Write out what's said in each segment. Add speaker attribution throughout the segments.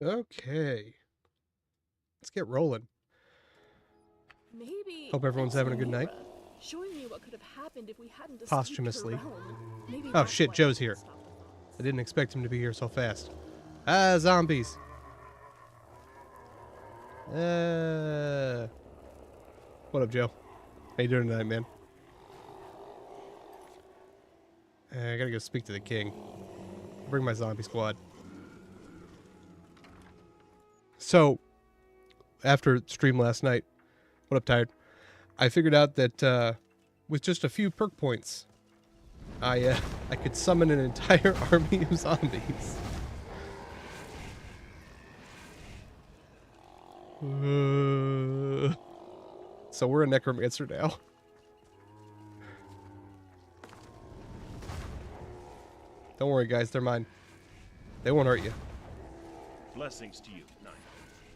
Speaker 1: Okay. Let's get rolling.
Speaker 2: Maybe
Speaker 1: Hope everyone's having a good night.
Speaker 2: Showing me what could have happened if we hadn't
Speaker 1: Posthumously.
Speaker 2: Maybe
Speaker 1: Oh shit, Joe's here. I didn't expect him to be here so fast. Ah, zombies. What up, Joe? How you doing tonight, man? I gotta go speak to the king. Bring my zombie squad. So, after stream last night, what up, Tired? I figured out that with just a few perk points, I could summon an entire army of zombies. So we're a necromancer now. Don't worry, guys, they're mine. They won't hurt you.
Speaker 3: Blessings to you, Knight.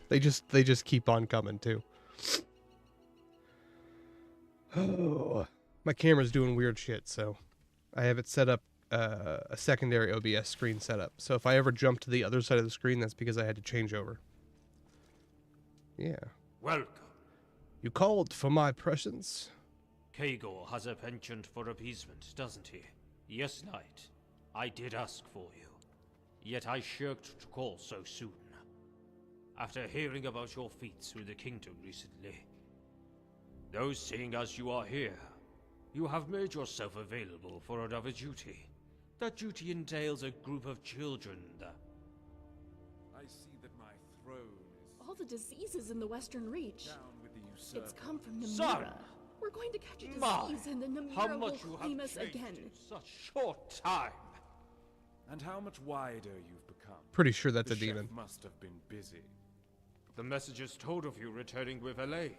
Speaker 1: They just keep on coming too. Oh, my camera's doing weird shit, so I have it set up a secondary OBS screen setup. So if I ever jump to the other side of the screen, that's because I had to change over. Yeah.
Speaker 4: Welcome.
Speaker 1: You called for my presence?
Speaker 4: Kagor has a penchant for appeasement, doesn't he? Yes, Knight. I did ask for you. Yet I shirked to call so soon. After hearing about your feats with the kingdom recently. Though seeing as you are here, you have made yourself available for another duty. That duty entails a group of children that...
Speaker 5: I see that my throne is
Speaker 2: All the diseases in the Western Reach.
Speaker 5: down with the usurper.
Speaker 2: It's come from
Speaker 4: Son!
Speaker 2: Namira. We're going to catch a
Speaker 4: My,
Speaker 2: disease and then
Speaker 4: how
Speaker 2: Namira will
Speaker 4: much you
Speaker 2: claim
Speaker 4: have
Speaker 2: us
Speaker 4: changed
Speaker 2: again.
Speaker 4: in such short time.
Speaker 5: And how much wider you've become.
Speaker 1: Pretty sure that's
Speaker 5: The
Speaker 1: a
Speaker 5: chef
Speaker 1: demon.
Speaker 5: must have been busy.
Speaker 4: The messages told of you returning with Elaine.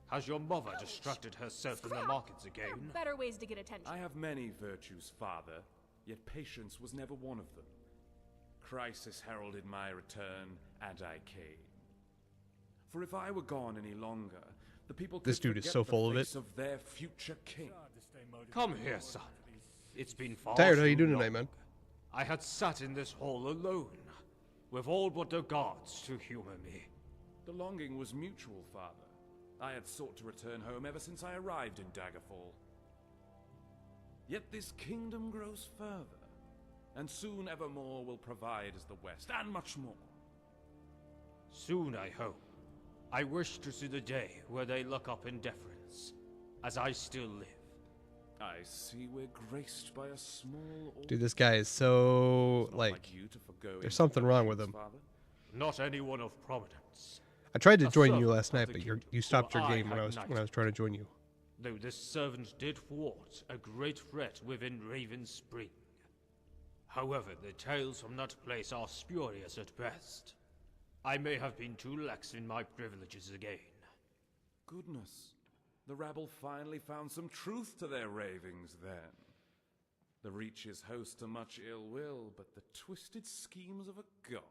Speaker 4: Has your mother distracted herself in the markets again?
Speaker 2: Better ways to get attention.
Speaker 5: I have many virtues, father, yet patience was never one of them. Crisis heralded my return, and I came. For if I were gone any longer, the people could
Speaker 1: This dude is
Speaker 5: forget
Speaker 1: so
Speaker 5: the
Speaker 1: full of
Speaker 5: face
Speaker 1: it.
Speaker 5: of their future king.
Speaker 4: Come here, son. It's been far
Speaker 1: Tired, how you
Speaker 4: too
Speaker 1: doing tonight,
Speaker 4: long.
Speaker 1: man?
Speaker 4: I had sat in this hall alone, with all but the guards to humor me.
Speaker 5: The longing was mutual, father. I had sought to return home ever since I arrived in Daggerfall. Yet this kingdom grows further, and soon evermore will provide as the West, and much more.
Speaker 4: Soon, I hope. I wish to see the day where they look up in deference, as I still live.
Speaker 5: I see we're graced by a small...
Speaker 1: Dude, this guy is so,
Speaker 5: It's not
Speaker 1: like,
Speaker 5: you to forgo
Speaker 1: there's something wrong with
Speaker 5: introductions,
Speaker 1: him.
Speaker 5: father.
Speaker 4: Not anyone of prominence.
Speaker 1: I tried to
Speaker 4: A
Speaker 1: join you
Speaker 4: servant
Speaker 1: last
Speaker 4: of
Speaker 1: night,
Speaker 4: the
Speaker 1: but
Speaker 4: kingdom
Speaker 1: you stopped
Speaker 4: who
Speaker 1: your
Speaker 4: I
Speaker 1: game when
Speaker 4: had
Speaker 1: I was
Speaker 4: knighted.
Speaker 1: trying to join you.
Speaker 4: Though this servant did thwart a great threat within Raven Spring. However, the tales from that place are spurious at best. I may have been too lax in my privileges again.
Speaker 5: Goodness. The rabble finally found some truth to their ravings then. The Reaches host to much ill will, but the twisted schemes of a god.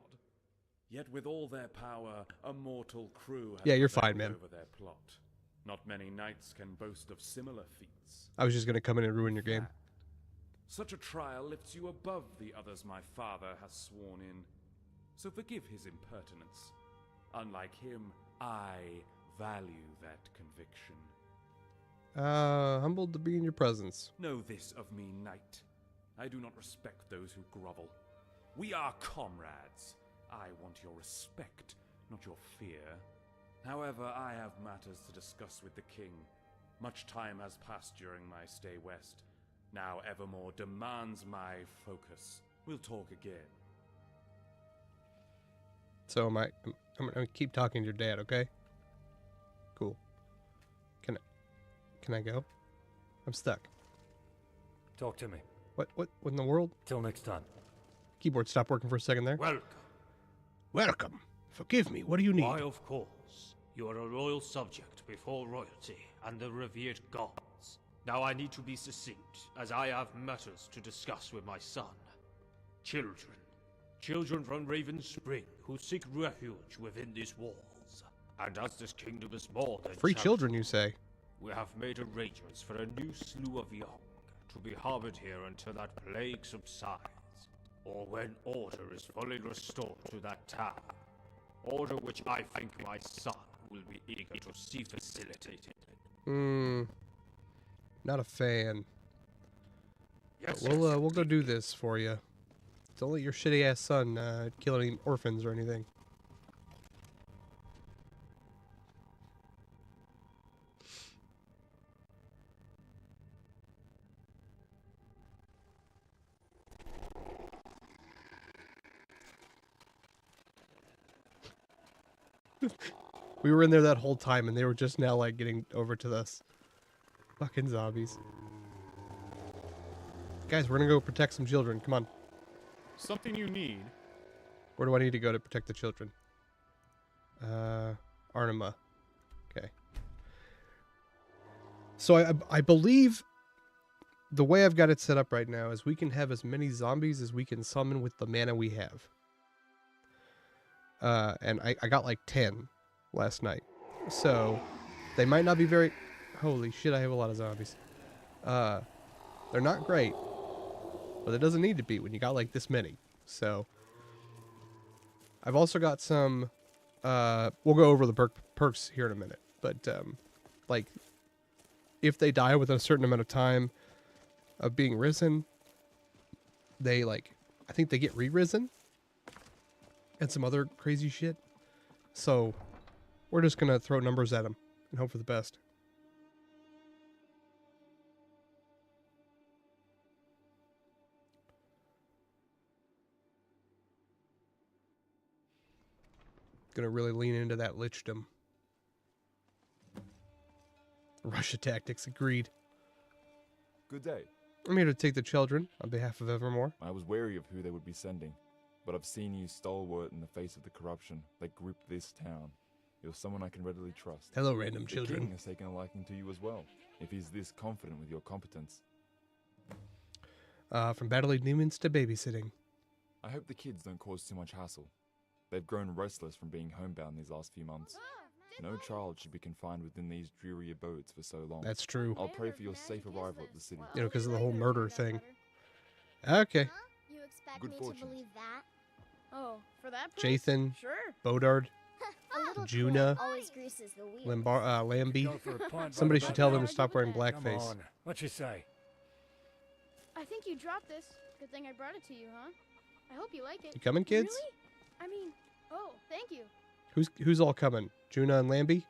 Speaker 5: Yet with all their power, a mortal crew has
Speaker 1: Yeah, you're
Speaker 5: prevailed
Speaker 1: fine, man.
Speaker 5: over their plot. Not many knights can boast of similar feats.
Speaker 1: I was just gonna come in and ruin your game.
Speaker 5: Fact, such a trial lifts you above the others my father has sworn in. So forgive his impertinence. Unlike him, I value that conviction.
Speaker 1: Humbled to be in your presence.
Speaker 5: Know this of me, knight. I do not respect those who grovel. We are comrades. I want your respect, not your fear. However, I have matters to discuss with the king. Much time has passed during my stay west. Now evermore demands my focus. We'll talk again.
Speaker 1: So I'm gonna keep talking to your dad, okay? Cool. Can I go? I'm stuck.
Speaker 6: Talk to me.
Speaker 1: What in the world?
Speaker 6: Till next time.
Speaker 1: Keyboard stopped working for a second there.
Speaker 4: Welcome.
Speaker 1: Welcome. Forgive me. What do you need?
Speaker 4: Why, of course. You are a royal subject before royalty and the revered gods. Now I need to be succinct, as I have matters to discuss with my son. Children. Children from Raven Spring who seek refuge within these walls. And as this kingdom is more than
Speaker 1: Free children, you say?
Speaker 4: we have made arrangements for a new slew of young to be harbored here until that plague subsides, or when order is fully restored to that town. Order which I think my son will be eager to see facilitated.
Speaker 1: Not a fan.
Speaker 4: Yes,
Speaker 1: But we'll go do this for you. Don't let your shitty ass son kill any orphans or anything. We were in there that whole time, and they were just now like getting over to us. Fucking zombies. Guys, we're gonna go protect some children. Come on.
Speaker 7: Something you need?
Speaker 1: Where do I need to go to protect the children? Arnima. Okay. So I believe the way I've got it set up right now is we can have as many zombies as we can summon with the mana we have. And I got like 10 last night. So they might not be very... Holy shit, I have a lot of zombies. They're not great. But it doesn't need to be when you got like this many. So I've also got some... we'll go over the perks here in a minute. But like if they die within a certain amount of time of being risen, they like... I think they get re-risen. And some other crazy shit. So we're just going to throw numbers at them and hope for the best. Gonna really lean into that lichdom. Russia tactics, agreed.
Speaker 8: Good day.
Speaker 1: I'm here to take the children on behalf of Evermore.
Speaker 8: I was wary of who they would be sending, but I've seen you stalwart in the face of the corruption that gripped this town. You're someone I can readily trust.
Speaker 1: Hello, random
Speaker 8: The
Speaker 1: children.
Speaker 8: king has taken a liking to you as well, if he's this confident with your competence.
Speaker 1: From battling demons to babysitting.
Speaker 8: I hope the kids don't cause too much hassle. They've grown restless from being homebound these last few months. No child should be confined within these dreary abodes for so long.
Speaker 1: That's true.
Speaker 8: I'll pray for your safe arrival at the city.
Speaker 1: You know, because of the whole murder thing. Okay.
Speaker 9: You expect
Speaker 8: Good
Speaker 9: me
Speaker 8: fortune.
Speaker 9: to believe that?
Speaker 2: Oh, for that price?
Speaker 1: Jathan,
Speaker 2: Sure.
Speaker 1: Bodard,
Speaker 9: A little
Speaker 1: Juna,
Speaker 9: clay always greases the wheels.
Speaker 1: Lambie.
Speaker 6: Go for a punt,
Speaker 1: Somebody
Speaker 6: brother,
Speaker 1: should tell
Speaker 6: brother.
Speaker 1: them to stop wearing
Speaker 6: Come
Speaker 1: blackface.
Speaker 6: on. What you say?
Speaker 10: I think you dropped this. Good thing I brought it to you, huh? I hope you like it.
Speaker 1: You coming, kids?
Speaker 10: Really? I mean, oh, thank you.
Speaker 1: Who's all coming? Juna and Lambie?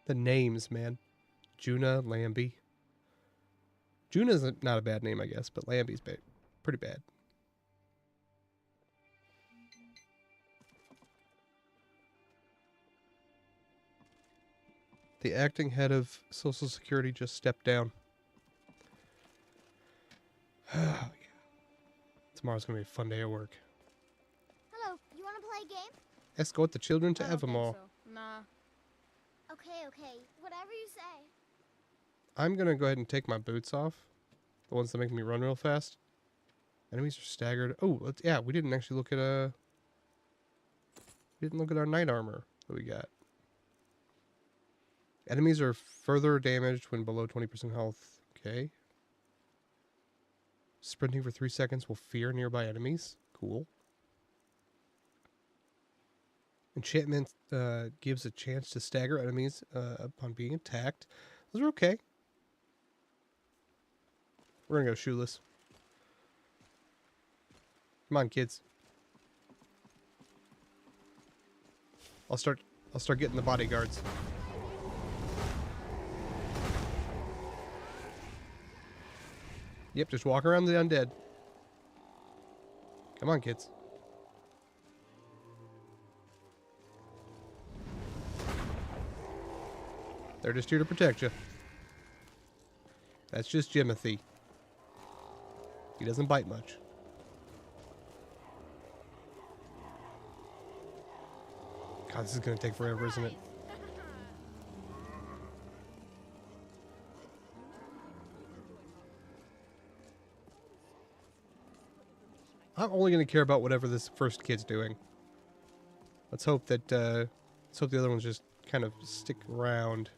Speaker 1: The names, man. Juna, Lambie. Juna's not a bad name, I guess, but Lambie's pretty bad. The acting head of Social Security just stepped down. Oh, yeah. Tomorrow's going to be a fun day at work.
Speaker 9: Hello, you want to play a game?
Speaker 1: Escort the children to
Speaker 10: I don't think
Speaker 1: Evermore.
Speaker 10: so. Nah.
Speaker 9: Okay, whatever you say.
Speaker 1: I'm going to go ahead and take my boots off. The ones that make me run real fast. Enemies are staggered. Oh, yeah, we didn't actually look at we didn't look at our knight armor that we got. Enemies are further damaged when below 20% health. Okay. Sprinting for 3 seconds will fear nearby enemies. Cool. Enchantment gives a chance to stagger enemies upon being attacked. Those are okay. We're gonna go shoeless. Come on, kids. I'll start getting the bodyguards. Yep, just walk around the undead. Come on, kids. They're just here to protect you. That's just Jimothy. He doesn't bite much. God, this is going to take forever, isn't it? I'm only going to care about whatever this first kid's doing. Let's hope that, let's hope the other ones just kind of stick around.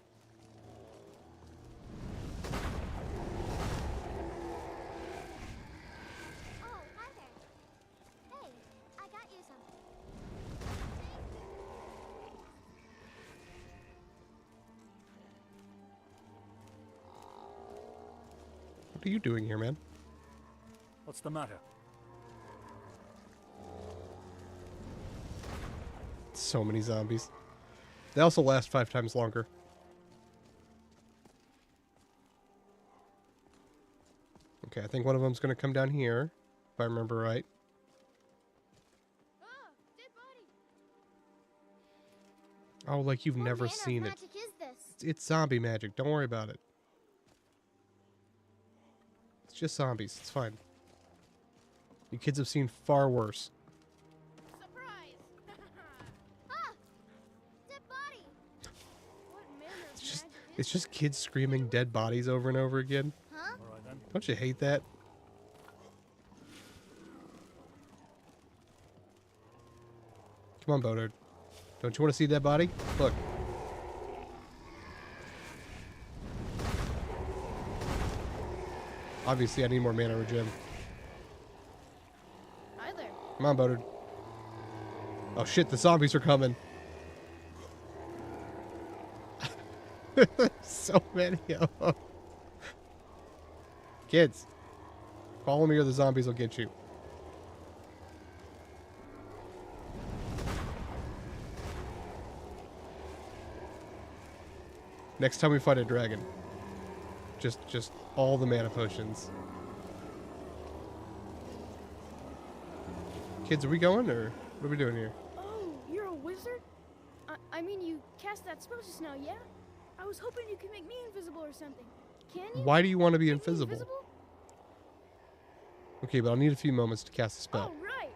Speaker 1: What are you doing here, man?
Speaker 6: What's the matter?
Speaker 1: So many zombies. They also last 5 times longer. Okay, I think one of them's going to come down here, if I remember right.
Speaker 10: Ah, dead body.
Speaker 1: Oh, like you've
Speaker 9: What
Speaker 1: never
Speaker 9: manner of
Speaker 1: seen it.
Speaker 9: magic is this?
Speaker 1: It's zombie magic. Don't worry about it. It's just zombies. It's fine. You kids have seen far worse.
Speaker 10: Surprise!
Speaker 9: Ah! Dead body!
Speaker 10: What manner of
Speaker 1: It's just,
Speaker 10: magic
Speaker 1: it's
Speaker 10: is
Speaker 1: just kids screaming dead bodies over and over again.
Speaker 9: Huh?
Speaker 6: All right then.
Speaker 1: Don't you hate that? Come on, Bodard. Don't you want to see a dead body? Look. Obviously, I need more mana regen.
Speaker 10: Hi there.
Speaker 1: Come on, Bodard. Oh shit, the zombies are coming. So many of them. Kids, follow me or the zombies will get you. Next time we fight a dragon, just all the mana potions. Kids, are we going or what are we doing here?
Speaker 10: Oh, you're a wizard? I mean, you cast that spell just now, yeah? I was hoping you could make me invisible or something. Can you?
Speaker 1: Why do you want to be
Speaker 10: Make me
Speaker 1: invisible? Okay, but I'll need a few moments to cast a spell.
Speaker 10: Oh, right.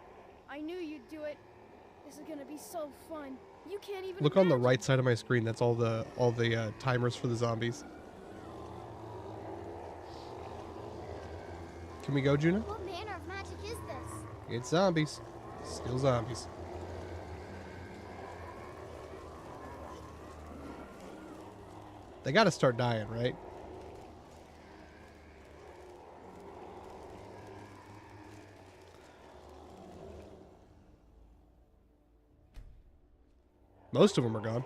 Speaker 10: I knew you'd do it. This is gonna be so fun. You can't even
Speaker 1: Look on the
Speaker 10: imagine.
Speaker 1: right side of my screen. That's all the timers for the zombies. Can we go, Juna?
Speaker 9: What manner of magic is this?
Speaker 1: It's zombies. Still zombies. They gotta start dying, right? Most of them are gone.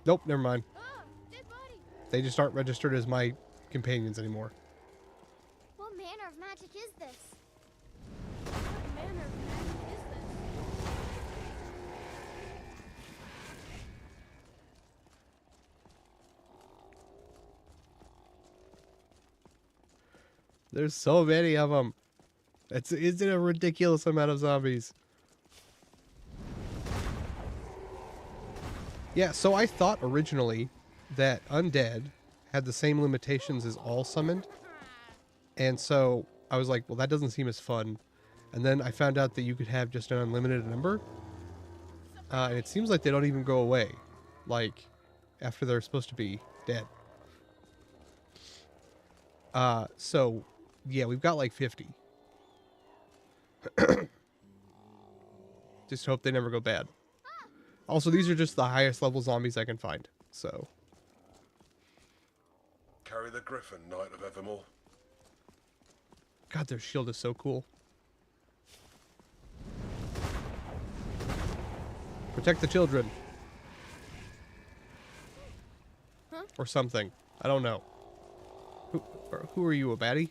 Speaker 1: Nope, never mind.
Speaker 10: Ah, dead body.
Speaker 1: They just aren't registered as my companions anymore.
Speaker 9: What manner of magic is this?
Speaker 10: What manner of magic is this?
Speaker 1: There's so many of them. It's a ridiculous amount of zombies. Yeah, so I thought originally that undead had the same limitations as all summoned. And so I was like, well, that doesn't seem as fun. And then I found out that you could have just an unlimited number. And it seems like they don't even go away. Like, after they're supposed to be dead. So, yeah, we've got like 50. Just hope they never go bad. Also, these are just the highest level zombies I can find, so.
Speaker 11: Carry the griffin, Knight of Evermore.
Speaker 1: God, their shield is so cool. Protect the children.
Speaker 10: Huh?
Speaker 1: Or something. I don't know. Who are you, a baddie?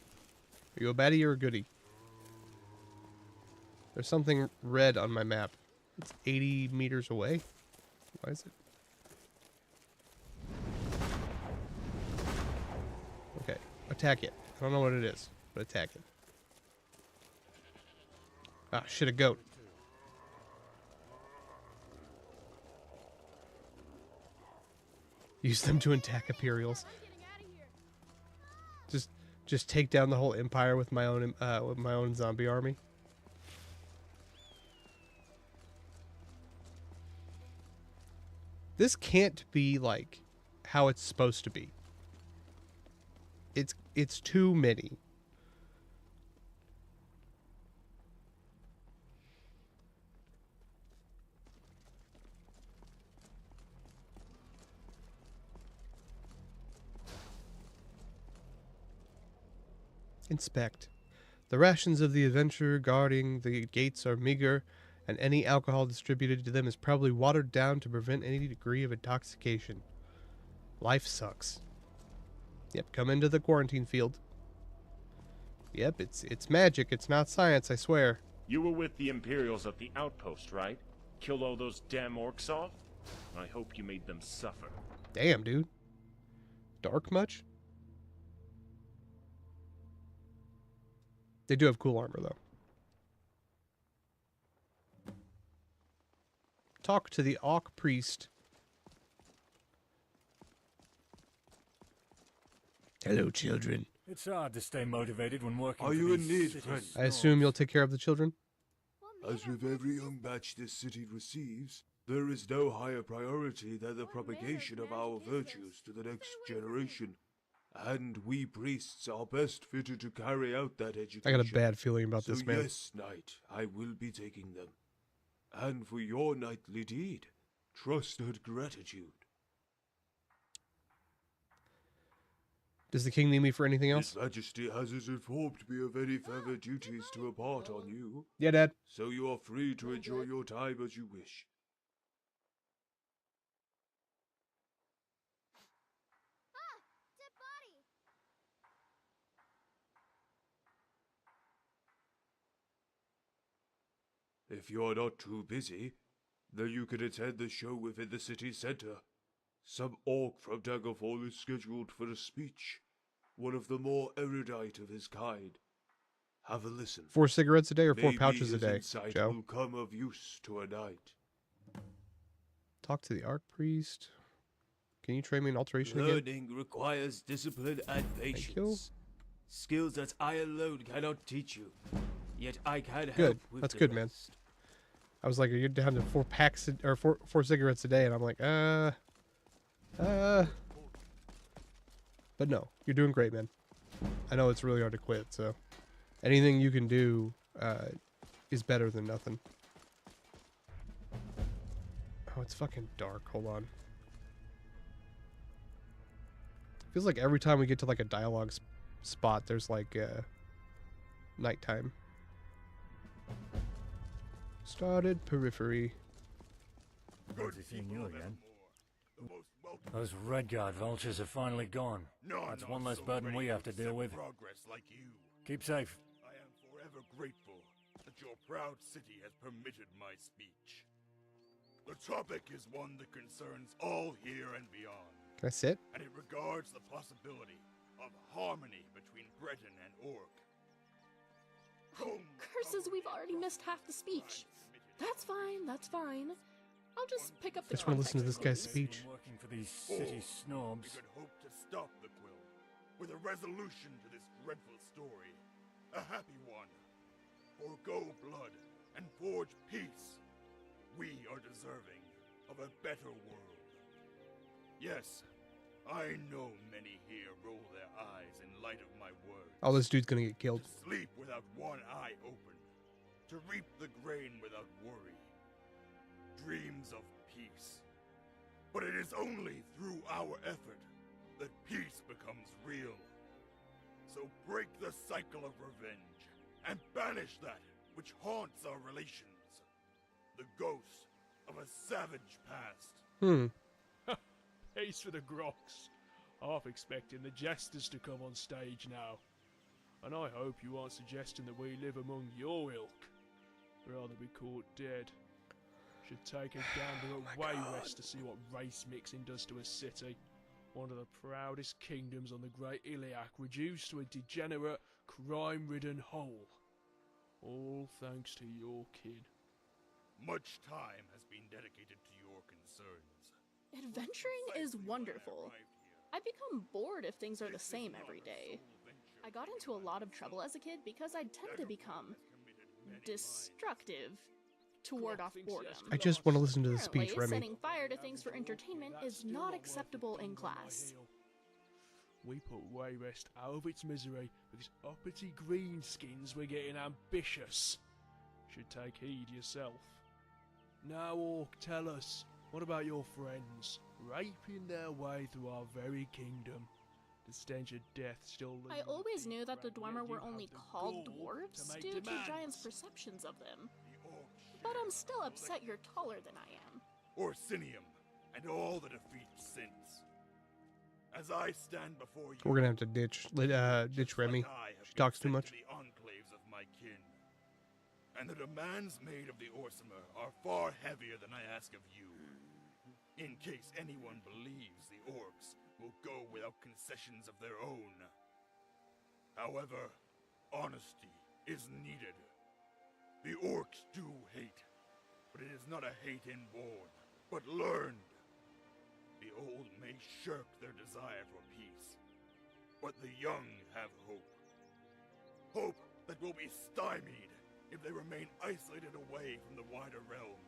Speaker 1: Are you a baddie or a goodie? There's something red on my map. It's 80 meters away. Why is it? Okay, attack it. I don't know what it is, but attack it. Ah, shit, a goat. Use them to attack Imperials.
Speaker 10: I'm getting out of here.
Speaker 1: Just take down the whole empire with my own zombie army. This can't be like how it's supposed to be. It's too many. Inspect. The rations of the adventurer guarding the gates are meager, and any alcohol distributed to them is probably watered down to prevent any degree of intoxication. Life sucks. Yep, come into the quarantine field. Yep, it's magic. It's not science, I swear.
Speaker 3: You were with the Imperials at the outpost, right? Killed all those damn orcs off? I hope you made them suffer.
Speaker 1: Damn, dude. Dark much? They do have cool armor, though. Talk to the Orc Priest. Hello, children.
Speaker 6: It's hard to stay motivated when working
Speaker 12: Are
Speaker 6: for
Speaker 12: you in
Speaker 6: these
Speaker 12: need,
Speaker 6: city
Speaker 12: friend?
Speaker 1: I assume you'll take care of the children?
Speaker 12: As with every young batch this city receives, there is no higher priority than the propagation of our virtues to the next generation. And we priests are best fitted to carry out that education.
Speaker 1: I got a bad feeling about this, man.
Speaker 12: Yes, knight, I will be taking them. And for your knightly deed, trust and gratitude.
Speaker 1: Does the king need me for anything else?
Speaker 12: His Majesty has informed me of any further duties to impart on you.
Speaker 1: Yeah, Dad.
Speaker 12: So you are free to enjoy your time as you wish.
Speaker 9: Ah! Dead body!
Speaker 12: If you are not too busy, then you can attend the show within the city center. Some orc from Daggerfall is scheduled for a speech, one of the more erudite of his kind. Have a listen.
Speaker 1: 4 cigarettes a day or 4
Speaker 12: Maybe
Speaker 1: pouches a
Speaker 12: his
Speaker 1: day,
Speaker 12: insight
Speaker 1: Joe?
Speaker 12: will come of use to a knight.
Speaker 1: Talk to the Archpriest. Can you train me in alteration again?
Speaker 12: Learning requires discipline and patience. Skills that I alone cannot teach you. Yet I can help
Speaker 1: Good.
Speaker 12: with
Speaker 1: That's
Speaker 12: the
Speaker 1: good, man.
Speaker 12: rest.
Speaker 1: I was like, you're down to 4 packs or 4 cigarettes a day, and I'm like, But no, you're doing great, man. I know it's really hard to quit, so anything you can do is better than nothing. Oh, it's fucking dark. Hold on. Feels like every time we get to like a dialogue spot, there's like nighttime. Started periphery.
Speaker 6: Good to see you again. Those Redguard vultures are finally gone. That's one less burden we have to deal with. Keep safe.
Speaker 13: I am forever grateful that your proud city has permitted my speech. The topic is one that concerns all here and beyond.
Speaker 1: Can I sit?
Speaker 13: And it regards the possibility of harmony between Breton and Orc.
Speaker 2: Curses, we've already missed half the speech. That's fine, that's fine. I'll just pick up the
Speaker 1: Just want to listen to this guy's speech.
Speaker 6: Working for these city snobs.
Speaker 13: We could hope to stop the quill with a resolution to this dreadful story. A happy one. Forgo blood and forge peace. We are deserving of a better world. Yes, I know many here roll their eyes in light of my words.
Speaker 1: Oh, this dude's gonna get killed.
Speaker 13: To sleep without one eye open. To reap the grain without worry. Dreams of peace. But it is only through our effort that peace becomes real. So break the cycle of revenge and banish that which haunts our relations. The ghost of a savage past.
Speaker 7: Peace for the Grox. Half expecting the jesters to come on stage now. And I hope you aren't suggesting that we live among your ilk. Rather be caught dead. Should take a gander at Wayrest to see what race mixing does to a city. One of the proudest kingdoms on the Great Iliac reduced to a degenerate, crime-ridden hole. All thanks to your kid.
Speaker 13: Much time has been dedicated to your concerns.
Speaker 2: Adventuring is wonderful. I become bored if things are the same every day. I got into a lot of trouble as a kid because I tend to become destructive to ward off boredom.
Speaker 1: I just want to listen to the speech,
Speaker 2: Apparently,
Speaker 1: Remy.
Speaker 2: setting fire to things for entertainment is not acceptable in class.
Speaker 7: We put Wayrest out of its misery because uppity greenskins were getting ambitious. Should take heed yourself. Now, Orc, tell us, what about your friends? Raping their way through our very kingdom. The stench of death still lingers.
Speaker 2: I always knew that the Dwemer were
Speaker 7: You have
Speaker 2: only
Speaker 7: the
Speaker 2: called
Speaker 7: gall
Speaker 2: dwarves
Speaker 7: to make
Speaker 2: due to
Speaker 7: demands.
Speaker 2: Giants' perceptions of them. But I'm still upset you're taller than I am.
Speaker 13: Orsinium, and all the defeat since. As I stand before you,
Speaker 1: We're gonna have to ditch Remy. She talks too much.
Speaker 13: the enclaves of my kin. And the demands made of the Orsimer are far heavier than I ask of you. In case anyone believes the orcs will go without concessions of their own. However, honesty is needed. The orcs do hate, but it is not a hate inborn, but learned. The old may shirk their desire for peace, but the young have hope. Hope that will be stymied if they remain isolated away from the wider realm.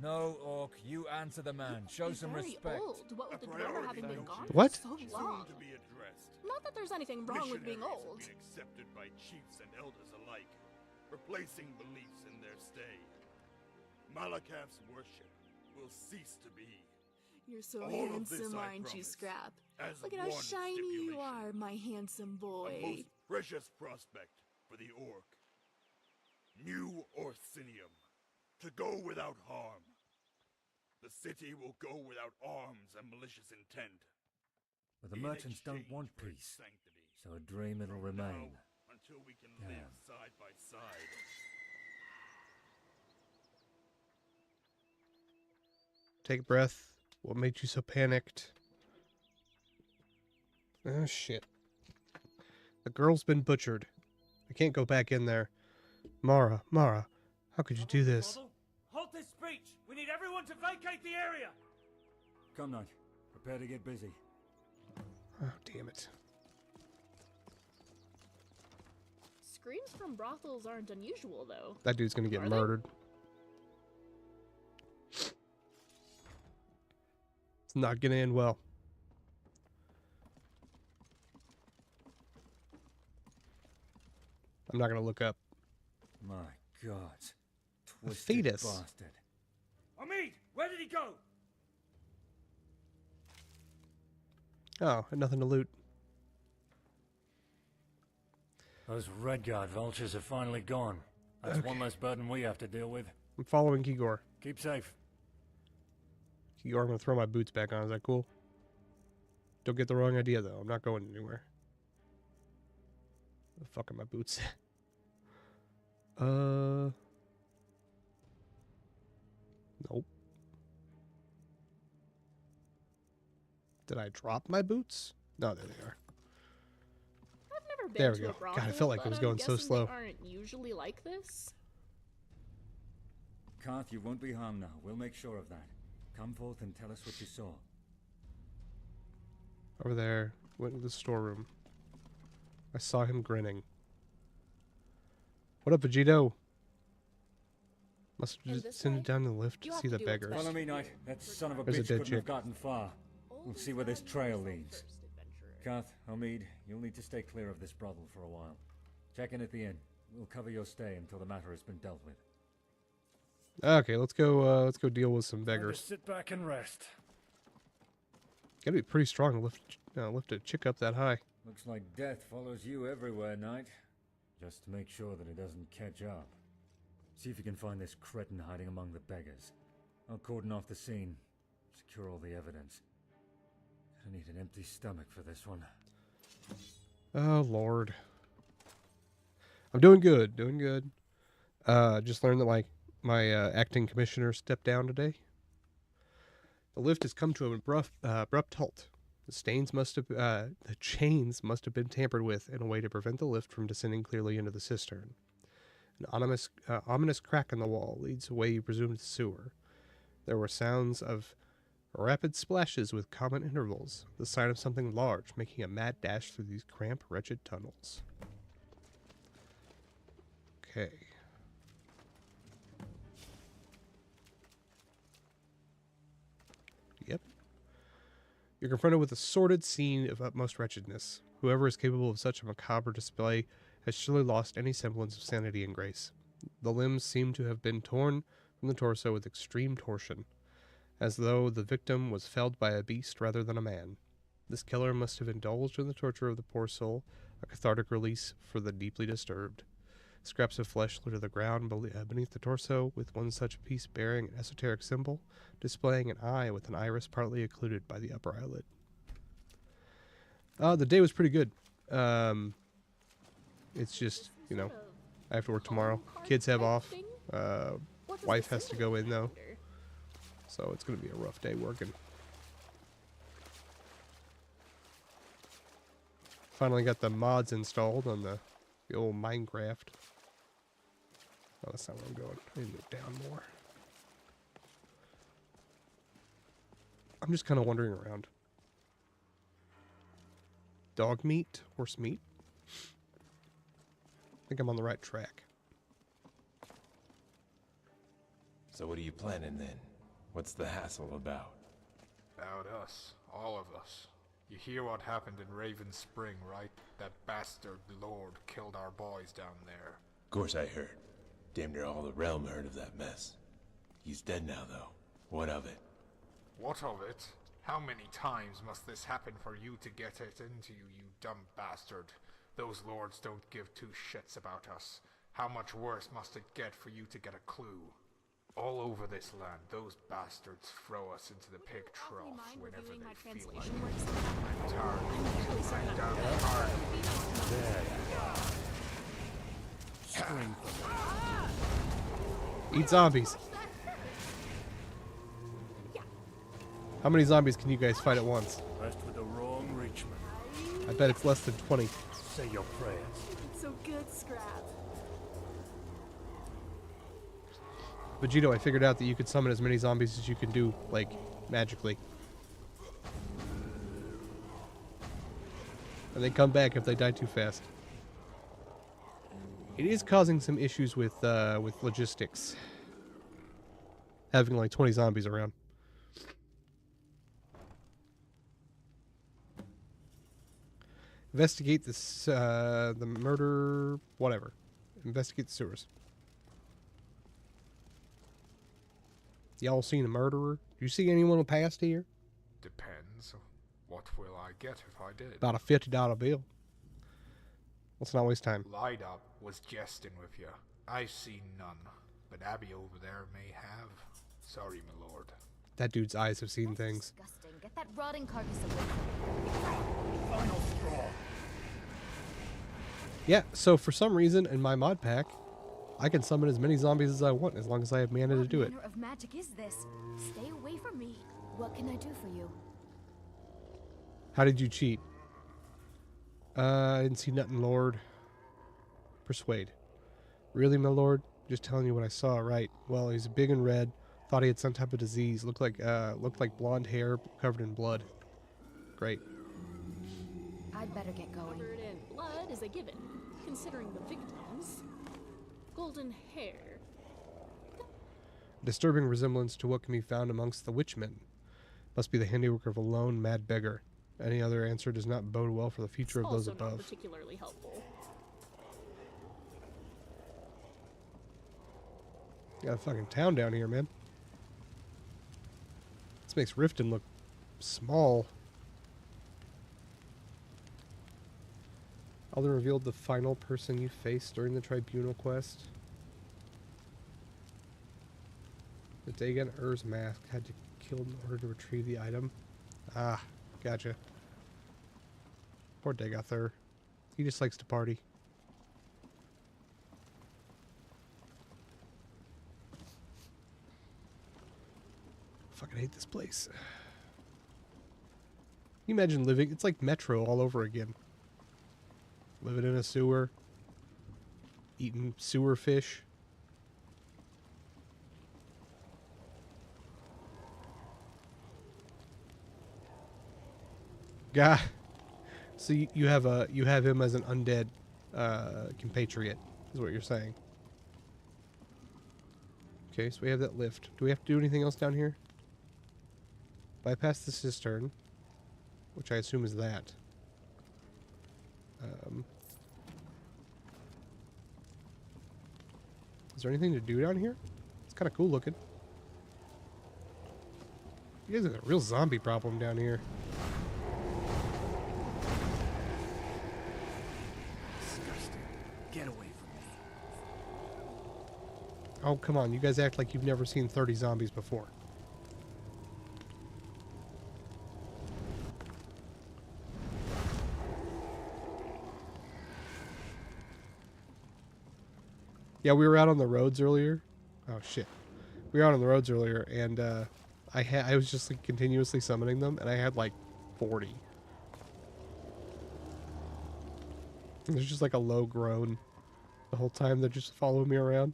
Speaker 14: No, Orc, you answer the man. Show some
Speaker 2: very
Speaker 14: respect.
Speaker 2: Old. What with the dweller having been gone
Speaker 1: What?
Speaker 2: for so long?
Speaker 13: To be addressed.
Speaker 2: Not that there's anything wrong with being
Speaker 13: Missionaries
Speaker 2: old.
Speaker 13: have been accepted by chiefs and elders alike, replacing beliefs in their stay. Malakav's worship will cease to be.
Speaker 2: You're so
Speaker 13: All of this
Speaker 2: handsome,
Speaker 13: I
Speaker 2: aren't you,
Speaker 13: promise,
Speaker 2: Scrap?
Speaker 13: as
Speaker 2: Look at how
Speaker 13: one
Speaker 2: shiny you
Speaker 13: stipulation.
Speaker 2: are, my handsome
Speaker 13: A
Speaker 2: boy.
Speaker 13: most precious prospect for the orc. New Orsinium, to go without harm. The city will go without arms and malicious intent.
Speaker 6: But the
Speaker 13: In
Speaker 6: merchants don't
Speaker 13: exchange
Speaker 6: want
Speaker 13: for its
Speaker 6: peace,
Speaker 13: sanctity.
Speaker 6: so a dream it'll
Speaker 13: From
Speaker 6: remain.
Speaker 13: now until we can
Speaker 6: Damn.
Speaker 13: live side by side.
Speaker 1: Take a breath. What made you so panicked? Oh, shit. The girl's been butchered. I can't go back in there. Mara, how could you do this?
Speaker 15: Halt this speech! We need everyone to vacate the area!
Speaker 6: Come, Knight. Prepare to get busy.
Speaker 1: Oh, damn it.
Speaker 2: Screams from brothels aren't unusual, though.
Speaker 1: That dude's gonna get
Speaker 2: Are they?
Speaker 1: murdered. It's not gonna end well. I'm not gonna look up.
Speaker 6: My God.
Speaker 1: A
Speaker 6: Twisted
Speaker 1: fetus.
Speaker 6: bastard.
Speaker 15: Omid! Where did he go?
Speaker 1: Oh, had nothing to loot.
Speaker 6: Those Redguard vultures are finally gone. That's one
Speaker 1: Okay.
Speaker 6: less burden we have to deal with.
Speaker 1: I'm following Kigor.
Speaker 6: Keep safe.
Speaker 1: Kigor, I'm gonna throw my boots back on. Is that cool? Don't get the wrong idea, though. I'm not going anywhere. Where the fuck are my boots? Nope. Did I drop my boots? No, there they are.
Speaker 2: I've never been
Speaker 1: There we
Speaker 2: to
Speaker 1: go.
Speaker 2: a
Speaker 1: God, I
Speaker 2: brothel,
Speaker 1: felt like it
Speaker 2: but
Speaker 1: was
Speaker 2: I'm
Speaker 1: going so
Speaker 2: guessing
Speaker 1: slow.
Speaker 2: They aren't usually like this.
Speaker 6: Karth, you won't be harmed now. We'll make sure of that. Come forth and tell us what you saw.
Speaker 1: Over there. Went to the storeroom. I saw him grinning. What up, Vegito? Must have
Speaker 2: And
Speaker 1: just
Speaker 2: this
Speaker 1: sent
Speaker 2: way?
Speaker 1: it down the lift
Speaker 2: You
Speaker 1: to
Speaker 2: have
Speaker 1: see
Speaker 2: to
Speaker 1: the
Speaker 2: do what's
Speaker 1: beggars.
Speaker 2: best
Speaker 6: Follow me,
Speaker 2: for
Speaker 6: Knight.
Speaker 2: you.
Speaker 6: That son of a
Speaker 1: There's a
Speaker 6: bitch
Speaker 1: dead
Speaker 6: couldn't have
Speaker 1: chick.
Speaker 6: gotten far. We'll see where this trail leads. Karth, Omid, you'll need to stay clear of this brothel for a while. Check in at the inn. We'll cover your stay until the matter has been dealt with.
Speaker 1: Okay, let's go deal with some beggars.
Speaker 6: Sit back and rest.
Speaker 1: Gotta be pretty strong to lift a chick up that high.
Speaker 6: Looks like death follows you everywhere, Knight. Just to make sure that it doesn't catch up. See if you can find this cretin hiding among the beggars. I'll cordon off the scene. Secure all the evidence. I need an empty stomach for this one.
Speaker 1: Oh, Lord. I'm doing good, just learned that my acting commissioner stepped down today. The lift has come to an abrupt halt. The chains must have been tampered with in a way to prevent the lift from descending clearly into the cistern. An ominous crack in the wall leads away presumed to the sewer. There were sounds of rapid splashes with common intervals, the sign of something large making a mad dash through these cramped, wretched tunnels. Okay. Yep. You're confronted with a sordid scene of utmost wretchedness. Whoever is capable of such a macabre display has surely lost any semblance of sanity and grace. The limbs seem to have been torn from the torso with extreme torsion, as though the victim was felled by a beast rather than a man. This killer must have indulged in the torture of the poor soul, a cathartic release for the deeply disturbed. Scraps of flesh litter the ground beneath the torso, with one such piece bearing an esoteric symbol, displaying an eye with an iris partly occluded by the upper eyelid. The day was pretty good. It's just, you know, I have to work tomorrow. Kids have off. Wife has to go in, though. So it's going to be a rough day working. Finally got the mods installed on the old Minecraft. Oh, that's not where I'm going. I need to go down more. I'm just kind of wandering around. Dog meat? Horse meat? I think I'm on the right track.
Speaker 16: So what are you planning then? What's the hassle about?
Speaker 17: About us. All of us. You hear what happened in Raven Spring, right? That bastard Lord killed our boys down there.
Speaker 16: Of course I heard. Damn near all the realm heard of that mess. He's dead now, though. What of it?
Speaker 17: What of it? How many times must this happen for you to get it into you, you dumb bastard? Those lords don't give two shits about us. How much worse must it get for you to get a clue? All over this land, those bastards throw us into the pig trough whenever they feel like it. I'm tired. I'm down hard.
Speaker 1: Eat zombies. How many zombies can you guys fight at once?
Speaker 12: Rest with the wrong Richmond.
Speaker 1: I bet it's less than 20.
Speaker 12: Say your prayers.
Speaker 2: It's so good, Scrap.
Speaker 1: Vegito, I figured out that you could summon as many zombies as you can do, like, magically. And they come back if they die too fast. It is causing some issues with logistics. Having like 20 zombies around. Investigate this, the murder, whatever. Investigate the sewers. Y'all seen a murderer? Do you see anyone past here?
Speaker 17: Depends. What will I get if I did?
Speaker 1: About a $50 bill. Let's not waste time.
Speaker 17: Light Up was jesting with you. I've seen none, but Abby over there may have. Sorry, my lord.
Speaker 1: That dude's eyes have seen things.
Speaker 9: Disgusting. Get that rotting carcass away.
Speaker 12: Final straw.
Speaker 1: Yeah, so for some reason in my mod pack, I can summon as many zombies as I want as long as I have mana to do it.
Speaker 9: What manner of magic is this? Stay away from me. What can I do for you?
Speaker 1: How did you cheat? I didn't see nothing, Lord. Persuade. Really, my lord? Just telling you what I saw, right? Well, he's big and red. Thought he had some type of disease. Looked like blonde hair covered in blood. Great.
Speaker 9: I'd better get going.
Speaker 2: Covered in blood is a given, considering the victims. Golden hair.
Speaker 1: Disturbing resemblance to what can be found amongst the witchmen. Must be the handiwork of a lone mad beggar. Any other answer does not bode well for the future of those
Speaker 2: Also
Speaker 1: above.
Speaker 2: not particularly helpful.
Speaker 1: Got a fucking town down here, man. This makes Riften look small. Alden revealed the final person you faced during the tribunal quest. The Dagon Ur's mask had to kill in order to retrieve the item. Ah, gotcha. Poor Dagothur. He just likes to party. Fucking hate this place. Can you imagine living? It's like Metro all over again. Living in a sewer. Eating sewer fish. God. So you have him as an undead compatriot, is what you're saying. Okay, so we have that lift. Do we have to do anything else down here? Bypass the cistern, which I assume is that. Is there anything to do down here? It's kind of cool looking. You guys have a real zombie problem down here.
Speaker 12: Disgusting. Get away from me.
Speaker 1: Oh, come on. You guys act like you've never seen 30 zombies before. Yeah, we were out on the roads earlier. Oh shit. We were out on the roads earlier, and I was just like continuously summoning them, and I had like 40. And there's just like a low groan the whole time. They're just following me around.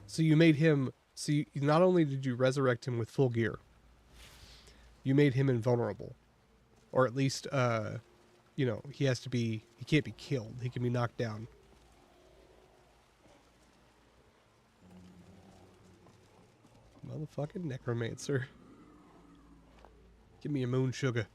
Speaker 1: So you made him. So you, not only did you resurrect him with full gear, you made him invulnerable, or at least, you know, he can't be killed. He can be knocked down. Motherfucking necromancer. Give me a moon sugar.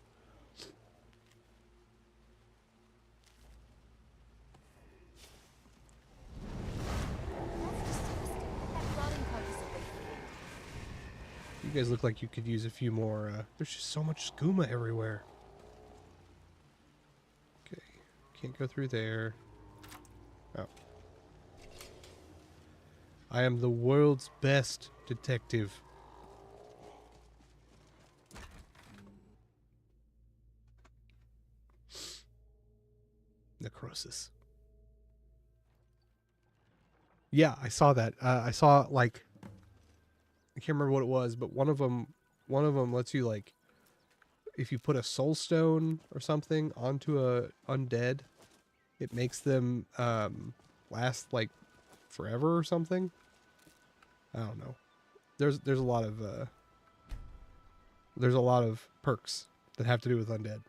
Speaker 1: You guys look like you could use a few more. There's just so much skooma everywhere. Okay, can't go through there. Oh. I am the world's best detective. Necrosis. Yeah, I saw that. I saw like, I can't remember what it was, but one of them lets you like, if you put a soul stone or something onto a undead, it makes them last like forever or something. I don't know. There's a lot of perks that have to do with undead.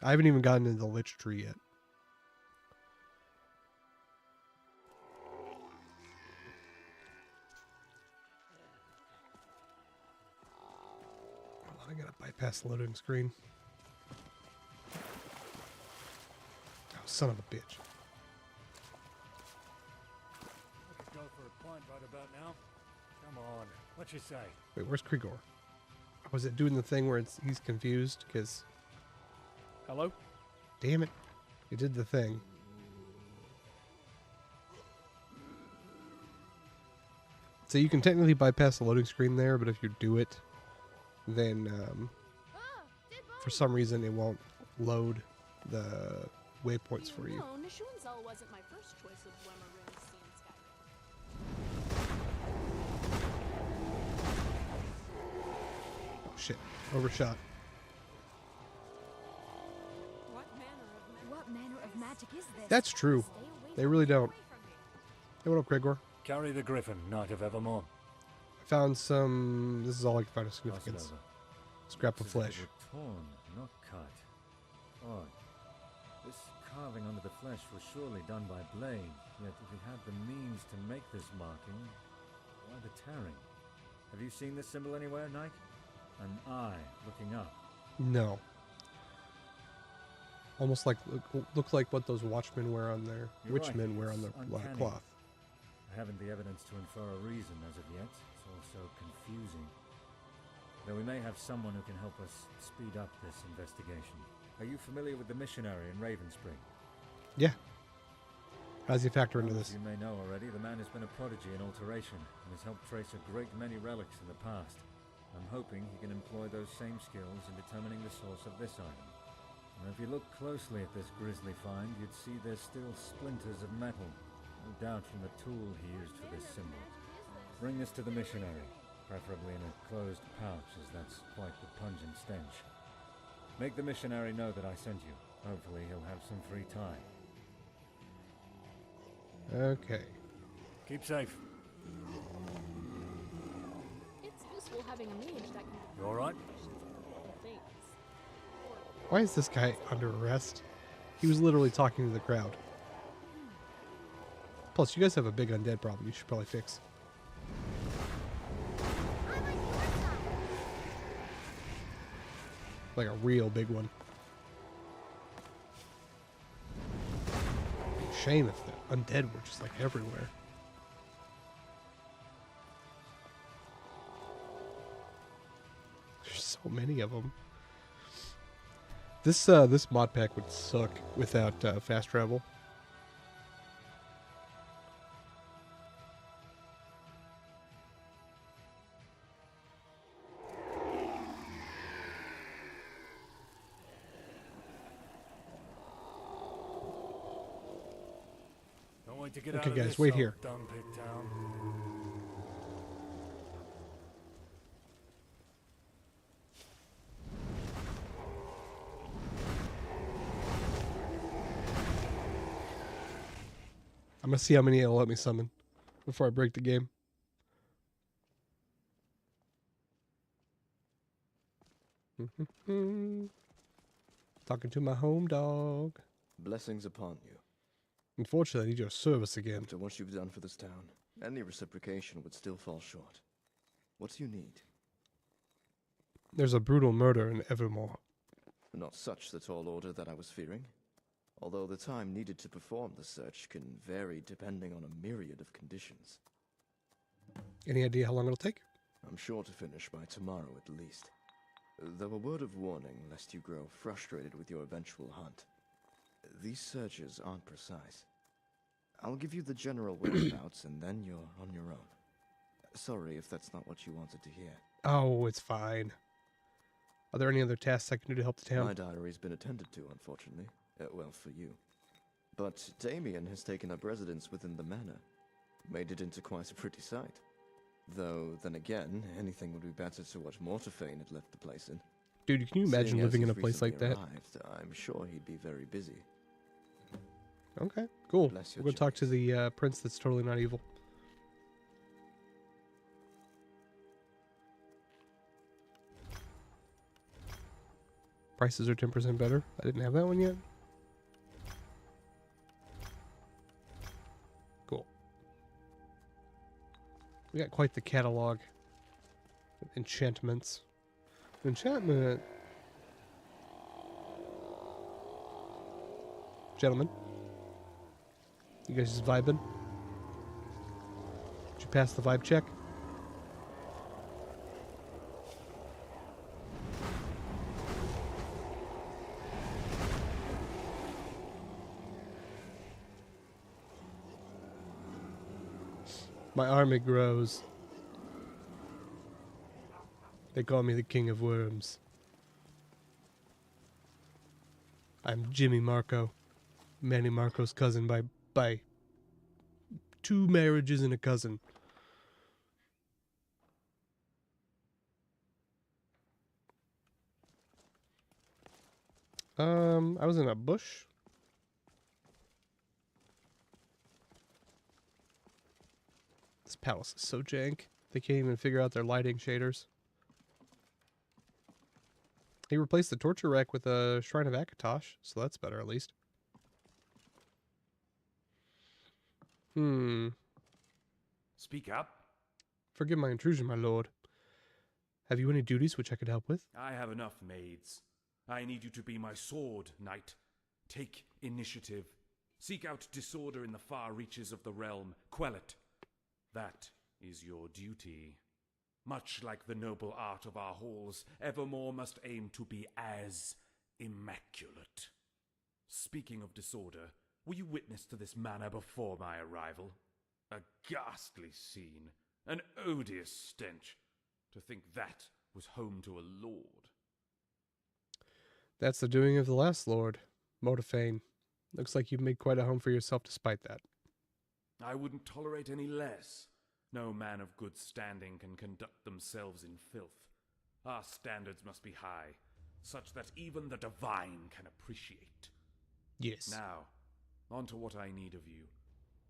Speaker 1: I haven't even gotten into the Lich Tree yet. Hold on, I gotta bypass the loading screen. Oh, son of a bitch.
Speaker 6: I could go for a pint right about now. Come on, what you say?
Speaker 1: Wait, where's Krigor? Was it doing the thing where he's confused? Because...
Speaker 7: Hello?
Speaker 1: Damn it. It did the thing. So you can technically bypass the loading screen there, but if you do it, then for some reason it won't load the waypoints for you.
Speaker 2: No, Nishuanzal wasn't my first choice of Wemmer in Skyrim.
Speaker 1: Oh shit. Overshot.
Speaker 9: What manner of magic is this?
Speaker 1: That's true. They really don't. Hey, what up, Gregor?
Speaker 6: Carry the griffin, Knight of Evermore.
Speaker 1: I found some... This is all I can find of significance. Scrap of flesh.
Speaker 6: Torn, not cut. Odd. This carving under the flesh was surely done by blade, yet if he had the means to make this marking, why the tearing? Have you seen this symbol anywhere, Knight? An eye looking up.
Speaker 1: No. Almost like look like what those watchmen wear on their witchmen wear on their cloth.
Speaker 6: I haven't the evidence to infer a reason as of yet. It's all so confusing. Though we may have someone who can help us speed up this investigation. Are you familiar with the missionary in Ravenspring?
Speaker 1: Yeah. How does he factor into this?
Speaker 6: As you may know already, the man has been a prodigy in alteration and has helped trace a great many relics in the past. I'm hoping he can employ those same skills in determining the source of this item. And if you look closely at this grisly find, you'd see there's still splinters of metal, no doubt from the tool he used for this symbol. Bring this to the missionary, preferably in a closed pouch, as that's quite the pungent stench. Make the missionary know that I sent you. Hopefully he'll have some free time.
Speaker 1: Okay.
Speaker 6: Keep safe.
Speaker 2: It's useful having a mage that can...
Speaker 6: You alright?
Speaker 1: Why is this guy under arrest? He was literally talking to the crowd. Plus, you guys have a big undead problem you should probably fix. Like a real big one. Shame if the undead were just like everywhere. There's so many of them. This mod pack would suck without fast travel.
Speaker 6: point to get
Speaker 1: Okay,
Speaker 6: out of
Speaker 1: guys,
Speaker 6: this
Speaker 1: wait here.
Speaker 6: dumb pig town.
Speaker 1: I'm gonna see how many it'll let me summon before I break the game. Talking to my home dog.
Speaker 18: Blessings upon you.
Speaker 1: Unfortunately, I need your service again.
Speaker 18: After what you've done for this town, any reciprocation would still fall short. What do you need?
Speaker 1: There's a brutal murder in Evermore.
Speaker 18: Not such the tall order that I was fearing. Although the time needed to perform the search can vary depending on a myriad of conditions.
Speaker 1: Any idea how long it'll take?
Speaker 18: I'm sure to finish by tomorrow at least. Though a word of warning lest you grow frustrated with your eventual hunt. These searches aren't precise. I'll give you the general whereabouts and then you're on your own. Sorry if that's not what you wanted to hear.
Speaker 1: Oh, it's fine. Are there any other tasks I can do to help the town?
Speaker 18: My diary's been attended to, unfortunately. Well, for you. But Damien has taken up residence within the manor. Made it into quite a pretty sight. Though, then again, anything would be better to what Mortafane had left the place in.
Speaker 1: Dude, can you imagine
Speaker 18: Seeing
Speaker 1: living
Speaker 18: as
Speaker 1: in a
Speaker 18: he's
Speaker 1: place like that?
Speaker 18: recently arrived, I'm sure he'd be very busy.
Speaker 1: Okay, cool.
Speaker 18: Bless your
Speaker 1: We'll go talk to the prince that's totally not evil. Prices are 10% better. I didn't have that one yet. Cool. We got quite the catalog. Enchantments. Enchantment. Gentlemen. You guys just vibing? Did you pass the vibe check? My army grows. They call me the King of Worms. I'm Jimmy Marco. Manny Marco's cousin by 2 marriages and a cousin. I was in a bush. This palace is so jank. They can't even figure out their lighting shaders. He replaced the torture rack with a Shrine of Akatosh, so that's better at least.
Speaker 5: Speak up.
Speaker 1: Forgive my intrusion, my lord. Have you any duties which I could help with?
Speaker 5: I have enough maids. I need you to be my sword, knight. Take initiative. Seek out disorder in the far reaches of the realm. Quell it. That is your duty. Much like the noble art of our halls, Evermore must aim to be as immaculate. Speaking of disorder, were you witness to this manor before my arrival? A ghastly scene, an odious stench. To think that was home to a lord.
Speaker 1: That's the doing of the last lord, Mortafane. Looks like you've made quite a home for yourself despite that.
Speaker 5: I wouldn't tolerate any less. No man of good standing can conduct themselves in filth. Our standards must be high, such that even the divine can appreciate.
Speaker 1: Yes.
Speaker 5: Now, on to what I need of you.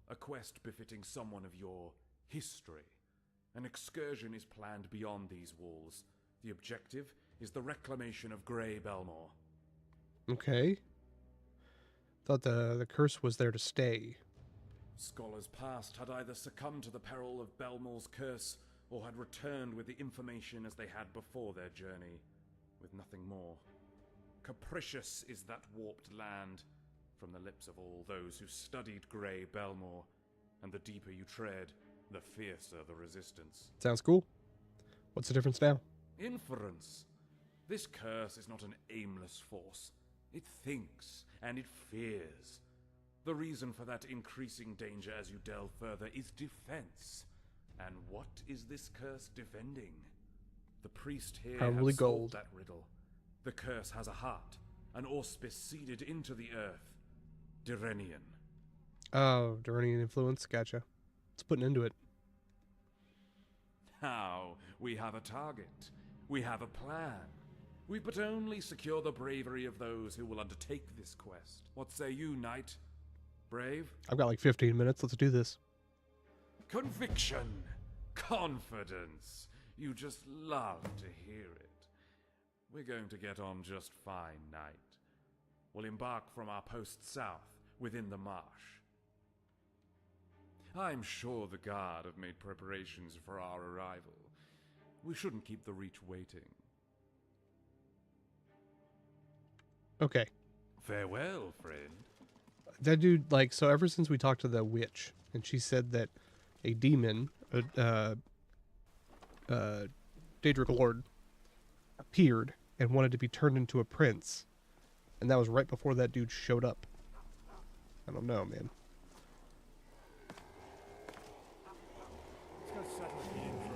Speaker 5: A quest befitting someone of your history. An excursion is planned beyond these walls. The objective is the reclamation of Grey Belmore.
Speaker 1: Okay. Thought the curse was there to stay.
Speaker 5: Scholars past had either succumbed to the peril of Belmore's curse, or had returned with the information as they had before their journey, with nothing more. Capricious is that warped land, from the lips of all those who studied Grey Belmore, and the deeper you tread, the fiercer the resistance.
Speaker 1: Sounds cool. What's the difference now?
Speaker 5: Inference. This curse is not an aimless force. It thinks, and it fears. The reason for that increasing danger as you delve further is defense. And what is this curse defending? The priest here
Speaker 1: Probably
Speaker 5: has
Speaker 1: gold.
Speaker 5: solved that riddle. The curse has a heart, an auspice seeded into the earth. Direnian.
Speaker 1: Oh, Duranian influence. Gotcha. Let's put an end to it.
Speaker 5: Now, we have a target. We have a plan. We but only secure the bravery of those who will undertake this quest. What say you, knight? Brave?
Speaker 1: I've got like 15 minutes. Let's do this.
Speaker 5: Conviction. Confidence. You just love to hear it. We're going to get on just fine, knight. We'll embark from our post south, within the marsh. I'm sure the guard have made preparations for our arrival. We shouldn't keep the Reach waiting.
Speaker 1: Okay.
Speaker 5: Farewell, friend.
Speaker 1: That dude, like, so ever since we talked to the witch, and she said that a demon, Daedric Lord, appeared and wanted to be turned into a prince. And that was right before that dude showed up. I don't know, man.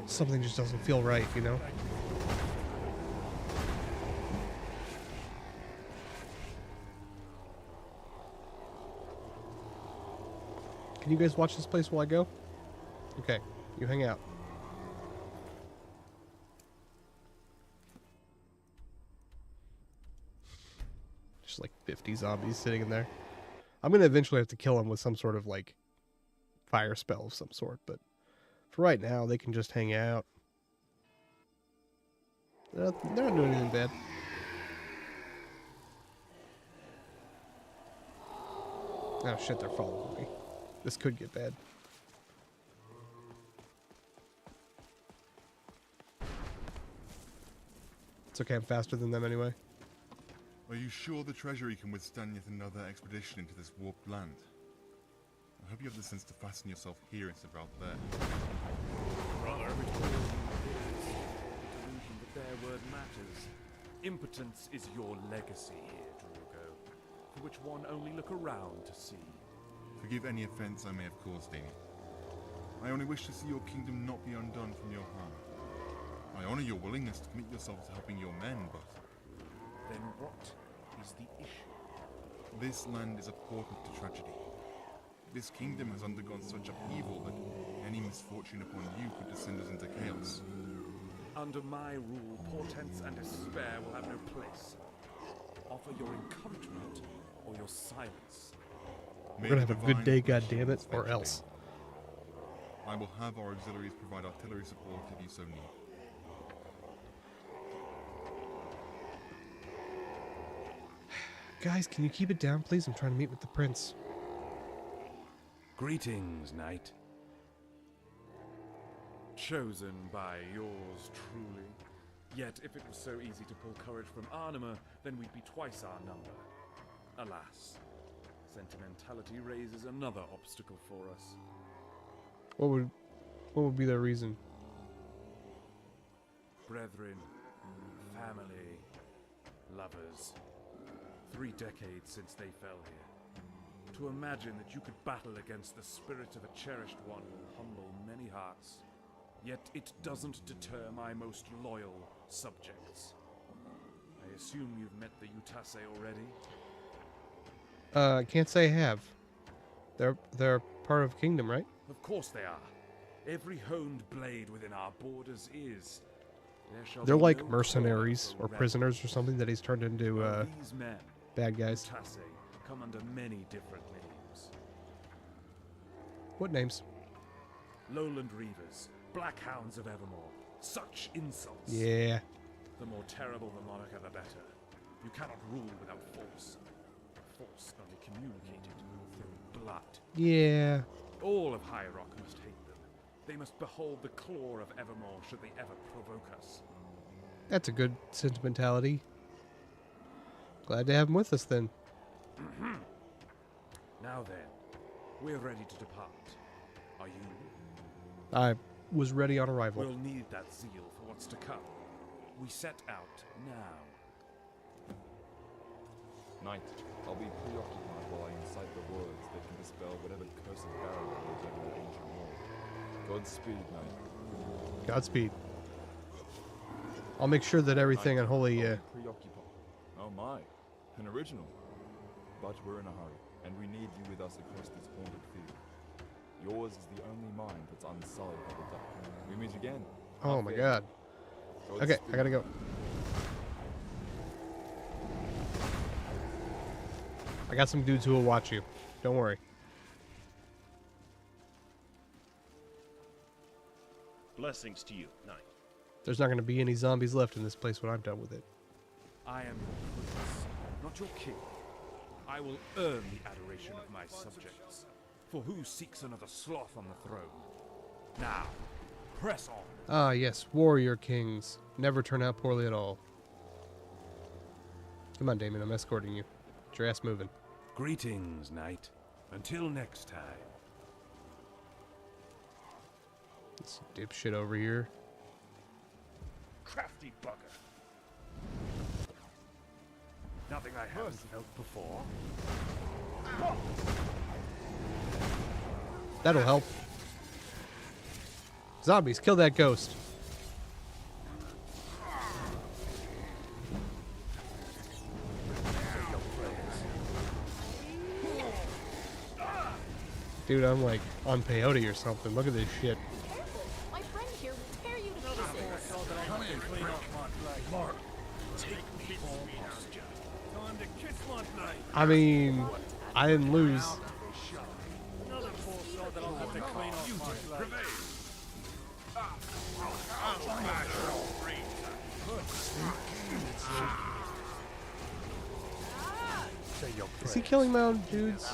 Speaker 1: Something just doesn't feel right, you know? Can you guys watch this place while I go? Okay, you hang out. Just like 50 zombies sitting in there. I'm gonna eventually have to kill them with some sort of like fire spell of some sort, but for right now they can just hang out. They're not doing anything bad. Oh shit, they're following me. This could get bad. It's okay, I'm faster than them anyway.
Speaker 19: Are you sure the treasury can withstand yet another expedition into this warped land? I hope you have the sense to fasten yourself here instead of out there.
Speaker 5: Brother, which the delusion that their word matters. Impotence is your legacy here, Drogo, for which one only look around to see.
Speaker 19: Forgive any offense I may have caused, Damien. I only wish to see your kingdom not be undone from your harm. I honor your willingness to commit yourself to helping your men, but...
Speaker 5: Then what is the issue?
Speaker 19: This land is a portent to tragedy. This kingdom has undergone such upheaval that any misfortune upon you could descend us into chaos.
Speaker 5: Under my rule, portents and despair will have no place. Offer your encouragement or your silence.
Speaker 1: We're gonna have a good day, goddammit, or else.
Speaker 19: I will have our auxiliaries provide artillery support if you so need.
Speaker 1: Guys, can you keep it down, please? I'm trying to meet with the prince.
Speaker 5: Greetings, knight. Chosen by yours truly. Yet, if it was so easy to pull courage from Arnima, then we'd be twice our number. Alas, sentimentality raises another obstacle for us.
Speaker 1: What would be their reason?
Speaker 5: Brethren, family, lovers. 3 decades since they fell here. To imagine that you could battle against the spirit of a cherished one will humble many hearts. Yet it doesn't deter my most loyal subjects. I assume you've met the Utase already?
Speaker 1: I can't say I have. They're part of Kingdom, right?
Speaker 5: Of course they are. Every honed blade within our borders is.
Speaker 1: They're like mercenaries or prisoners or something that he's turned into
Speaker 5: these men,
Speaker 1: bad guys.
Speaker 5: Utase, come under many different names.
Speaker 1: What names?
Speaker 5: Lowland Reavers, Black Hounds of Evermore. Such insults.
Speaker 1: Yeah.
Speaker 5: The more terrible the moniker, the better. You cannot rule without force. Force only communicated through blood.
Speaker 1: Yeah.
Speaker 5: All of High Rock must hate them. They must behold the claw of Evermore should they ever provoke us.
Speaker 1: That's a good sentimentality. Glad to have him with us then.
Speaker 5: Now then, we're ready to depart. Are you?
Speaker 1: I was ready on arrival.
Speaker 5: We'll need that zeal for what's to come. We set out now.
Speaker 8: Knight, I'll be preoccupied while I incite the words that can dispel whatever cursed barrier lives over that ancient wall. Godspeed, Knight.
Speaker 1: Godspeed. I'll make sure that everything Unholy.
Speaker 8: Preoccupied. Oh my, an original. But we're in a hurry. and we need you with us across this haunted field. Yours is the only mind that's unsullied by the dark. We meet again.
Speaker 1: Oh my god. Okay, I gotta go. I got some dudes who will watch you. Don't worry.
Speaker 3: Blessings to you, Knight.
Speaker 1: There's not gonna be any zombies left in this place when I'm done with it.
Speaker 5: I am your prince, not your king. I will earn the adoration of my subjects. For who seeks another sloth on the throne? Now, press on.
Speaker 1: Ah, yes, warrior kings. Never turn out poorly at all. Come on, Damon, I'm escorting you. Get your ass moving.
Speaker 5: Greetings, knight. Until next time.
Speaker 1: This dipshit over here.
Speaker 3: Crafty bugger.
Speaker 5: Nothing I haven't felt before.
Speaker 1: That'll help. Zombies, kill that ghost. Dude, I'm like on peyote or something. Look at this shit.
Speaker 2: My friend here will tear you to pieces.
Speaker 13: Mark, take me home. Time to kiss my blade.
Speaker 1: I mean, I didn't lose.
Speaker 13: Another poor soul that I'll have to clean off my blade.
Speaker 1: Is he killing my own dudes?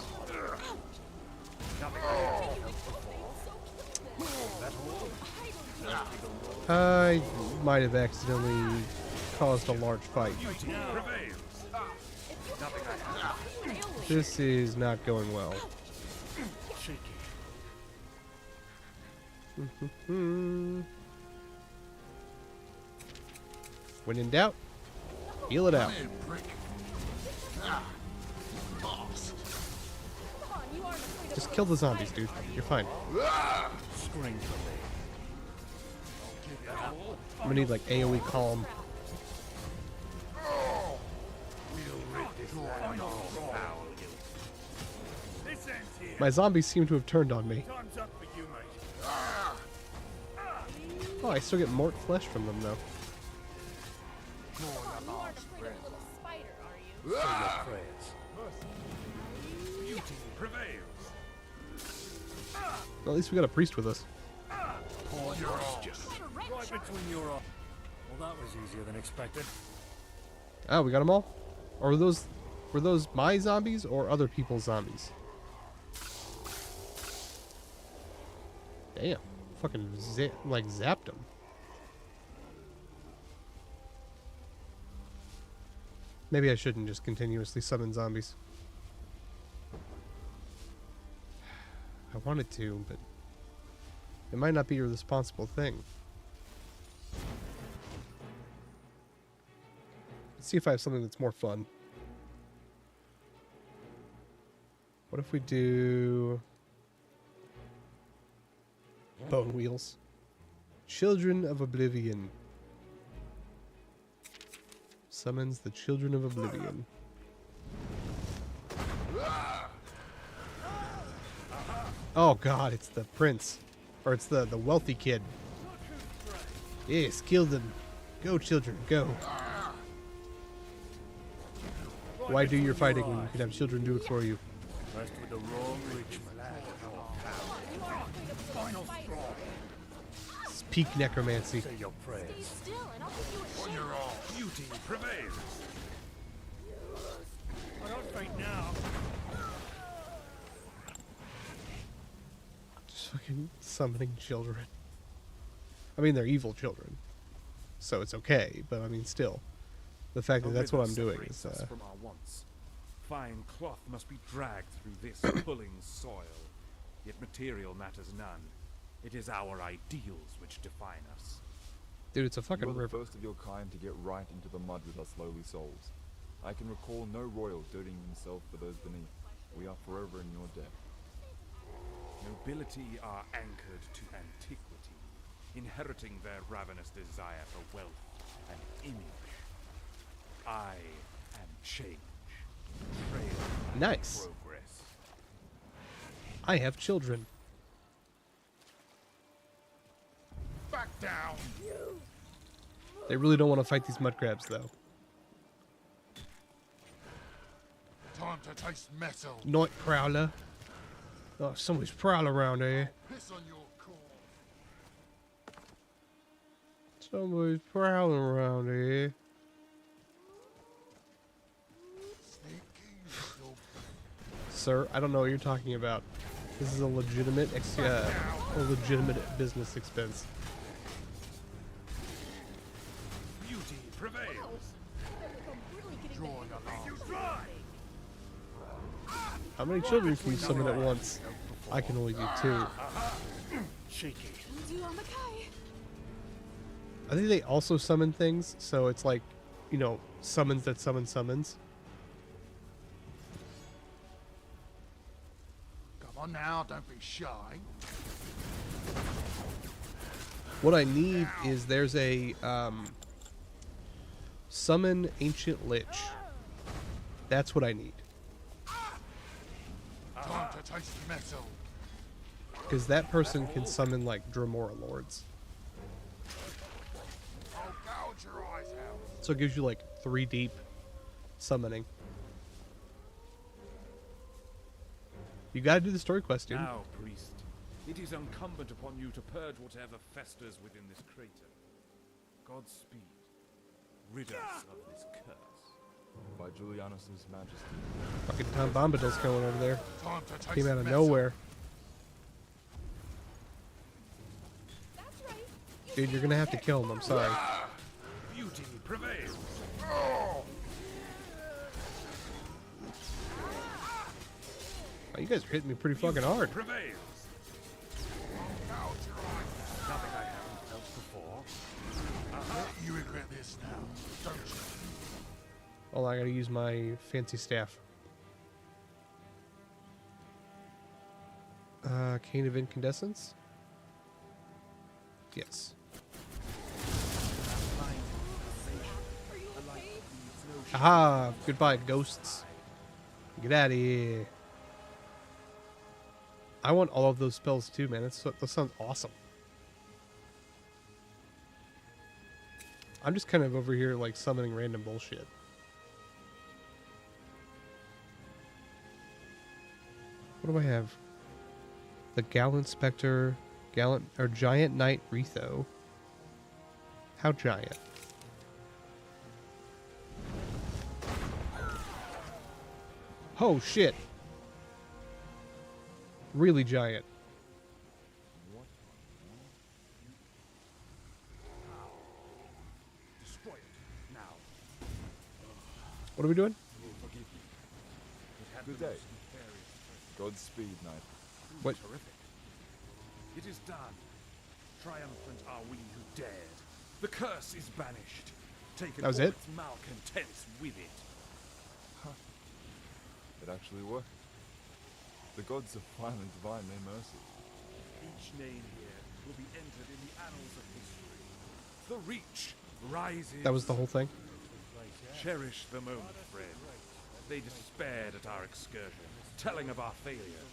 Speaker 1: I might have accidentally caused a large fight. This is not going well. When in doubt, heal it out. Just kill the zombies, dude. You're fine. I'm gonna need like AoE calm. My zombies seem to have turned on me. Oh, I still get more flesh from them though.
Speaker 2: You aren't afraid of a little spider, are you?
Speaker 5: Beauty prevails.
Speaker 1: Well, at least we got a priest with us.
Speaker 6: Right between your eyes. Well, that was easier than expected.
Speaker 1: Oh, we got them all? Or were those my zombies or other people's zombies? Damn. Fucking zapped them. Maybe I shouldn't just continuously summon zombies. I wanted to, but it might not be a responsible thing. Let's see if I have something that's more fun. What if we do bone wheels? Children of Oblivion. Summons the Children of Oblivion. Oh god, it's the prince. Or it's the wealthy kid. Yes, kill them. Go, children, go. Why do your fighting when you can have children do it for you?
Speaker 6: Rest with the wrong rich lad. Final straw.
Speaker 1: It's peak necromancy.
Speaker 6: Say your prayers.
Speaker 2: Stay still and I'll give you a
Speaker 5: On your own. Beauty prevails.
Speaker 6: I don't faint now.
Speaker 1: Just fucking summoning children. I mean, they're evil children. So it's okay, but I mean, still. The fact that that's what I'm doing is,
Speaker 5: From our wants. Fine cloth must be dragged through this pulling soil. Yet material matters none. It is our ideals which define us.
Speaker 1: dude, it's a fucking
Speaker 8: You are the
Speaker 1: river.
Speaker 8: first of your kind to get right into the mud with us lowly souls. I can recall no royal dirtying himself for those beneath. We are forever in your debt.
Speaker 5: Nobility are anchored to antiquity, inheriting their ravenous desire for wealth and image. I am change, trail
Speaker 1: Nice.
Speaker 5: progress.
Speaker 1: I have children.
Speaker 13: Back down!
Speaker 1: They really don't want to fight these mud crabs, though.
Speaker 13: Time to taste metal.
Speaker 1: Night prowler. Oh, somebody's prowling around here.
Speaker 13: Piss on your corn.
Speaker 1: Somebody's prowling around here. Sir, I don't know what you're talking about. This is a legitimate, business expense.
Speaker 5: Beauty prevails.
Speaker 1: How many children can you summon at once? I can only do 2.
Speaker 5: Cheeky.
Speaker 1: I think they also summon things, so it's like, you know, summons that summon summons.
Speaker 13: Come on now, don't be shy.
Speaker 1: What I need is there's a summon ancient lich. That's what I need.
Speaker 13: Time to taste metal.
Speaker 1: Because that person can summon like Dremora lords.
Speaker 13: I'll gouge your eyes out.
Speaker 1: So it gives you like 3 deep summoning. You gotta do the story quest, dude.
Speaker 5: Now, priest, it is incumbent upon you to purge whatever festers within this crater. Godspeed. Rid us of this curse.
Speaker 8: By Julianus' majesty.
Speaker 1: Fucking Tom Bombadil's coming over there.
Speaker 13: Time to taste
Speaker 1: Came out of
Speaker 13: metal.
Speaker 1: nowhere. Dude, you're gonna have to kill him, I'm sorry.
Speaker 5: Beauty prevails.
Speaker 1: Oh, you guys are hitting me pretty fucking hard.
Speaker 5: Prevails. Nothing I haven't felt before.
Speaker 13: You regret this now, don't you?
Speaker 1: Oh, I gotta use my fancy staff. Cane of Incandescence? Yes. Aha! Goodbye, ghosts. Get out of here. I want all of those spells too, man. That sounds awesome. I'm just kind of over here, like, summoning random bullshit. What do I have? The Gallant Spectre, Giant Knight Retho. How giant? Oh shit! Really giant.
Speaker 5: Destroy it now.
Speaker 1: What are we doing?
Speaker 8: Good day. Godspeed, knight.
Speaker 1: What?
Speaker 5: Terrific. It is done. Triumphant are we who dared. The curse is banished. Taken
Speaker 1: That was
Speaker 5: all
Speaker 1: it?
Speaker 5: its malcontents with it.
Speaker 8: It actually worked. The gods have finally divined their mercy.
Speaker 5: Each name here will be entered in the annals of history. The Reach rises.
Speaker 1: That was the whole thing?
Speaker 5: Cherish the moment, friend. They despaired at our excursion, telling of our failure.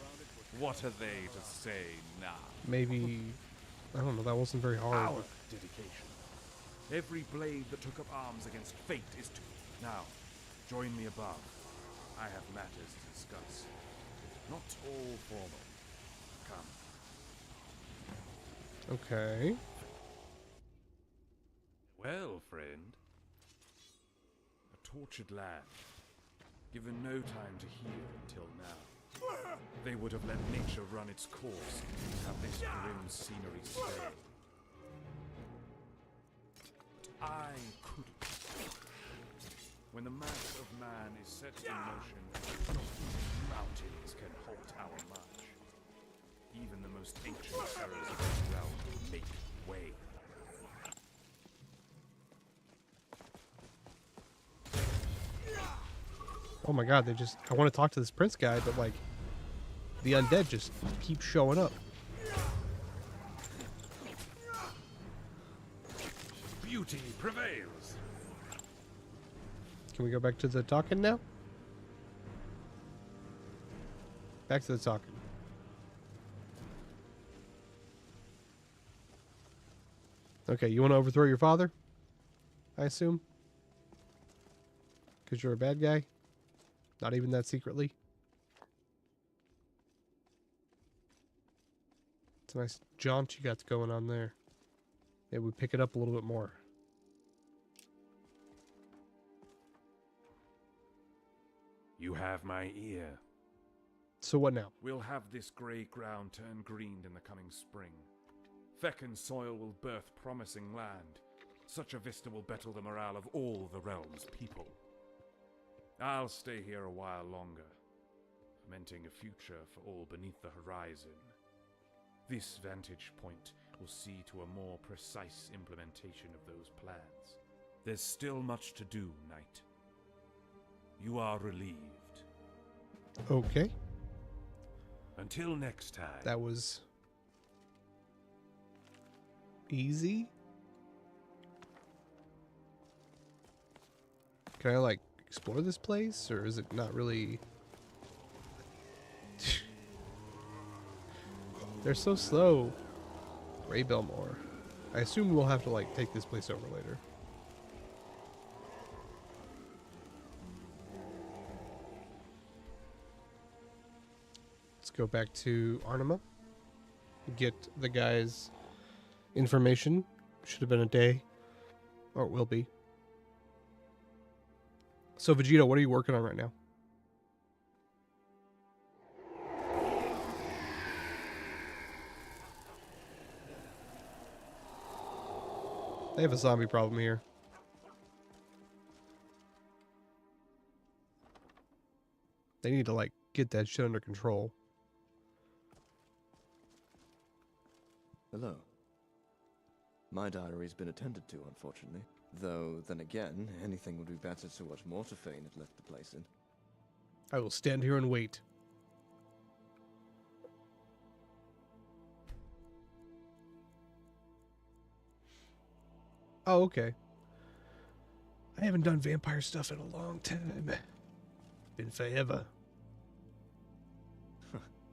Speaker 5: What are they to say now?
Speaker 1: Maybe... I don't know, that wasn't very hard.
Speaker 5: Our dedication. Every blade that took up arms against fate is to... Now, join me above. I have matters to discuss. Not all formal. Come.
Speaker 1: Okay.
Speaker 5: Well, friend. A tortured land. Given no time to heal until now. They would have let nature run its course and have this grim scenery stay. But I couldn't. When the mass of man is set in motion, not even mountains can halt our march. Even the most ancient terrors of this realm make way.
Speaker 1: Oh my god, they just... I want to talk to this prince guy, but like... The undead just keep showing up.
Speaker 5: Beauty prevails.
Speaker 1: Can we go back to the talking now? Back to the talking. Okay, you want to overthrow your father? I assume? Because you're a bad guy? Not even that secretly? It's a nice jaunt you got going on there. Maybe we pick it up a little bit more.
Speaker 5: You have my ear.
Speaker 1: So what now?
Speaker 5: We'll have this grey ground turn green in the coming spring. Feckin' soil will birth promising land. Such a vista will better the morale of all the realm's people. I'll stay here a while longer, fomenting a future for all beneath the horizon. This vantage point will see to a more precise implementation of those plans. There's still much to do, Knight. You are relieved.
Speaker 1: Okay.
Speaker 5: Until next time.
Speaker 1: That was easy. Can I, like, explore this place, or is it not really... They're so slow. Ray Belmore. I assume we'll have to, like, take this place over later. Let's go back to Arnima. Get the guy's information. Should have been a day. Or it will be. So, Vegeta, what are you working on right now? They have a zombie problem here. They need to, like, get that shit under control.
Speaker 18: Hello. My diary's been attended to, unfortunately. Though, then again, anything would be better to what Mortafane had left the place in.
Speaker 1: I will stand here and wait. Oh, okay. I haven't done vampire stuff in a long time. Been forever.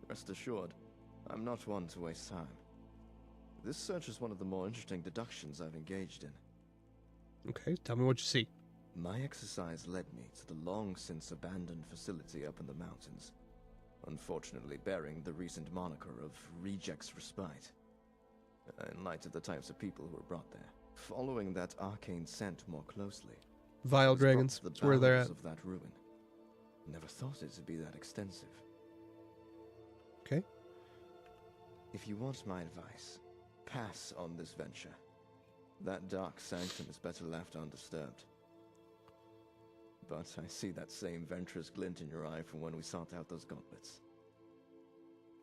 Speaker 18: Rest assured, I'm not one to waste time. This search is one of the more interesting deductions I've engaged in.
Speaker 1: Okay, tell me what you see.
Speaker 18: My exercise led me to the long-since abandoned facility up in the mountains, unfortunately bearing the recent moniker of Reject's Respite, in light of the types of people who were brought there. Following that arcane scent more closely,
Speaker 1: Vile dragons, that's where they're at.
Speaker 18: Of that ruin. Never thought it would be that extensive.
Speaker 1: Okay.
Speaker 18: If you want my advice, pass on this venture. That dark sanctum is better left undisturbed. But I see that same venturous glint in your eye from when we sought out those gauntlets.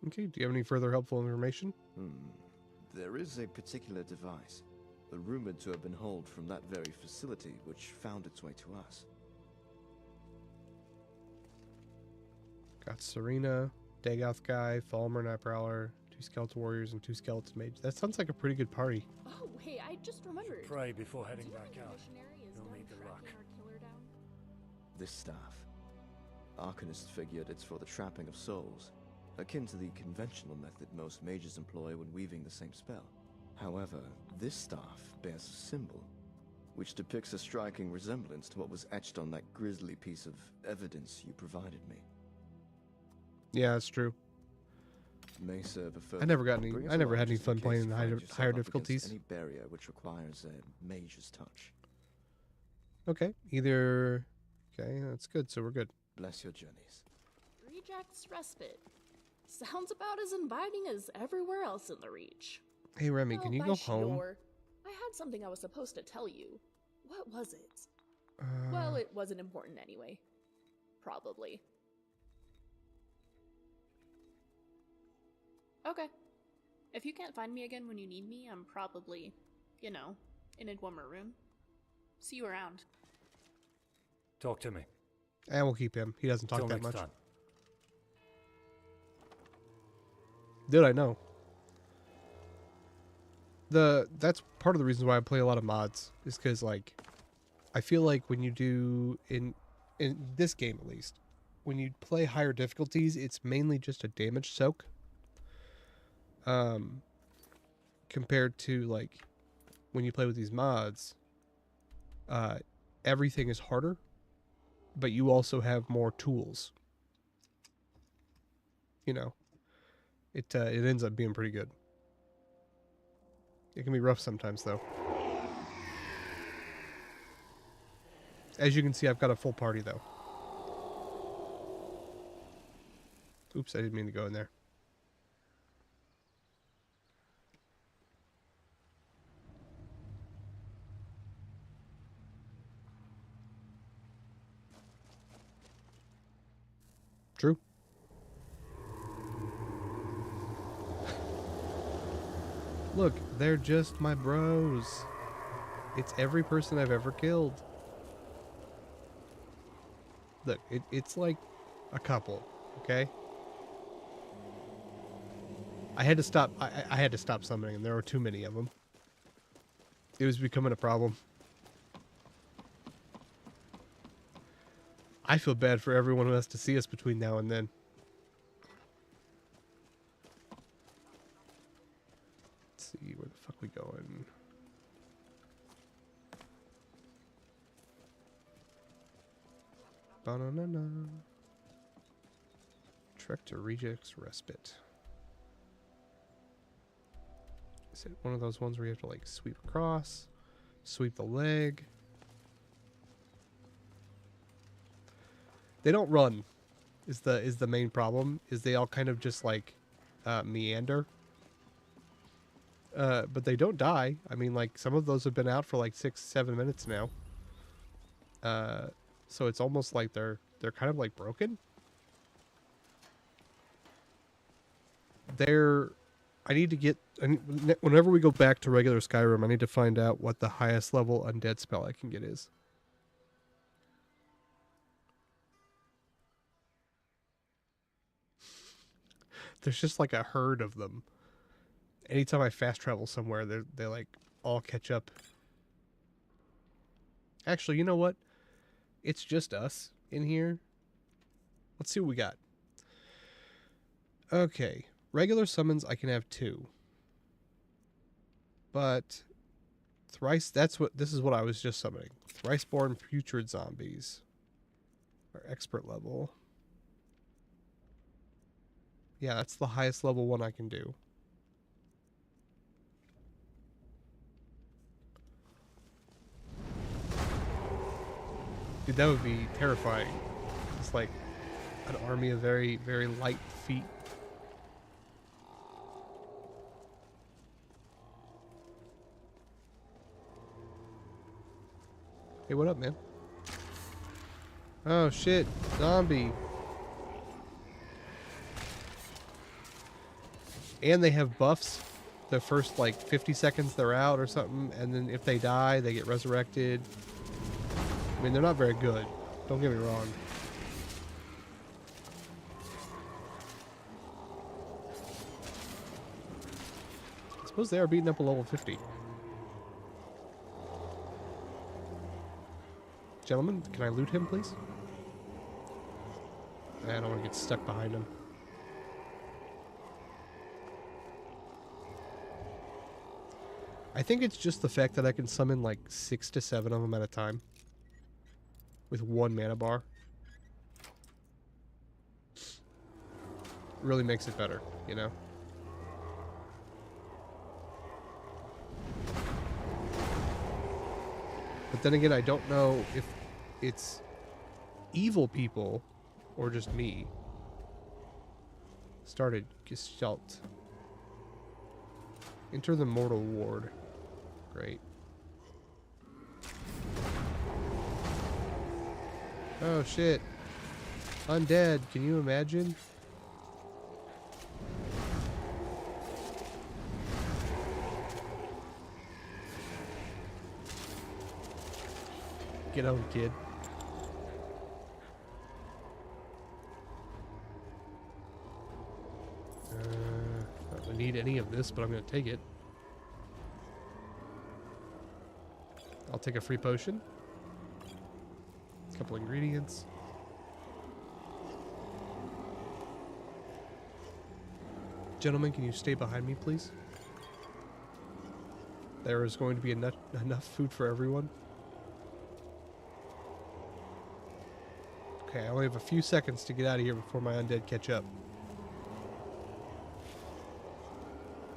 Speaker 1: Okay, do you have any further helpful information?
Speaker 18: There is a particular device, rumored to have been hauled from that very facility, which found its way to us.
Speaker 1: Got Serena, Dagoth guy, Falmer, Night Prowler, 2 skeleton warriors, and 2 skeleton mages. That sounds like a pretty good party.
Speaker 2: Oh, hey, I just remembered.
Speaker 6: Pray before heading
Speaker 2: Do you
Speaker 6: back
Speaker 2: think a
Speaker 6: out.
Speaker 2: missionary is
Speaker 6: You'll
Speaker 2: done
Speaker 6: need the luck.
Speaker 2: tracking our killer down?
Speaker 18: This staff. Arcanists figured it's for the trapping of souls, akin to the conventional method most mages employ when weaving the same spell. However, this staff bears a symbol, which depicts a striking resemblance to what was etched on that grisly piece of evidence you provided me.
Speaker 1: Yeah, that's true.
Speaker 18: May serve a further.
Speaker 1: I never had any
Speaker 18: just
Speaker 1: fun
Speaker 18: in
Speaker 1: playing
Speaker 18: case
Speaker 1: in
Speaker 18: you
Speaker 1: higher
Speaker 18: find yourself up against
Speaker 1: difficulties.
Speaker 18: Any barrier which requires a mage's touch.
Speaker 1: Okay, either... Okay, that's good, so we're good.
Speaker 18: Bless your journeys.
Speaker 2: Reject's Respite. Sounds about as inviting as everywhere else in the Reach.
Speaker 1: Hey, Remy, can you
Speaker 2: by
Speaker 1: go home?
Speaker 2: sure. I had something I was supposed to tell you. What was it? Well, it wasn't important anyway. Probably. Okay. If you can't find me again when you need me, I'm probably, you know, in a warmer room. See you around.
Speaker 6: Talk to me.
Speaker 1: And we'll keep him. He doesn't talk
Speaker 6: Till
Speaker 1: that
Speaker 6: next
Speaker 1: much.
Speaker 6: time.
Speaker 1: Dude, I know. That's part of the reason why I play a lot of mods, is because, like, I feel like when you do, in this game at least, when you play higher difficulties, it's mainly just a damage soak. Compared to, like, when you play with these mods, everything is harder, but you also have more tools. You know, it ends up being pretty good. It can be rough sometimes, though. As you can see, I've got a full party, though. Oops, I didn't mean to go in there. True. Look, they're just my bros. It's every person I've ever killed. Look, it's like a couple, okay? I had to stop. I had to stop summoning them. There were too many of them. It was becoming a problem. I feel bad for everyone who has to see us between now and then. Let's see, where the fuck we going? Ba-na-na-na. Trek to Reject's Respite. Is it one of those ones where you have to like sweep across, sweep the leg? They don't run, is the main problem. Is they all kind of just like meander. But they don't die. I mean, like some of those have been out for like 6-7 minutes now. So it's almost like they're kind of like broken. I need to get, whenever we go back to regular Skyrim, I need to find out what the highest level undead spell I can get is. There's just like a herd of them. Anytime I fast travel somewhere, they like all catch up. Actually, you know what? It's just us in here. Let's see what we got. Okay. Regular summons, I can have 2. But thrice, this is what I was just summoning. Thriceborn putrid zombies. Our expert level. Yeah, that's the highest level one I can do. Dude, that would be terrifying. It's like an army of very, very light feet. Hey, what up, man? Oh, shit. Zombie. And they have buffs. The first, like, 50 seconds they're out or something. And then if they die, they get resurrected. I mean, they're not very good. Don't get me wrong. I suppose they are beating up a level 50. Gentlemen, can I loot him, please? I don't want to get stuck behind him. I think it's just the fact that I can summon like 6 to 7 of them at a time. With 1 mana bar. Really makes it better, you know? But then again, I don't know if it's evil people or just me. Started Gestalt. Enter the mortal ward. Great. Oh shit. Undead, can you imagine? Get on, kid. I don't need any of this, but I'm gonna take it. I'll take a free potion. A couple ingredients. Gentlemen, can you stay behind me, please? there is going to be enough food for everyone. Okay, I only have a few seconds to get out of here before my undead catch up.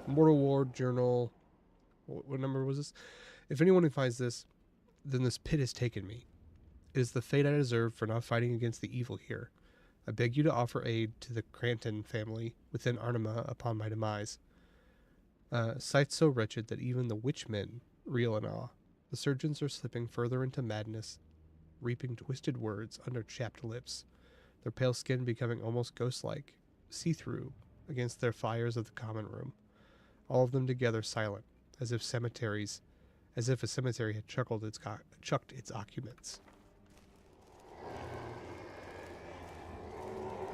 Speaker 1: Mortal Ward Journal. What number was this? If anyone who finds this, then this pit has taken me. It is the fate I deserve for not fighting against the evil here. I beg you to offer aid to the Cranton family within Arnima upon my demise. Sight so wretched that even the witchmen reel in awe. The surgeons are slipping further into madness, reaping twisted words under chapped lips, their pale skin becoming almost ghost-like, see-through against their fires of the common room. All of them together silent, as if a cemetery had chucked its occupants.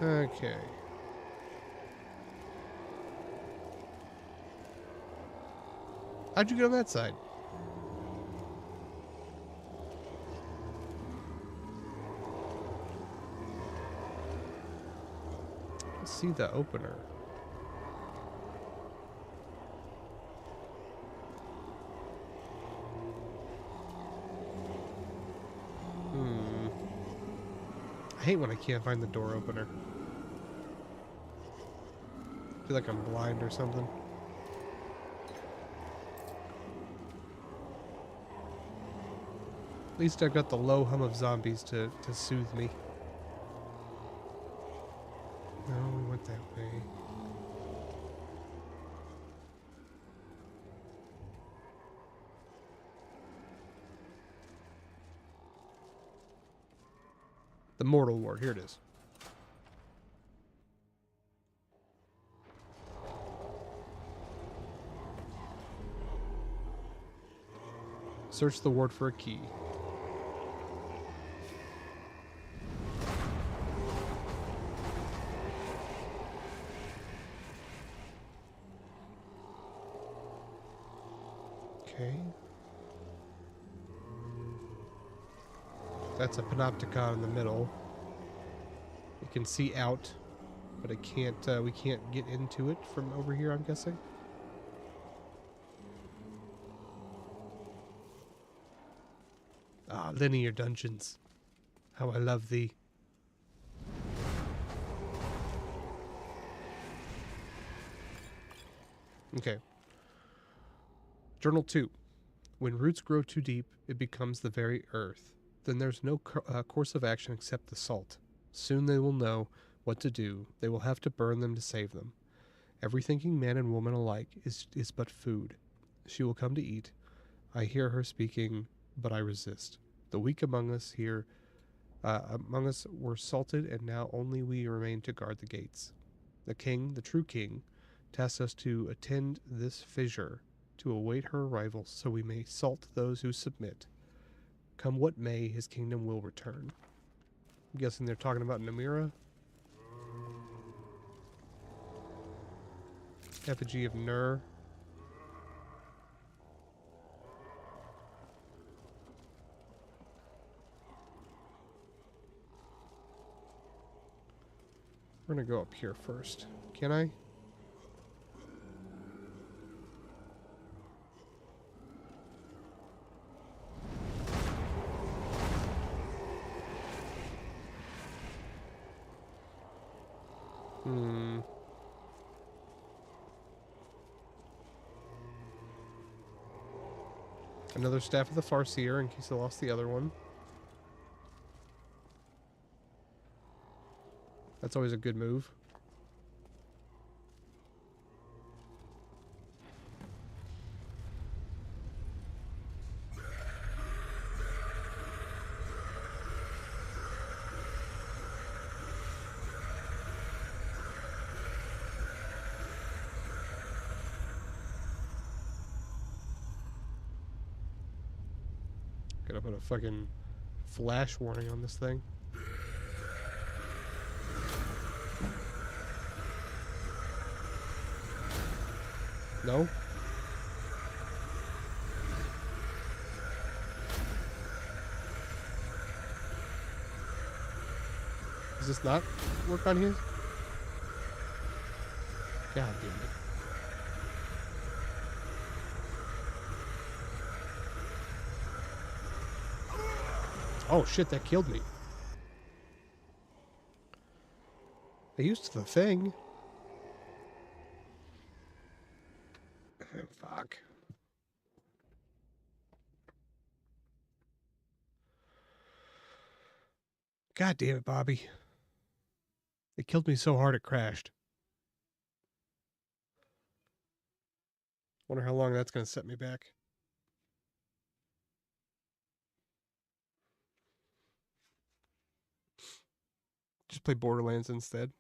Speaker 1: Okay. How'd you get on that side? Let's see the opener. I hate when I can't find the door opener. I feel like I'm blind or something. At least I've got the low hum of zombies to soothe me. No, we went that way. The Mortal Ward, here it is. Search the ward for a key. Okay. That's a panopticon in the middle. You can see out, but it can't. We can't get into it from over here, I'm guessing. Ah, linear dungeons. How I love thee. Okay. Journal 2. When roots grow too deep, it becomes the very earth. Then there's no course of action except the salt. Soon they will know what to do. They will have to burn them to save them. Every thinking man and woman alike is but food. She will come to eat. I hear her speaking, but I resist. The weak among us were salted, and now only we remain to guard the gates. The king, the true king, tasks us to attend this fissure, to await her arrival, so we may salt those who submit. Come what may, his kingdom will return. I'm guessing they're talking about Namira. Effigy of Nur. We're gonna go up here first. Can I? Another Staff of the Farseer in case I lost the other one. That's always a good move. Gotta put a fucking flash warning on this thing. No? Does this not work on here? God damn it. Oh shit, that killed me. I used the thing. Oh, fuck. God damn it, Bobby. It killed me so hard it crashed. Wonder how long that's going to set me back. Just play Borderlands instead.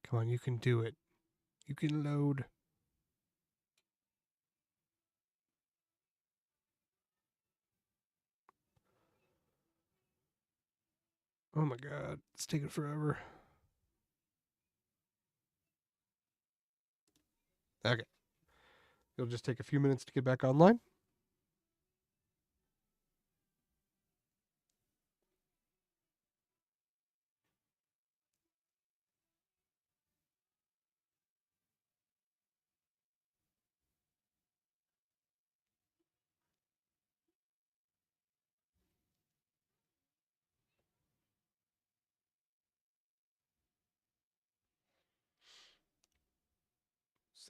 Speaker 1: Come on, you can do it. You can load. Oh my god, it's taking forever. Okay. It'll just take a few minutes to get back online.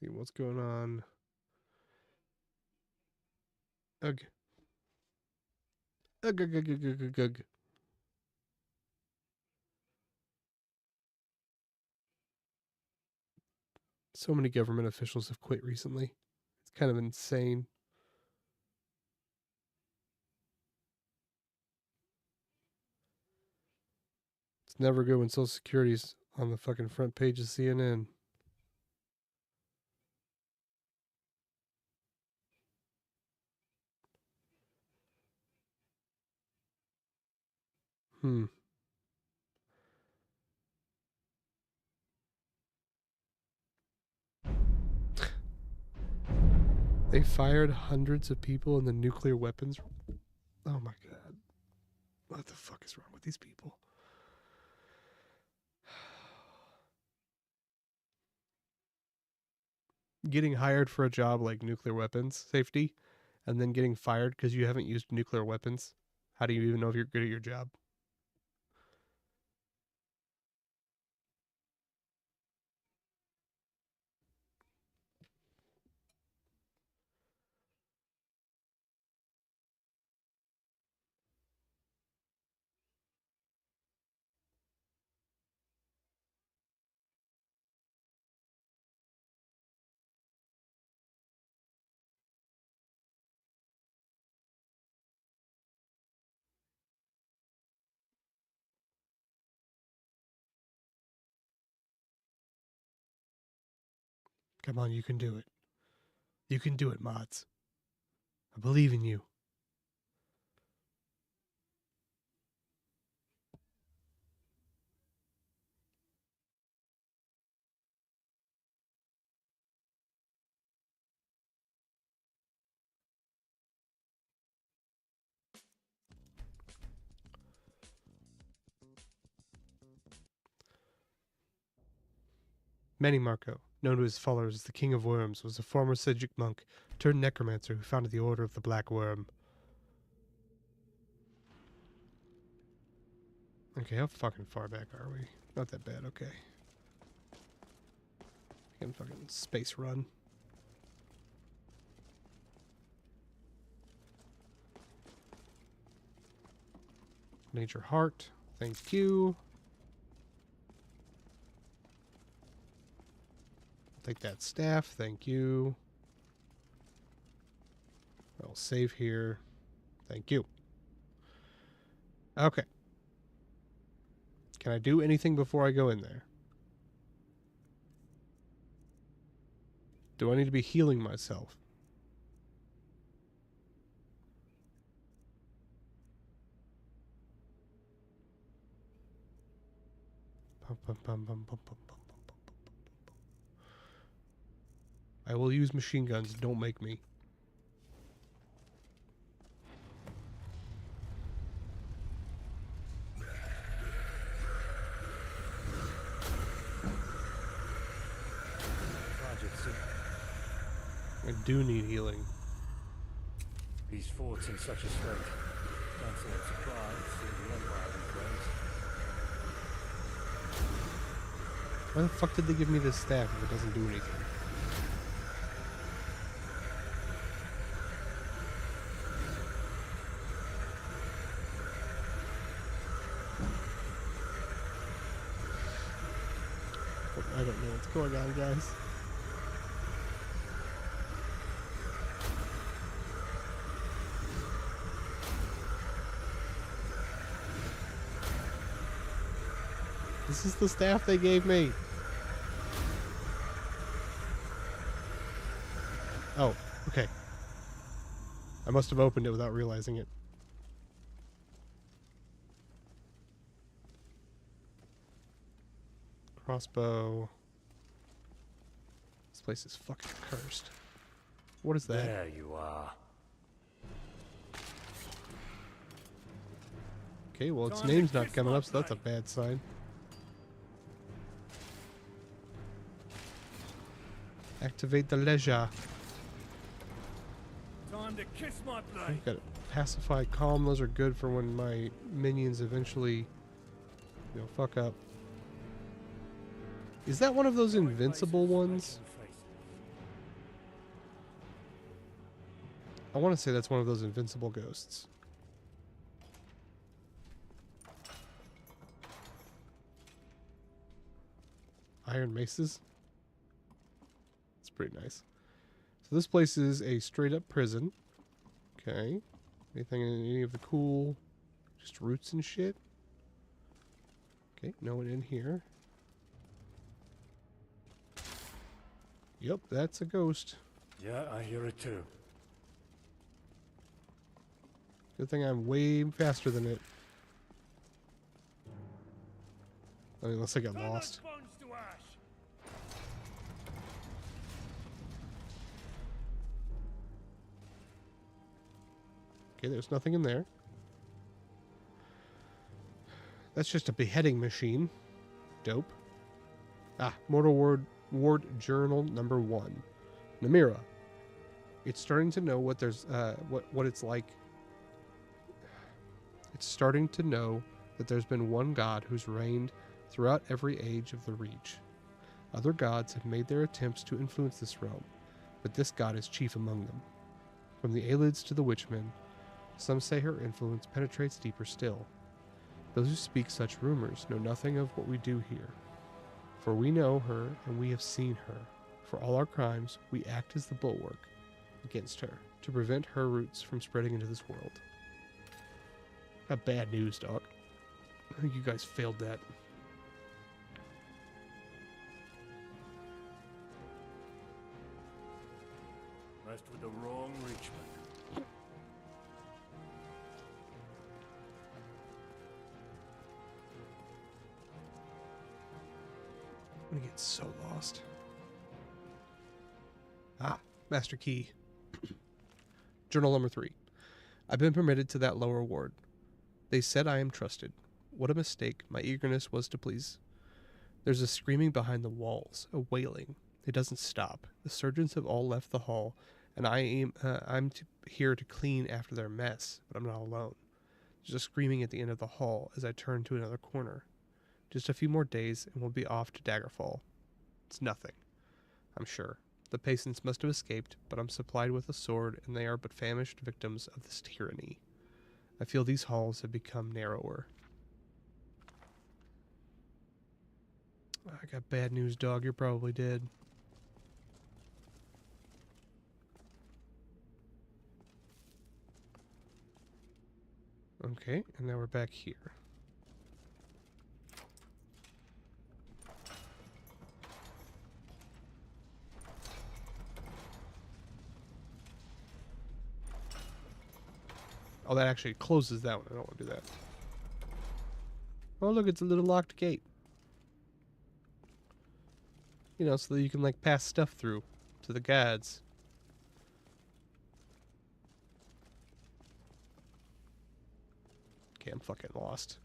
Speaker 1: See what's going on. Ugh. Ugh, ugh, ugh, ugh, ugh, ugh, ugh. So many government officials have quit recently. It's kind of insane. It's never good when Social Security's on the fucking front page of CNN. They fired hundreds of people in the nuclear weapons. Oh my god. What the fuck is wrong with these people? Getting hired for a job like nuclear weapons safety and then getting fired because you haven't used nuclear weapons. How do you even know if you're good at your job? Come on, you can do it. You can do it, mods. I believe in you. Manny Marco, known to his followers as the King of Worms, was a former Seljuk monk turned necromancer who founded the Order of the Black Worm. Okay, how fucking far back are we? Not that bad, okay. I can fucking space run. Major heart, thank you. Take that staff, thank you. I'll save here. Thank you. Okay. Can I do anything before I go in there? Do I need to be healing myself? I will use machine guns. Don't make me. do need healing.
Speaker 6: These forts in such a state. Don't say I'm surprised, seeing the Empire these days.
Speaker 1: Why the fuck did they give me this staff if it doesn't do anything? I don't know what's going on, guys. This is the staff they gave me. Oh, okay. I must have opened it without realizing it. Crossbow. This place is fucking cursed. What is that?
Speaker 6: There you are.
Speaker 1: Okay, well, its name's not coming up, so that's a bad sign. Activate the leisure.
Speaker 15: Time to kiss my blade.
Speaker 1: I've got pacify, calm. Those are good for when my minions eventually, fuck up. Is that one of those invincible ones? I want to say that's one of those invincible ghosts. Iron maces? It's pretty nice. So this place is a straight up prison. Okay. Anything in any of the cool, just roots and shit? Okay, no one in here. Yep, that's a ghost.
Speaker 6: Yeah, I hear it too.
Speaker 1: Good thing I'm way faster than it. I mean, unless I get lost. Okay, there's nothing in there. That's just a beheading machine. Dope. Ah, Mortal Ward Journal number 1. Namira. It's starting to know what there's what it's like. It's starting to know that there's been one god who's reigned throughout every age of the Reach. Other gods have made their attempts to influence this realm, but this god is chief among them. From the Aelids to the Witchmen, some say her influence penetrates deeper still. Those who speak such rumors know nothing of what we do here. For we know her and we have seen her. For all our crimes, we act as the bulwark against her to prevent her roots from spreading into this world. Got bad news, Doc. I think you guys failed that.
Speaker 6: Messed with the wrong Reachman.
Speaker 1: I'm gonna get so lost. Ah, Master Key. Journal number 3. I've been permitted to that lower ward. They said I am trusted. What a mistake. My eagerness was to please. There's a screaming behind the walls, a wailing. It doesn't stop. The surgeons have all left the hall, and I'm here to clean after their mess, but I'm not alone. There's a screaming at the end of the hall as I turn to another corner. Just a few more days, and we'll be off to Daggerfall. It's nothing, I'm sure. The patients must have escaped, but I'm supplied with a sword, and they are but famished victims of this tyranny. I feel these halls have become narrower. I got bad news, dog. You're probably dead. Okay, and now we're back here. Oh, that actually closes that one. I don't want to do that. Oh, look, it's a little locked gate. You know, so that you can, like, pass stuff through to the gods. Okay, I'm fucking lost.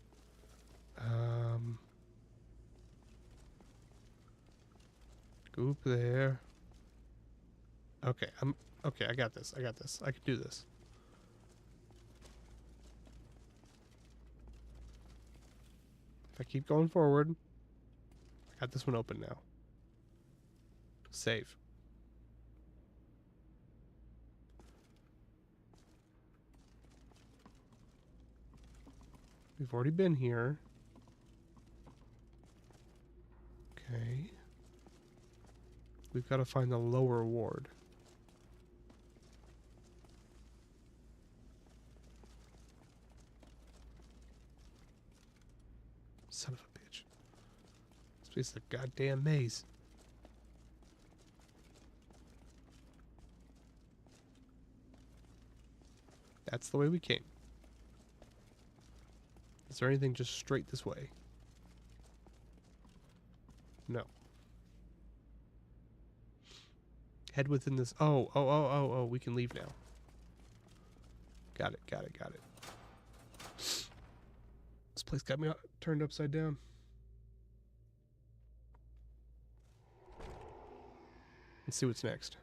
Speaker 1: Goop there. Okay, Okay, I got this. I got this. I can do this. If I keep going forward, I got this one open now. Save. We've already been here. Okay. We've got to find the lower ward. Son of a bitch. This place is a goddamn maze. That's the way we came. Is there anything just straight this way? No. Head within this. Oh, we can leave now. Got it. This place got me turned upside down. Let's see what's next.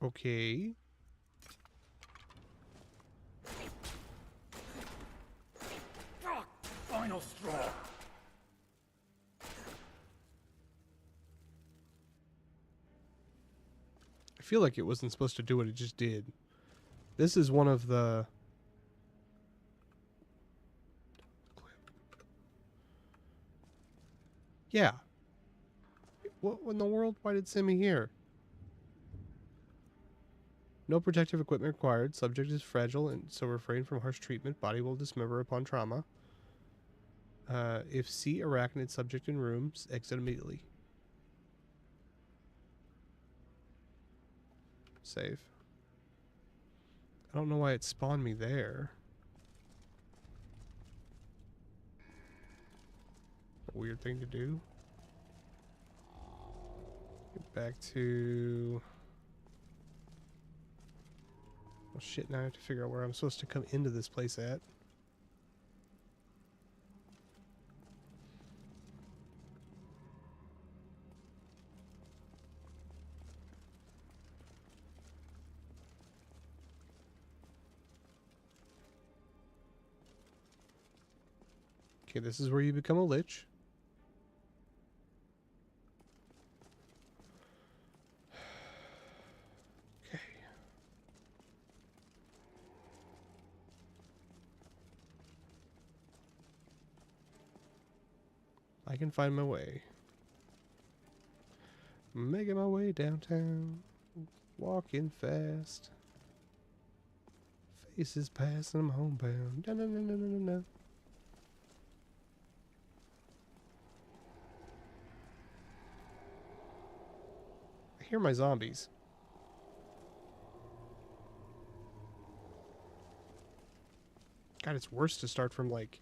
Speaker 1: Okay.
Speaker 13: Final straw.
Speaker 1: I feel like it wasn't supposed to do what it just did. This is one of the... Yeah. What in the world? Why did it send me here? No protective equipment required. Subject is fragile, and so refrain from harsh treatment. Body will dismember upon trauma. If see arachnid subject in rooms, exit immediately. Save. I don't know why it spawned me there. A weird thing to do. Get back to... Well, shit, now I have to figure out where I'm supposed to come into this place at. Okay, this is where you become a lich. Okay. I can find my way. Making my way downtown. Walking fast. Faces pass and I'm homebound. No. I hear my zombies. God, it's worse to start from like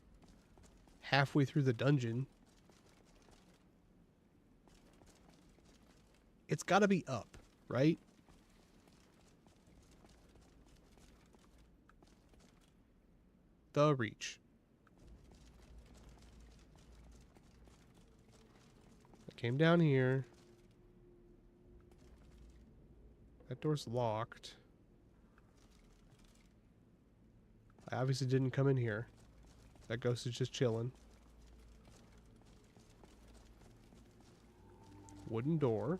Speaker 1: halfway through the dungeon. It's gotta be up, right? The reach. I came down here. That door's locked. I obviously didn't come in here. That ghost is just chilling. Wooden door.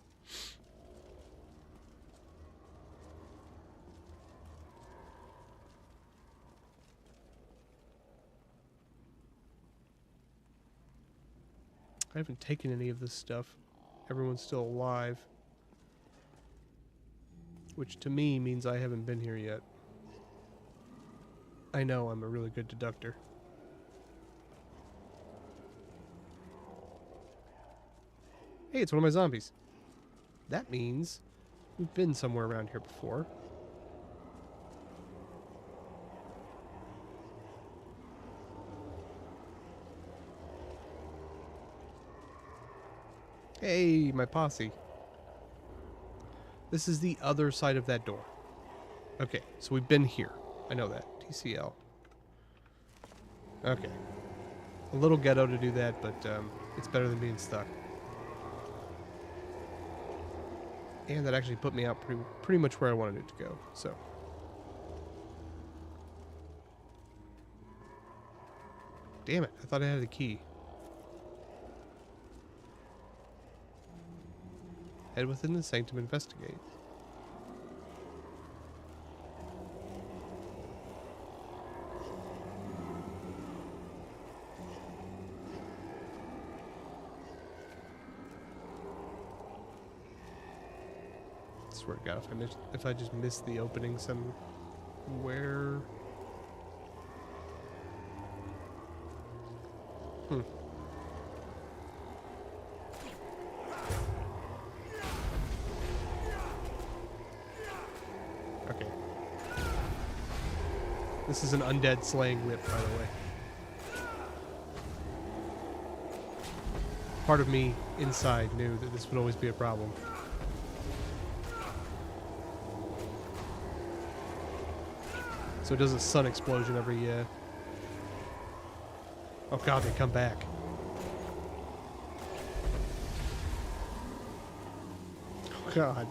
Speaker 1: I haven't taken any of this stuff. Everyone's still alive. Which to me means I haven't been here yet. I know I'm a really good deductor. Hey, it's one of my zombies. That means we've been somewhere around here before. Hey, my posse. This is the other side of that door. Okay, so we've been here. I know that. TCL. Okay. A little ghetto to do that, but it's better than being stuck. And that actually put me out pretty much where I wanted it to go, so. Damn it, I thought I had the key. Head within the sanctum, investigate. I swear to God, if I just miss the opening somewhere. Okay. This is an undead slaying whip, by the way. Part of me inside knew that this would always be a problem. So it does a sun explosion every, Oh God, they come back. Oh God.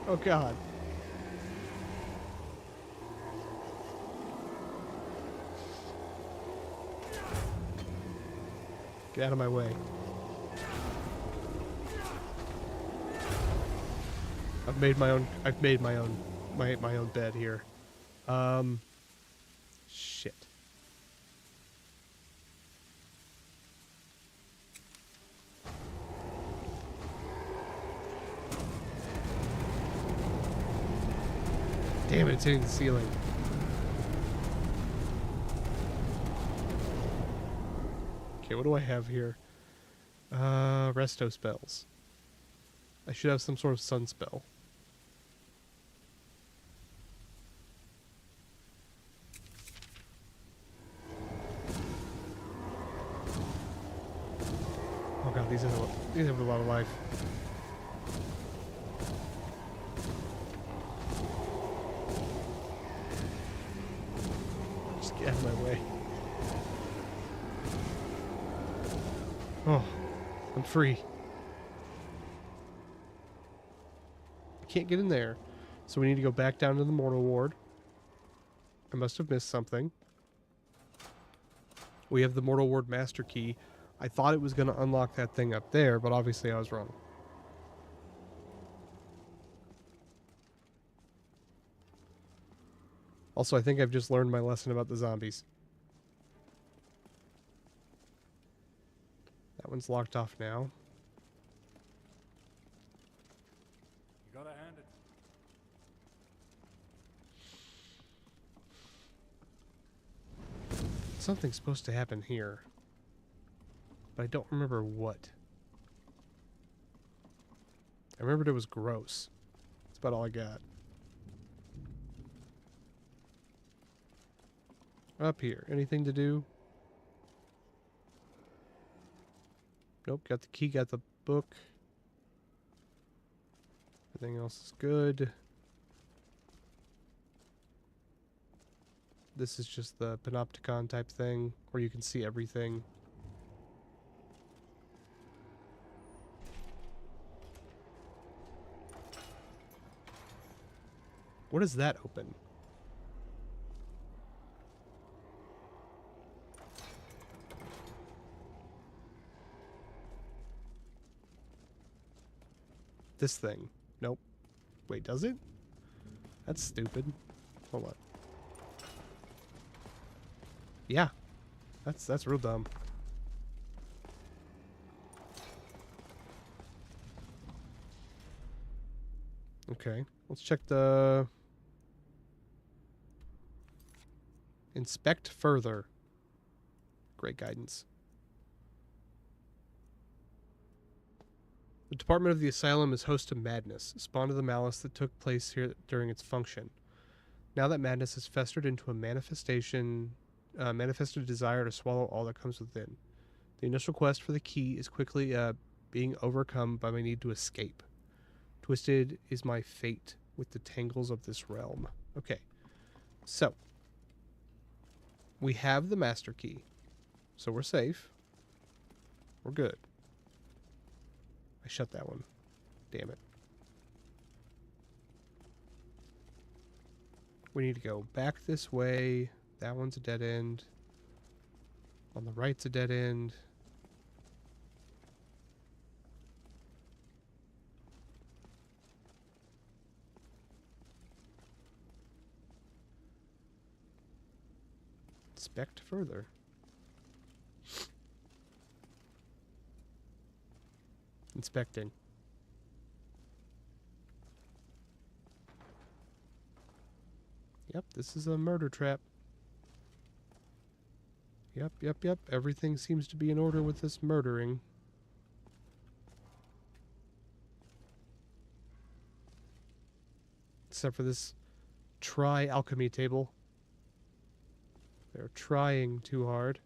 Speaker 1: Oh God. Get out of my way. I've made my own bed here. Shit. Damn it, it's hitting the ceiling. Okay, what do I have here? Resto spells. I should have some sort of sun spell. Oh God, these have a lot of life. Just get out of my way. Oh, I'm free. I can't get in there. So we need to go back down to the mortal ward. I must have missed something. We have the mortal ward master key. I thought it was going to unlock that thing up there, but obviously I was wrong. Also, I think I've just learned my lesson about the zombies. That one's locked off now.
Speaker 6: You gotta hand it.
Speaker 1: Something's supposed to happen here. But I don't remember what. I remembered it was gross. That's about all I got. Up here. Anything to do? Nope. Got the key, got the book. Everything else is good. This is just the panopticon type thing, where you can see everything. What does that open? This thing. Nope. Wait, does it? That's stupid. Hold on. Yeah. That's real dumb. Okay. Let's check the... Inspect further. Great guidance. The Department of the Asylum is host to madness, spawned of the malice that took place here during its function. Now that madness has festered into a manifested desire to swallow all that comes within. The initial quest for the key is quickly being overcome by my need to escape. Twisted is my fate with the tangles of this realm. Okay. So. We have the master key. So we're safe. We're good. I shut that one. Damn it. We need to go back this way. That one's a dead end. On the right's a dead end. Inspect further. Inspecting. Yep, this is a murder trap. Yep. Everything seems to be in order with this murdering. Except for this try-alchemy table. They're trying too hard.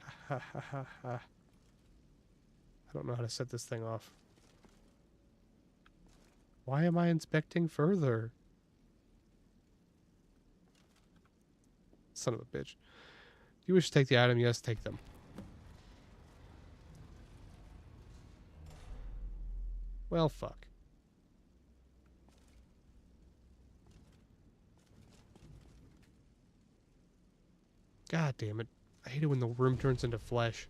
Speaker 1: Ha ha ha ha. I don't know how to set this thing off. Why am I inspecting further? Son of a bitch. You wish to take the item? Yes, take them. Well, fuck. God damn it. I hate it when the room turns into flesh.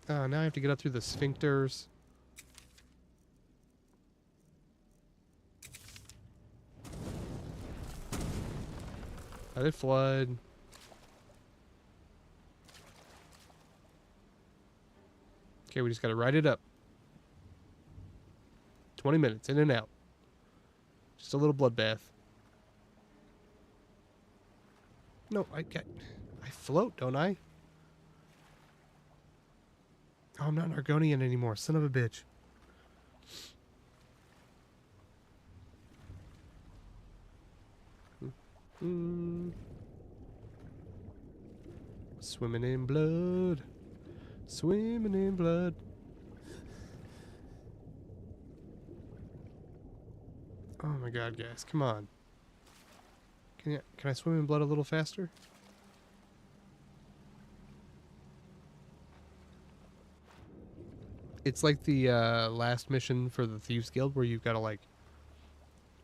Speaker 1: Oh, now I have to get up through the sphincters. Let it flood. Okay, we just gotta ride it up. 20 minutes, in and out. Just a little bloodbath. No, I float, don't I? Oh, I'm not an Argonian anymore, son of a bitch. Swimming in blood. Swimming in blood. Oh my god, guys, come on. Can I swim in blood a little faster? It's like the last mission for the Thieves Guild where you've got to like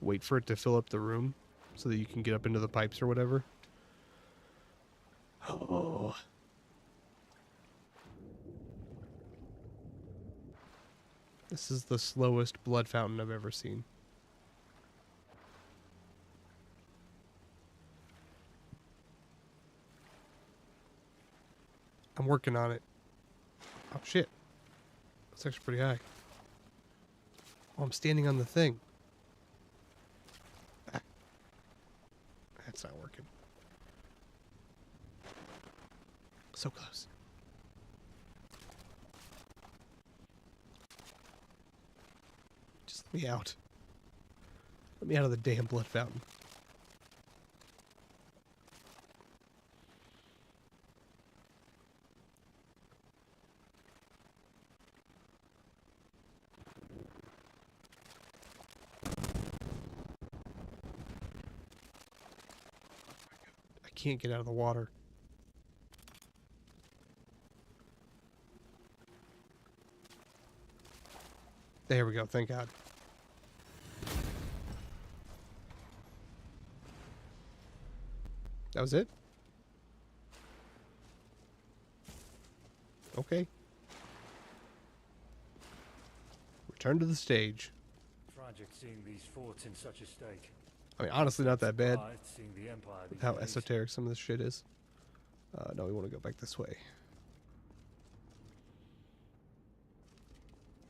Speaker 1: wait for it to fill up the room so that you can get up into the pipes or whatever. Oh. This is the slowest blood fountain I've ever seen. I'm working on it. Oh shit. That's actually pretty high. Oh, I'm standing on the thing. Ah. That's not working. So close. Just let me out. Let me out of the damn blood fountain. I can't get out of the water. There we go, thank God. That was it? Okay. Return to the stage.
Speaker 6: Tragic seeing these forts in such a state.
Speaker 1: I mean, honestly, not that bad.
Speaker 6: Seeing the Empire
Speaker 1: With how esoteric some of this shit is. No, we want to go back this way.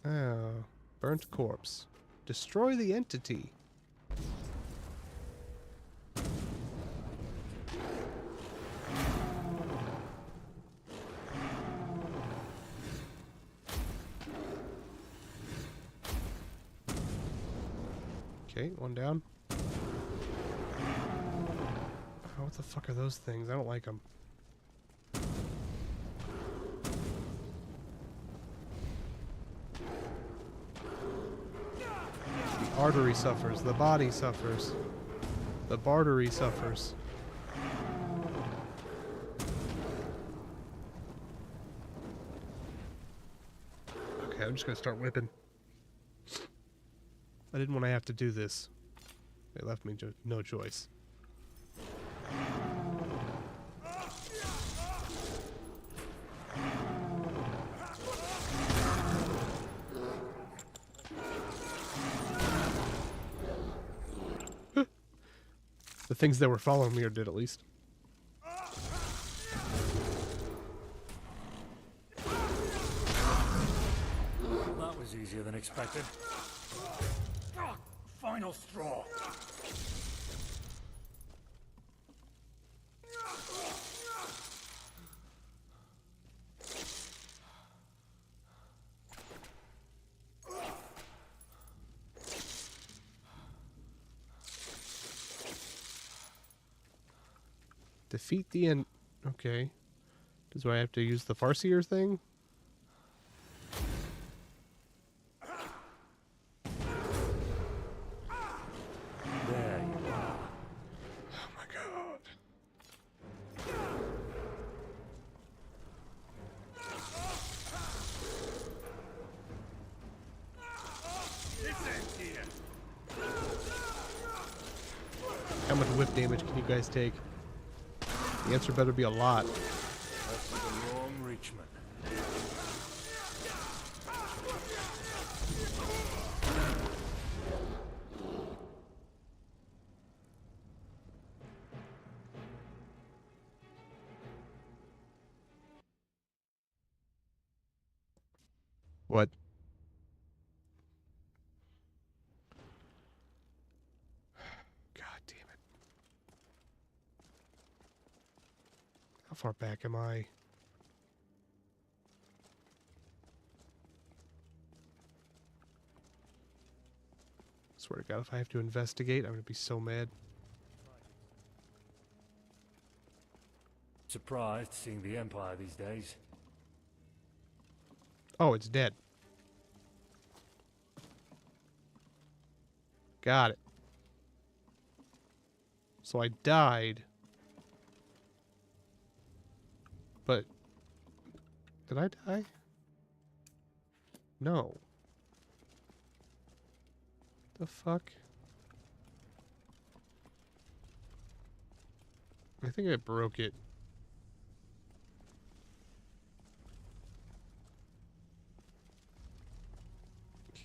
Speaker 1: Oh, burnt corpse. Destroy the entity. Okay, one down. Oh, what the fuck are those things? I don't like them. artery suffers. The body suffers. The bartery suffers. Okay, I'm just gonna start whipping. I didn't want to have to do this. They left me no choice. The things that were following me did at least.
Speaker 6: That was easier than expected.
Speaker 15: Final straw.
Speaker 1: Defeat the end. Okay. Do I have to use the Farseer thing?
Speaker 6: There you are.
Speaker 1: Oh my god. How much whip damage can you guys take? The answer better be a lot.
Speaker 6: That's a long reach, man.
Speaker 1: What? God damn it. How far back am I? Swear to God, if I have to investigate, I'm gonna be so mad.
Speaker 6: Surprised seeing the Empire these days.
Speaker 1: Oh, it's dead. Got it. So I died. But did I die? No. The fuck? I think I broke it.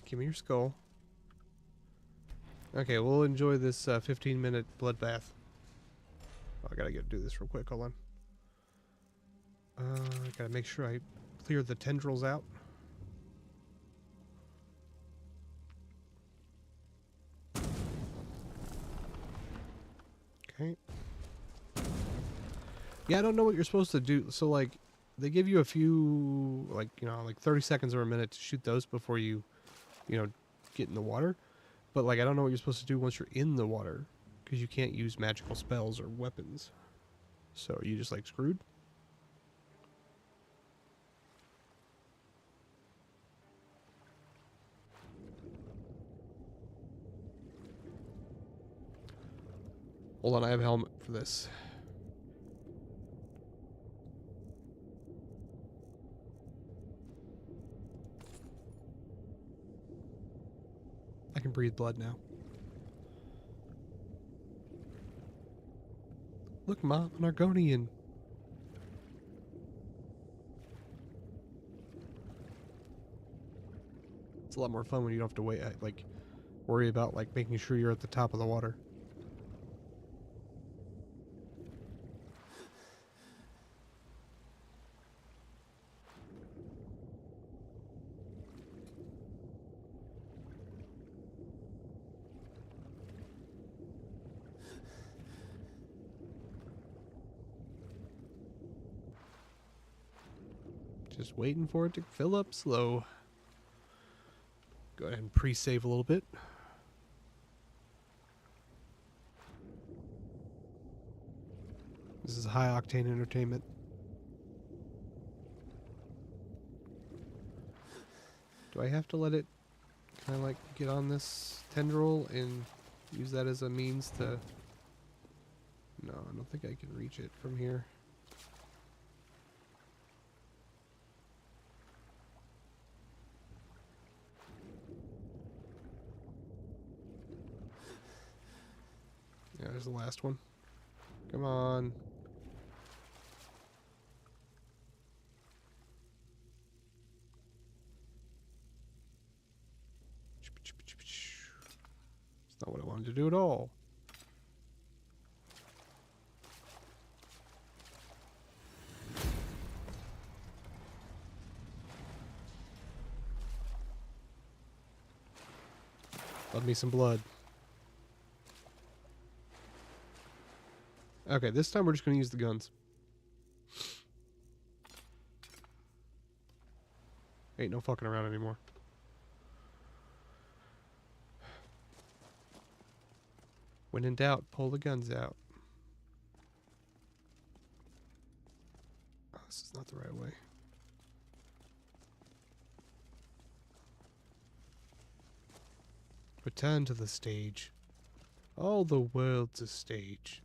Speaker 1: Give me your skull. Okay, we'll enjoy this 15-minute bloodbath. Oh, I gotta do this real quick. Hold on. I gotta make sure I clear the tendrils out. Okay. Yeah, I don't know what you're supposed to do. So, like, they give you a few, like, you know, like 30 seconds or a minute to shoot those before you get in the water. But, like, I don't know what you're supposed to do once you're in the water, because you can't use magical spells or weapons. So, are you just, like, screwed? Hold on, I have a helmet for this. I can breathe blood now. Look, Mom, an Argonian. It's a lot more fun when you don't have to wait, like, worry about, like, making sure you're at the top of the water. Just waiting for it to fill up slow. Go ahead and pre-save a little bit. This is high-octane entertainment. Do I have to let it Can I, like, get on this tendril and use that as a means to... No, I don't think I can reach it from here. Yeah, there's the last one. Come on. It's not what I wanted to do at all. Love me some blood. Okay, this time we're just going to use the guns. Ain't no fucking around anymore. When in doubt, pull the guns out. Oh, this is not the right way. Return to the stage. All the world's a stage.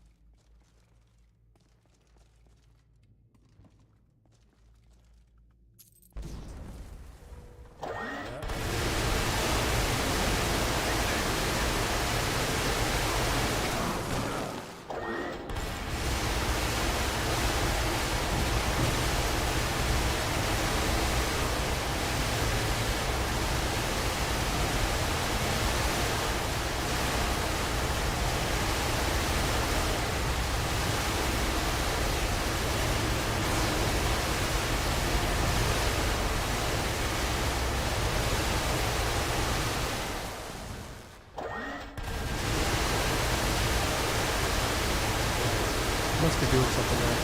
Speaker 1: Must be doing something right.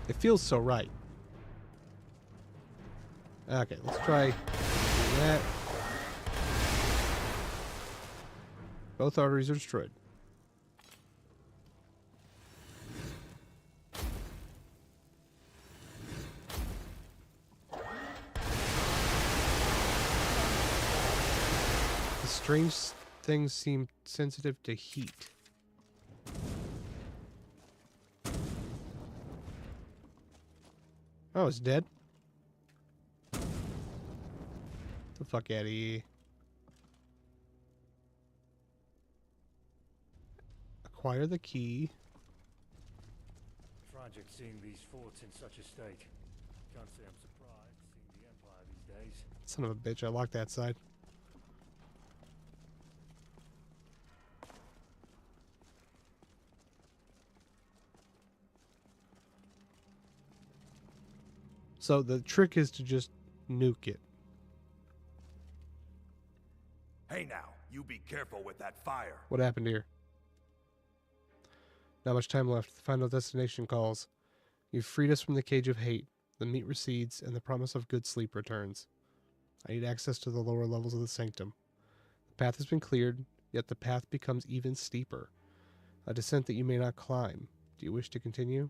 Speaker 1: It feels so right. Okay, let's try that. Both arteries are destroyed. The strange things seem sensitive to heat. Oh, it's dead? Get the fuck out of here. Acquire the key.
Speaker 6: Tragic seeing these forts in such a state. Can't say I'm surprised seeing the Empire these days.
Speaker 1: Son of a bitch, I locked that side. So the trick is to just nuke it.
Speaker 13: Hey now, you be careful with that fire.
Speaker 1: What happened here? Not much time left. The final destination calls. You've freed us from the cage of hate. The meat recedes, and the promise of good sleep returns. I need access to the lower levels of the sanctum. The path has been cleared, yet the path becomes even steeper. A descent that you may not climb. Do you wish to continue?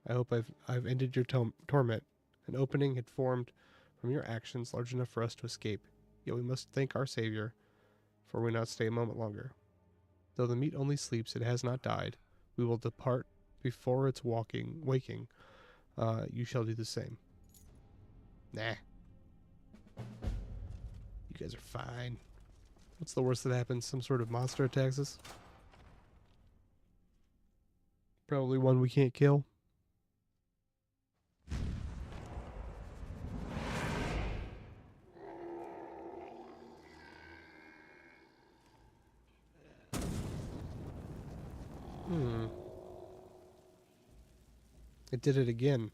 Speaker 1: I hope I've ended your torment. An opening had formed from your actions large enough for us to escape. Yet we must thank our Savior, for we not stay a moment longer. Though the meat only sleeps, it has not died. We will depart before its waking. You shall do the same. Nah. You guys are fine. What's the worst that happens? Some sort of monster attacks us? Probably one we can't kill. It did it again.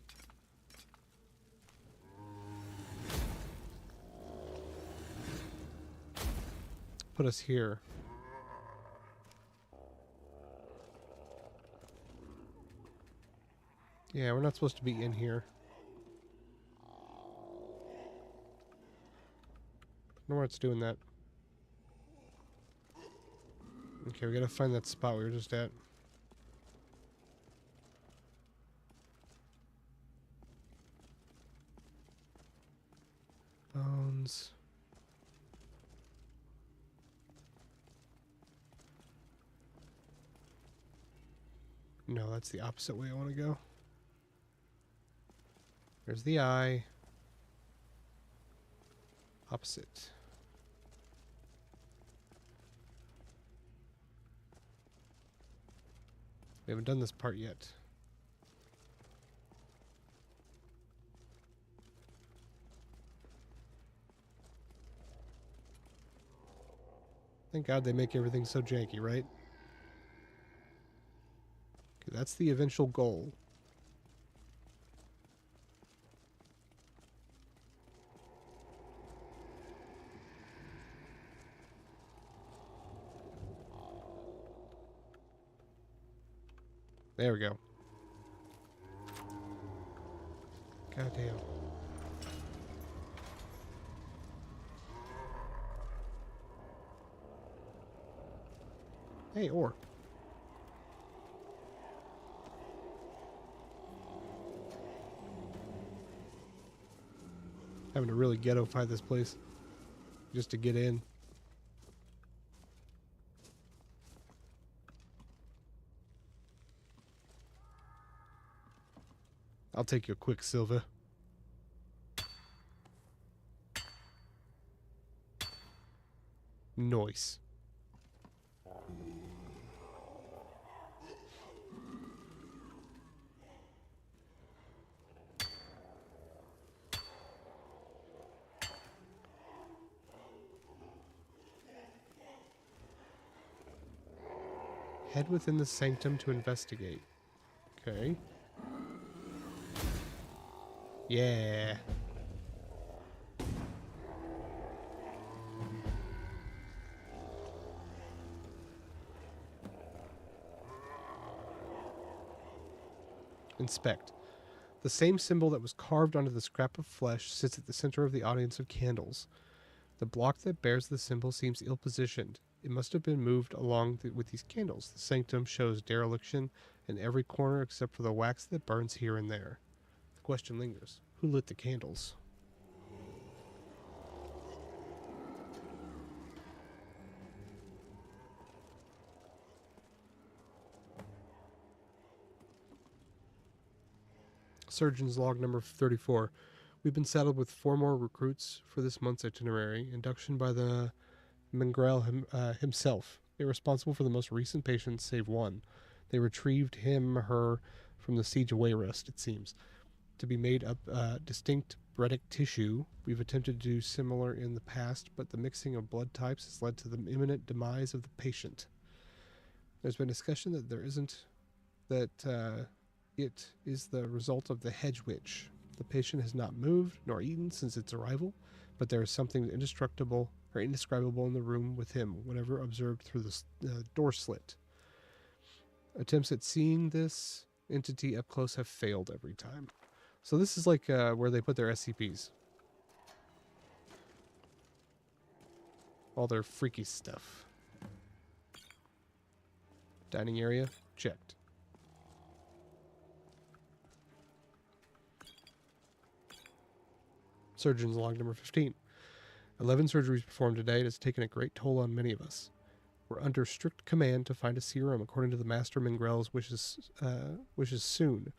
Speaker 1: Put us here. Yeah, we're not supposed to be in here. I don't know where it's doing that. Okay, we gotta find that spot we were just at. Bones. No, that's the opposite way I want to go. There's the eye. Opposite. We haven't done this part yet. Thank God they make everything so janky, right? Okay, that's the eventual goal. There we go. Goddamn. Hey, ore. Having to really ghetto-fy this place just to get in. I'll take your Quicksilver. Nice. Head within the sanctum to investigate. Okay. Yeah. Inspect. The same symbol that was carved onto the scrap of flesh sits at the center of the audience of candles. The block that bears the symbol seems ill-positioned. It must have been moved along with these candles. The sanctum shows dereliction in every corner except for the wax that burns here and there. The question lingers. Who lit the candles? Surgeon's log number 34. We've been saddled with 4 more recruits for this month's itinerary. Induction by the Mingrel himself. They were responsible for the most recent patients, save one. They retrieved her from the siege away rest, it seems. To be made up distinct bretic tissue. We've attempted to do similar in the past, but the mixing of blood types has led to the imminent demise of the patient. There's been discussion that it is the result of the hedge witch. The patient has not moved nor eaten since its arrival, but there is something indestructible or indescribable in the room with him, whenever observed through the door slit. Attempts at seeing this entity up close have failed every time. So this is like where they put their SCPs. All their freaky stuff. Dining area, checked. Surgeon's log number 15. 11 surgeries performed today. It has taken a great toll on many of us. We're under strict command to find a serum according to the Master Mingrel's wishes soon.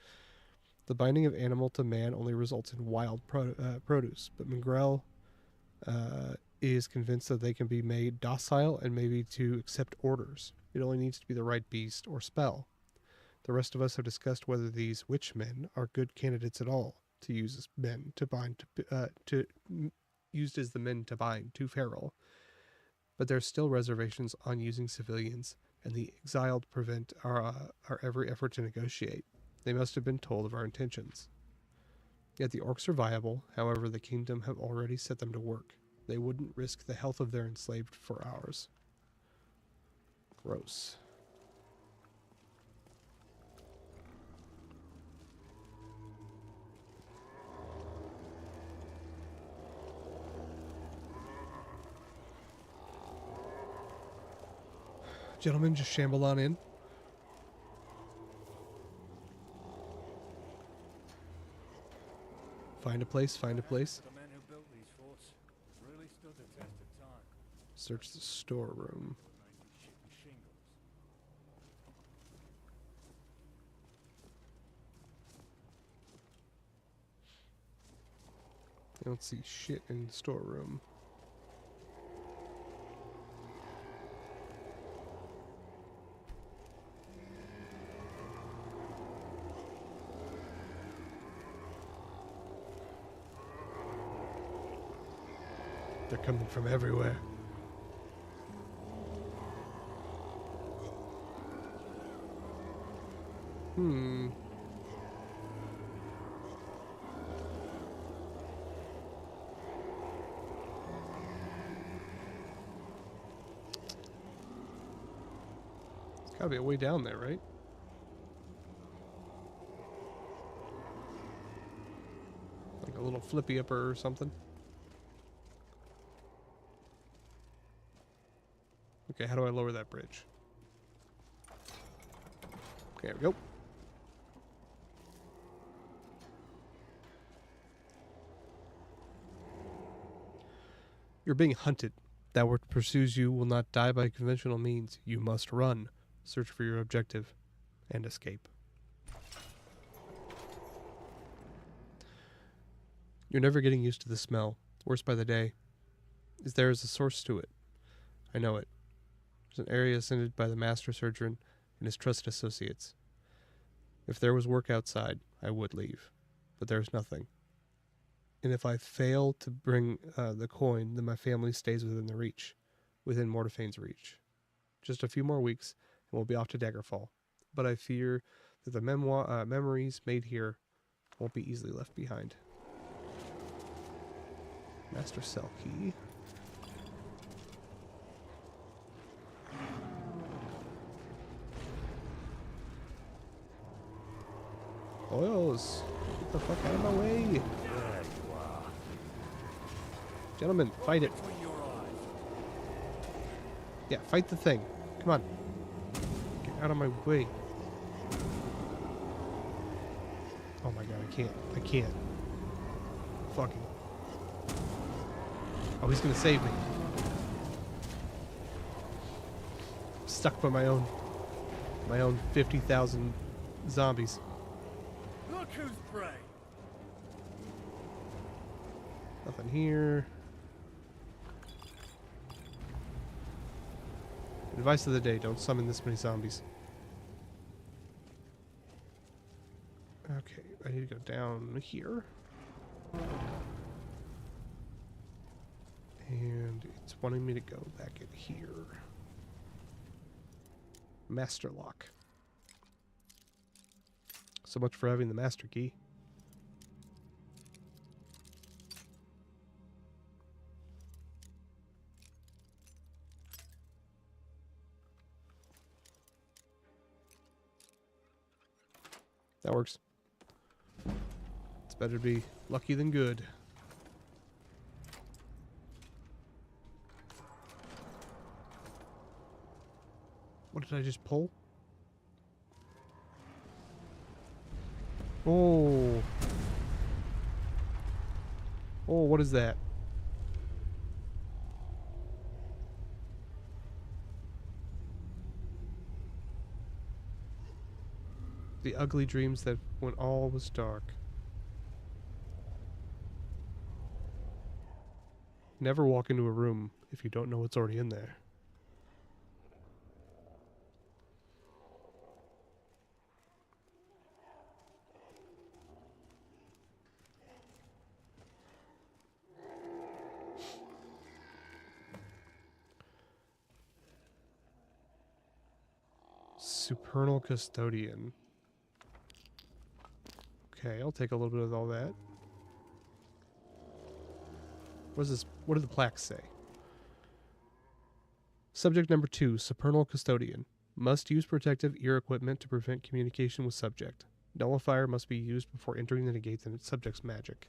Speaker 1: The binding of animal to man only results in wild produce, but Mingrel is convinced that they can be made docile and maybe to accept orders. It only needs to be the right beast or spell. The rest of us have discussed whether these witch men are good candidates at all to use as men to bind used as the men to bind to Feral. But there's still reservations on using civilians, and the exiled prevent our every effort to negotiate. They must have been told of our intentions. Yet the orcs are viable, however the kingdom have already set them to work. They wouldn't risk the health of their enslaved for ours. Gross. Gentlemen, just shamble on in. Find a place, find a place.
Speaker 6: The men who built these forts really stood the test of time.
Speaker 1: Search the storeroom. I don't see shit in the storeroom. They're coming from everywhere. It's gotta be a way down there, right? Like a little flippy upper or something. Okay, how do I lower that bridge? Okay, there we go. You're being hunted. That which pursues you will not die by conventional means. You must run. Search for your objective and escape. You're never getting used to the smell. Worse by the day. There is a source to it. I know it. There's an area ascended by the master surgeon and his trusted associates. If there was work outside, I would leave. But there's nothing. And if I fail to bring the coin, then my family stays within Mortephane's reach. Just a few more weeks, and we'll be off to Daggerfall. But I fear that the memories made here won't be easily left behind. Master cell key. Oils, get the fuck out of my way. Gentlemen, fight it. Yeah, fight the thing. Come on. Get out of my way. Oh my god, I can't. I can't. Fucking. Oh, he's gonna save me. I'm stuck by my own 50,000 zombies.
Speaker 15: Look who's prey.
Speaker 1: Nothing here. Advice of the day, don't summon this many zombies. Okay, I need to go down here. And it's wanting me to go back in here. Master lock. So much for having the master key. That works. It's better to be lucky than good. What did I just pull? Oh. Oh, what is that? The ugly dreams that when all was dark. Never walk into a room if you don't know what's already in there. Supernal Custodian. Okay, I'll take a little bit of all that. What is this? What do the plaques say? Subject number 2, Supernal Custodian. Must use protective ear equipment to prevent communication with subject. Nullifier must be used before entering to negate the subject's magic.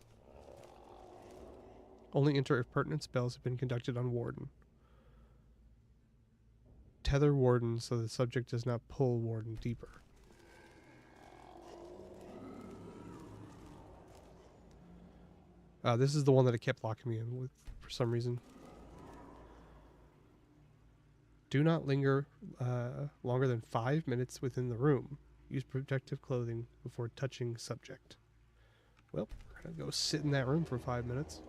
Speaker 1: Only enter if pertinent spells have been conducted on Warden. Tether Warden so the subject does not pull Warden deeper. This is the one that it kept locking me in with for some reason. Do not linger longer than 5 minutes within the room. Use protective clothing before touching subject. Well, We're gonna go sit in that room for 5 minutes.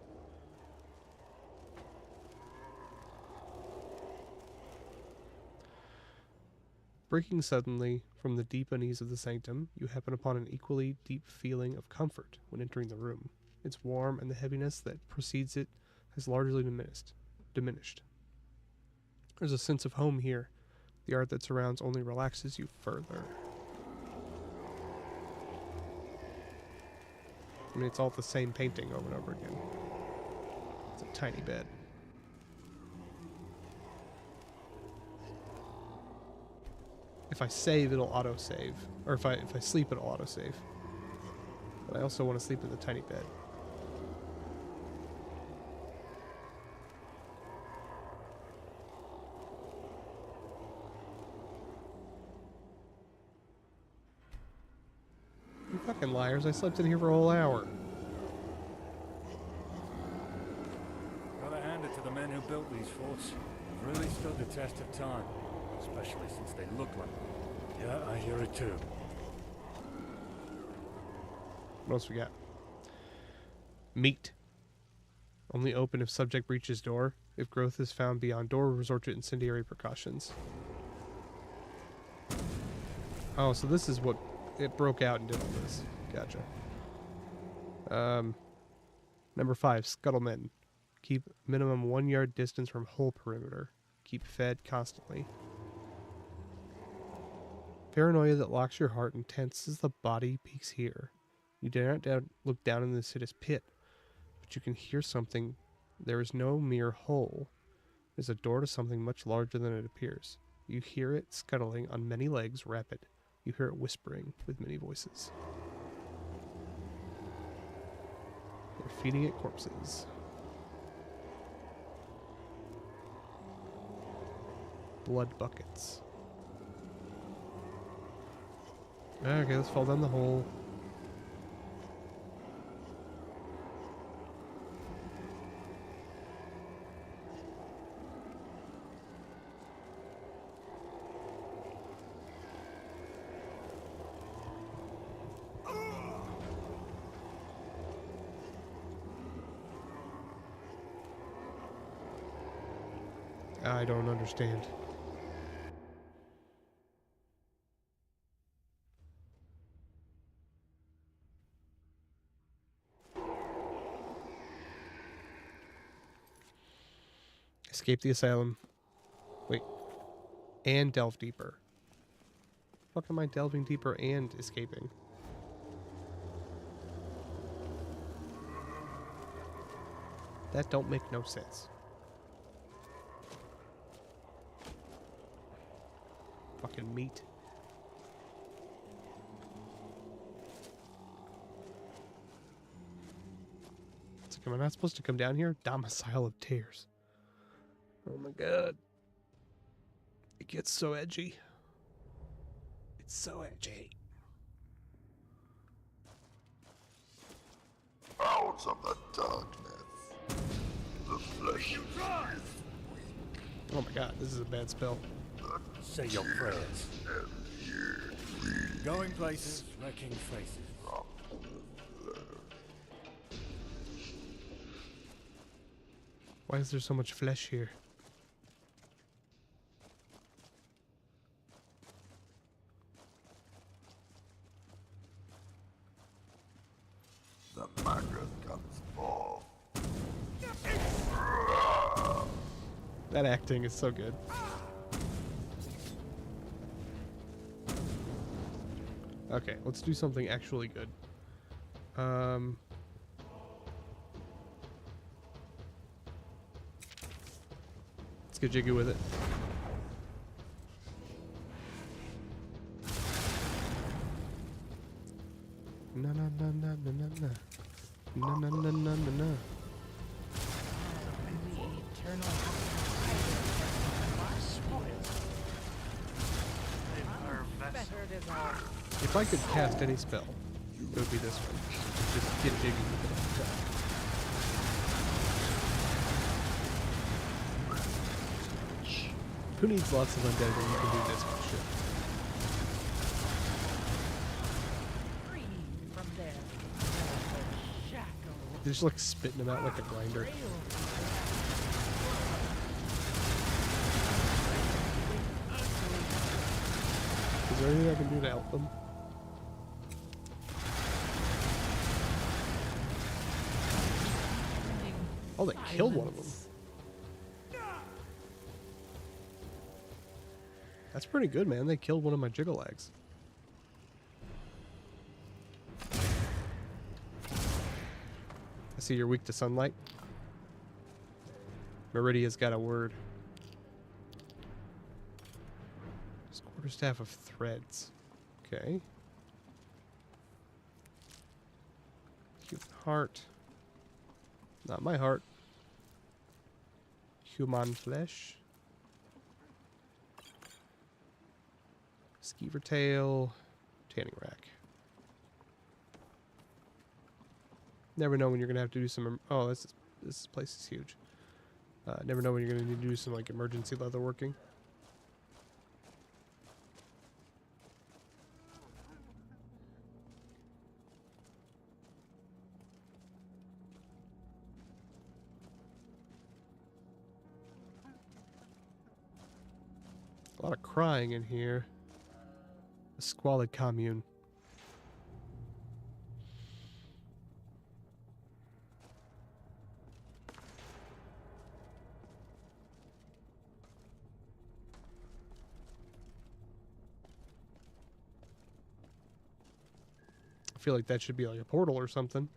Speaker 1: Breaking suddenly from the deep unease of the sanctum, you happen upon an equally deep feeling of comfort when entering the room. It's warm, and the heaviness that precedes it has largely diminished. There's a sense of home here. The art that surrounds only relaxes you further. I mean, it's all the same painting over and over again. It's a tiny bed. If I save, it'll auto-save. Or if I sleep, it'll auto-save. But I also want to sleep in the tiny bed. You fucking liars, I slept in here for a whole hour.
Speaker 6: Gotta hand it to the men who built these forts. They've really stood the test of time. Especially since they look like them. Yeah, I hear it too.
Speaker 1: What else we got? Meat. Only open if subject breaches door. If growth is found beyond door, resort to incendiary precautions. Oh, so this is what it broke out and did all this. Gotcha. Number 5, scuttlemen. Keep minimum 1 yard distance from hull perimeter. Keep fed constantly. Paranoia that locks your heart and tenses the body peaks here. You dare not look down in the acidus pit, but you can hear something. There is no mere hole. There's a door to something much larger than it appears. You hear it scuttling on many legs, rapid. You hear it whispering with many voices. They're feeding it corpses. Blood buckets. Okay, let's fall down the hole. I don't understand. Escape the asylum. Wait. And delve deeper. Fuck am I delving deeper and escaping? That don't make no sense. Fucking meat. It's like, am I not supposed to come down here? Domicile of Tears. Oh my god. It gets so edgy. It's so edgy.
Speaker 11: Out of the darkness, the flesh is weak.
Speaker 1: Oh my god, this is a bad spell.
Speaker 6: Say your prayers. Going places, wrecking faces.
Speaker 1: Why is there so much flesh here?
Speaker 11: The maggot comes forth.
Speaker 1: That acting is so good. Okay, let's do something actually good. Let's get jiggy with it. Na na na na na na na. Na na na na na na. If I could cast any spell, it would be this one. Just get jiggy with it all the time. Who needs lots of undead when you can do this much shit?
Speaker 20: Free from there.
Speaker 1: They're just like spitting them out like a grinder. Is there anything I can do to help them? Oh, they killed one of them. That's pretty good, man. They killed one of my jiggle eggs. I see you're weak to sunlight. Meridia's got a word. Quarterstaff of threads. Okay. Human heart. Not my heart. Human flesh. Skeever tail. Tanning rack. Never know when you're gonna have to do some. Oh, this place is huge. Never know when you're gonna need to do some like emergency leather working. A lot of crying in here. A squalid commune. I feel like that should be like a portal or something.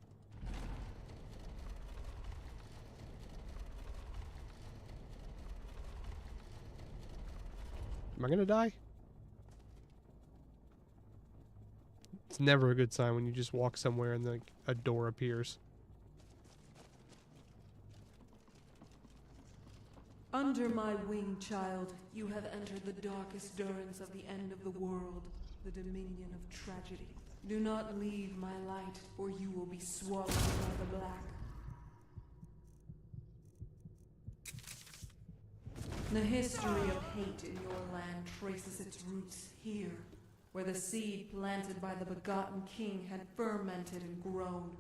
Speaker 1: Am I gonna die? It's never a good sign when you just walk somewhere and like a door appears.
Speaker 20: Under my wing, child, you have entered the darkest durance of the end of the world, the dominion of tragedy. Do not leave my light, or you will be swallowed by the black. The history of hate in your land traces its roots here, where the seed planted by the begotten king had fermented and grown.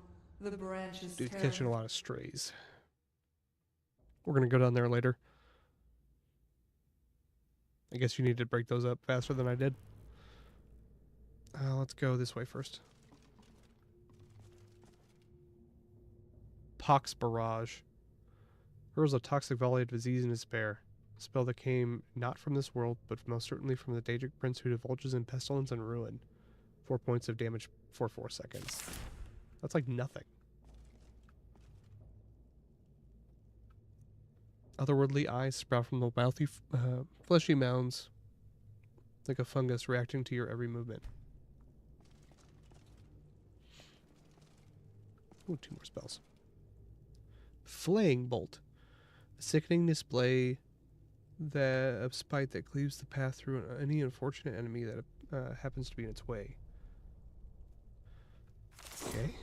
Speaker 20: The branches
Speaker 1: Dude's catching a lot of strays. We're gonna go down there later. I guess you need to break those up faster than I did. Let's go this way first. Pox Barrage. Hurls a toxic volley of disease and despair. A spell that came not from this world, but most certainly from the Daedric Prince who divulges in pestilence and ruin. 4 points of damage for 4 seconds. That's like nothing. Otherworldly eyes sprout from the mouthy, fleshy mounds, like a fungus reacting to your every movement. Ooh, 2 more spells. Flaying Bolt. A sickening display of spite that cleaves the path through any unfortunate enemy that happens to be in its way. Okay.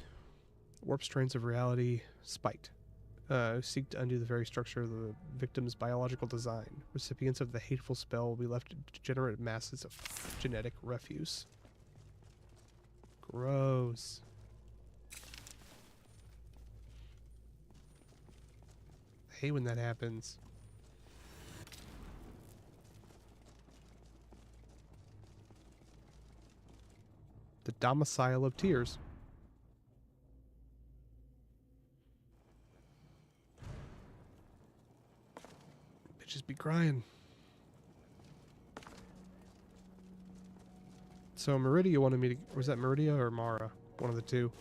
Speaker 1: Warp strands of reality. Spite. Seek to undo the very structure of the victim's biological design. Recipients of the hateful spell will be left in degenerate masses of genetic refuse. Gross. I hate when that happens. The Domicile of Tears. Bitches be crying. So Meridia wanted me to... Was that Meridia or Mara? One of the two.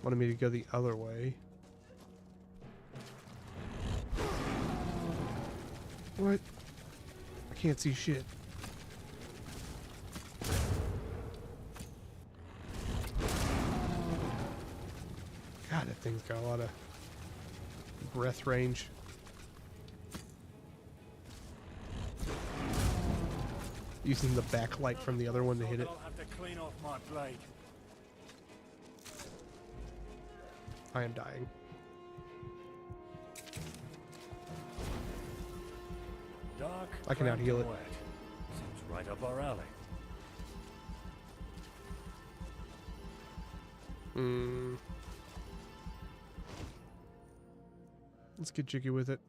Speaker 1: Wanted me to go the other way. What? I can't see shit. God, that thing's got a lot of breath range. Using the backlight from the other one to hit it.
Speaker 15: I'll have to clean off my blade.
Speaker 1: I am dying.
Speaker 15: Dark,
Speaker 1: I can out-heal it.
Speaker 15: wet. Seems right up our alley.
Speaker 1: Let's get jiggy with it.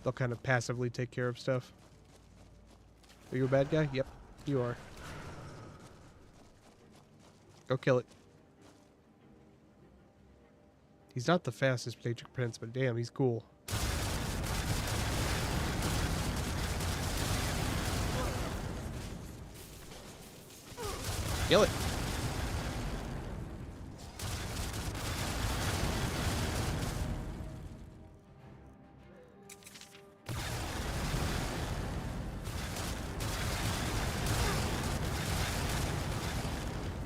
Speaker 1: They'll kind of passively take care of stuff. Are you a bad guy? Yep, you are. Go kill it. He's not the fastest Nature Prince, but damn, he's cool. Kill it.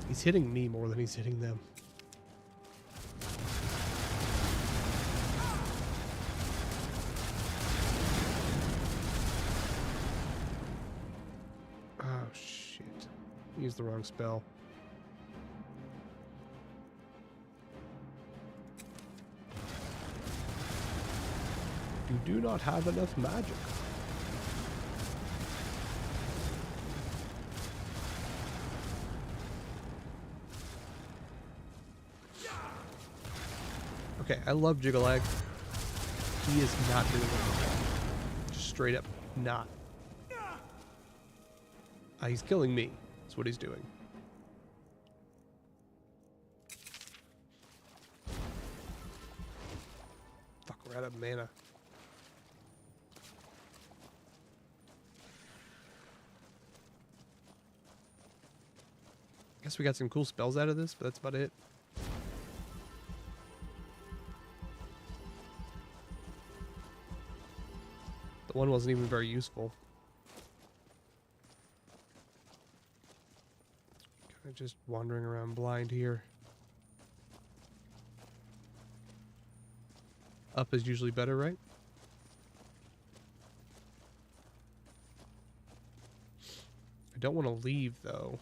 Speaker 1: He's hitting me more than he's hitting them. Oh, shit. Used the wrong spell. You do not have enough magic. Okay, I love Jiggalag. He is not doing it. Just straight up not. He's killing me. That's what he's doing. Fuck, we're out of mana. Guess we got some cool spells out of this, but that's about it. The one wasn't even very useful. Kind of just wandering around blind here. Up is usually better, right? I don't want to leave, though.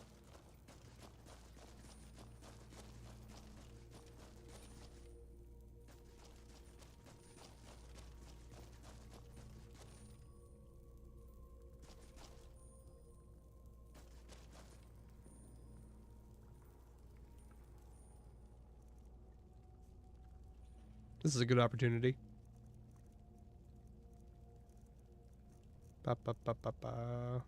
Speaker 1: This is a good opportunity. Ba, ba, ba, ba, ba.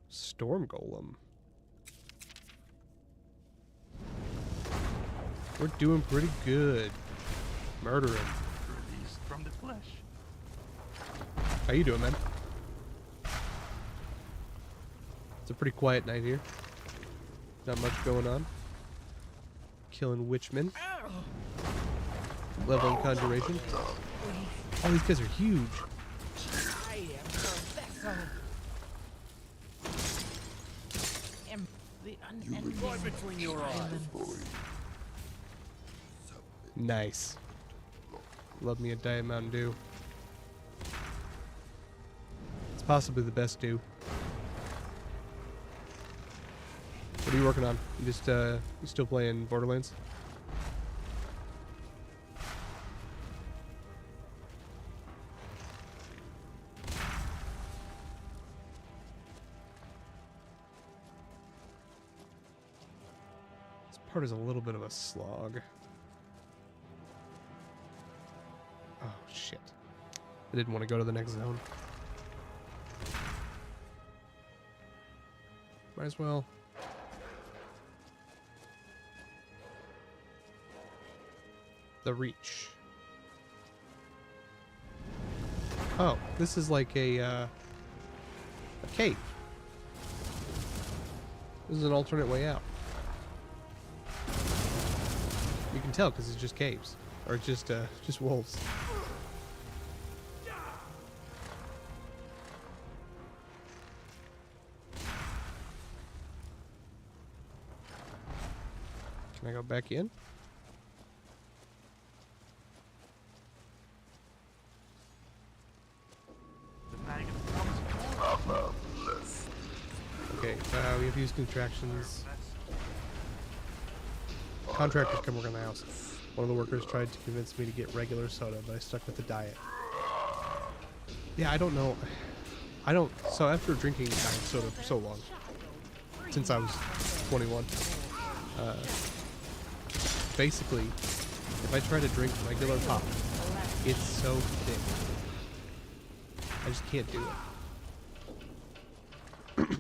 Speaker 1: Storm Golem. We're doing pretty good. Murdering.
Speaker 21: Released from the flesh.
Speaker 1: How you doing, man? It's a pretty quiet night here. Not much going on. Killing witchmen. Leveling conjuration. Oh, these guys are huge.
Speaker 22: I am your vessel. Am the unending
Speaker 11: right between your eyes.
Speaker 1: Nice. Love me a Diet Mountain Dew. It's possibly the best dew. What are you working on? You just you still playing Borderlands? This part is a little bit of a slog. Oh shit. I didn't want to go to the next zone. Might as well. The Reach. Oh, this is like a cave. This is an alternate way out. You can tell because it's just caves, or just wolves. Can I go back in? Okay, we have used contractions. Contractors come work on the house. One of the workers tried to convince me to get regular soda, but I stuck with the diet. Yeah, I don't know. I don't. So after drinking diet soda for so long, since I was 21, basically, if I try to drink regular pop, it's so thick. I just can't do it.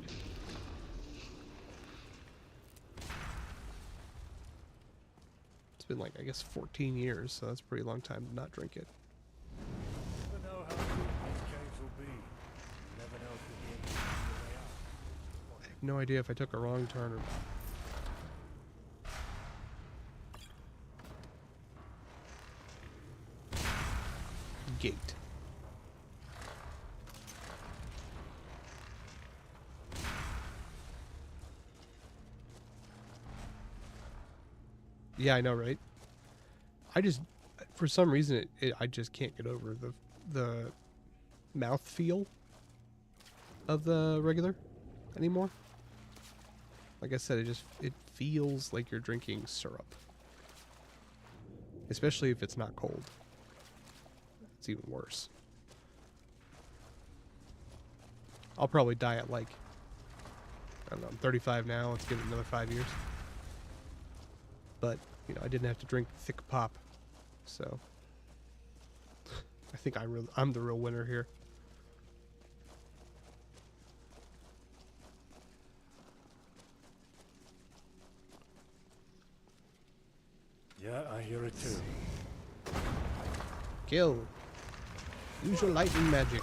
Speaker 1: It's been like, I guess, 14 years, so that's a pretty long time to not drink it.
Speaker 4: Never know how deep these caves will be. Never know if you'll be able to find your way out.
Speaker 1: I have no idea if I took a wrong turn or not. Gate. Yeah, I know, right? I just, for some reason, I just can't get over the mouth feel of the regular anymore. Like I said, it feels like you're drinking syrup, especially if it's not cold. It's even worse. I'll probably die at like, I don't know, I'm 35 now. Let's give it another 5 years. But, you know, I didn't have to drink thick pop. So, I think I'm the real winner here.
Speaker 4: Yeah, I hear it too.
Speaker 1: Kill. Use your lightning magic.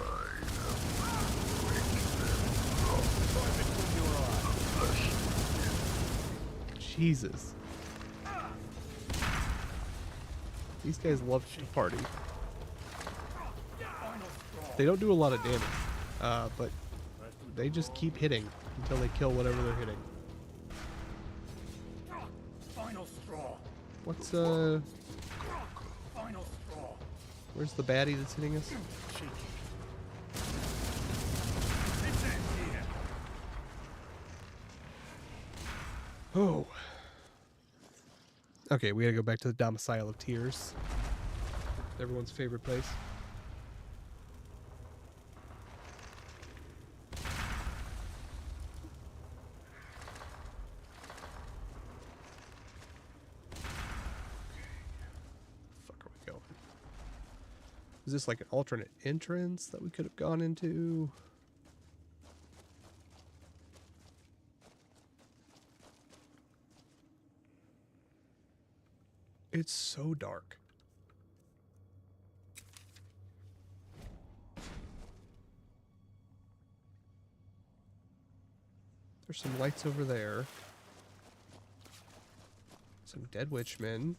Speaker 1: Jesus. These guys love to party. They don't do a lot of damage, but they just keep hitting until they kill whatever they're hitting.
Speaker 4: Final straw.
Speaker 1: What's
Speaker 4: Final straw.
Speaker 1: where's the baddie that's hitting us? Oh. Okay, we gotta go back to the Domicile of Tears. Everyone's favorite place. Fuck are we going? Is this like an alternate entrance that we could have gone into? It's so dark. There's some lights over there. Some dead witchmen.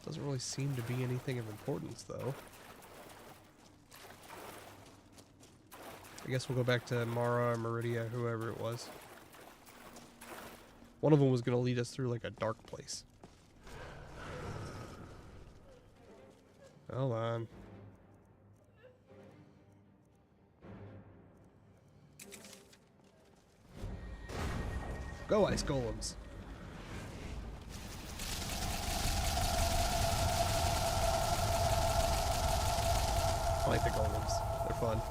Speaker 1: Doesn't really seem to be anything of importance, though. I guess we'll go back to Mara or Meridia, whoever it was. One of them was going to lead us through like a dark place. Hold on. Go, ice golems. I like the golems. They're fun.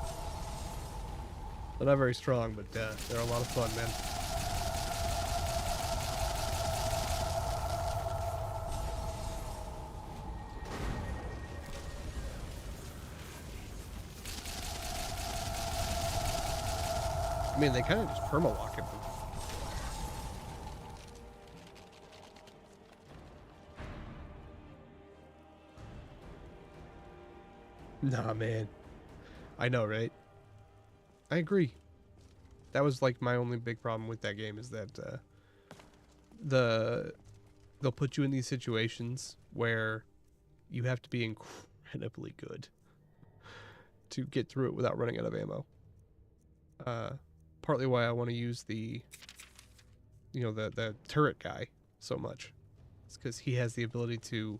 Speaker 1: They're not very strong, but they're a lot of fun, man. I mean, they kind of just perma-lock him. Nah, man. I know, right? I agree. That was like my only big problem with that game is that they'll put you in these situations where you have to be incredibly good to get through it without running out of ammo. Partly why I want to use the turret guy so much. It's because he has the ability to,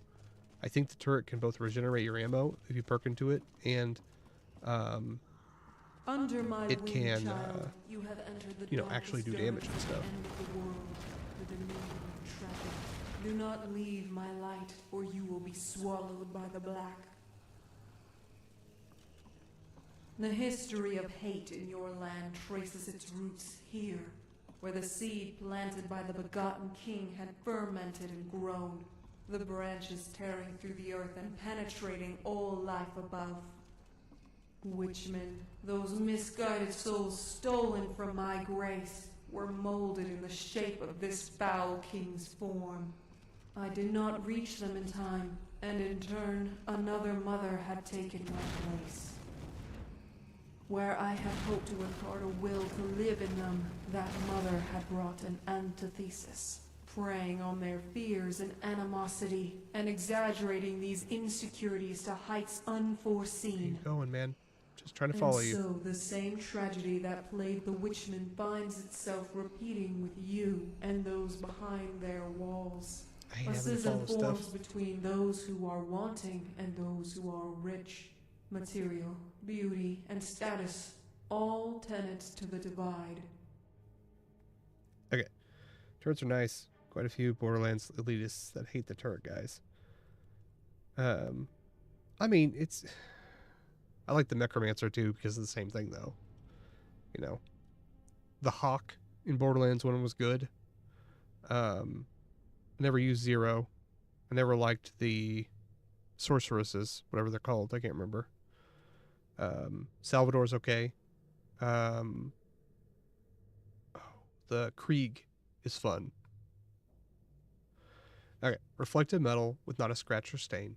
Speaker 1: I think the turret can both regenerate your ammo if you perk into it, and
Speaker 20: Under my
Speaker 1: it
Speaker 20: wing,
Speaker 1: can,
Speaker 20: child, you have entered the
Speaker 1: actually do
Speaker 20: darkest
Speaker 1: damage and
Speaker 20: darkness
Speaker 1: stuff.
Speaker 20: end of the world, the dominion of tragedy. Do not leave my light, or you will be swallowed by the black. The history of hate in your land traces its roots here, where the seed planted by the begotten king had fermented and grown, the branches tearing through the earth and penetrating all life above. Witchmen, those misguided souls stolen from my grace, were molded in the shape of this foul king's form. I did not reach them in time, and in turn, another mother had taken my place. Where I had hoped to impart a will to live in them, that mother had brought an antithesis, preying on their fears and animosity, and exaggerating these insecurities to heights unforeseen.
Speaker 1: Where you going, man? Just trying to follow you.
Speaker 20: So the same tragedy that plagued the Witchmen finds itself repeating with you and those behind their walls. A schism forms between those who are wanting and those who are rich. Material, beauty, and status, all tenets to the divide.
Speaker 1: Okay. Turrets are nice. Quite a few Borderlands elitists that hate the turret guys. I mean, it's... I like the Necromancer too because of the same thing though. You know. The Hawk in Borderlands 1 was good. I never used Zero. I never liked the Sorceresses, whatever they're called. I can't remember. Salvador's okay. The Krieg is fun. Okay. Reflective metal with not a scratch or stain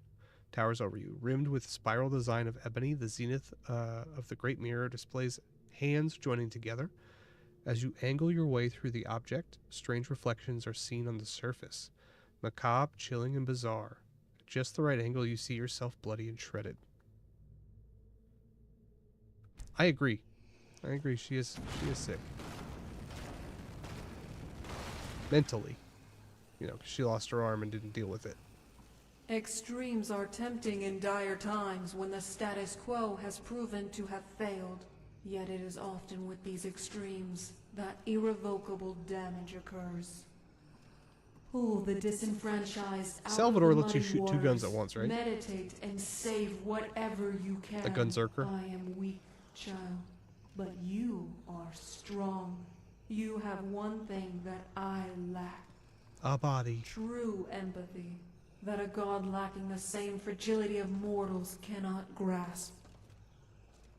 Speaker 1: towers over you, rimmed with spiral design of ebony. The zenith of the great mirror displays hands joining together. As you angle your way through the object, strange reflections are seen on the surface. Macabre, chilling, and bizarre. At just the right angle, you see yourself bloody and shredded. I agree. She is sick. Mentally. You know, 'cause she lost her arm and didn't deal with it.
Speaker 20: Extremes are tempting in dire times when the status quo has proven to have failed. Yet it is often with these extremes that irrevocable damage occurs. Pull the disenfranchised out
Speaker 1: Salvador
Speaker 20: of the
Speaker 1: lets you
Speaker 20: muddy
Speaker 1: shoot two guns
Speaker 20: waters.
Speaker 1: at once, right?
Speaker 20: Meditate and save whatever you can.
Speaker 1: The Gunzerker.
Speaker 20: I am weak, child, but you are strong. You have one thing that I lack.
Speaker 1: A body.
Speaker 20: True empathy. That a god lacking the same fragility of mortals cannot grasp.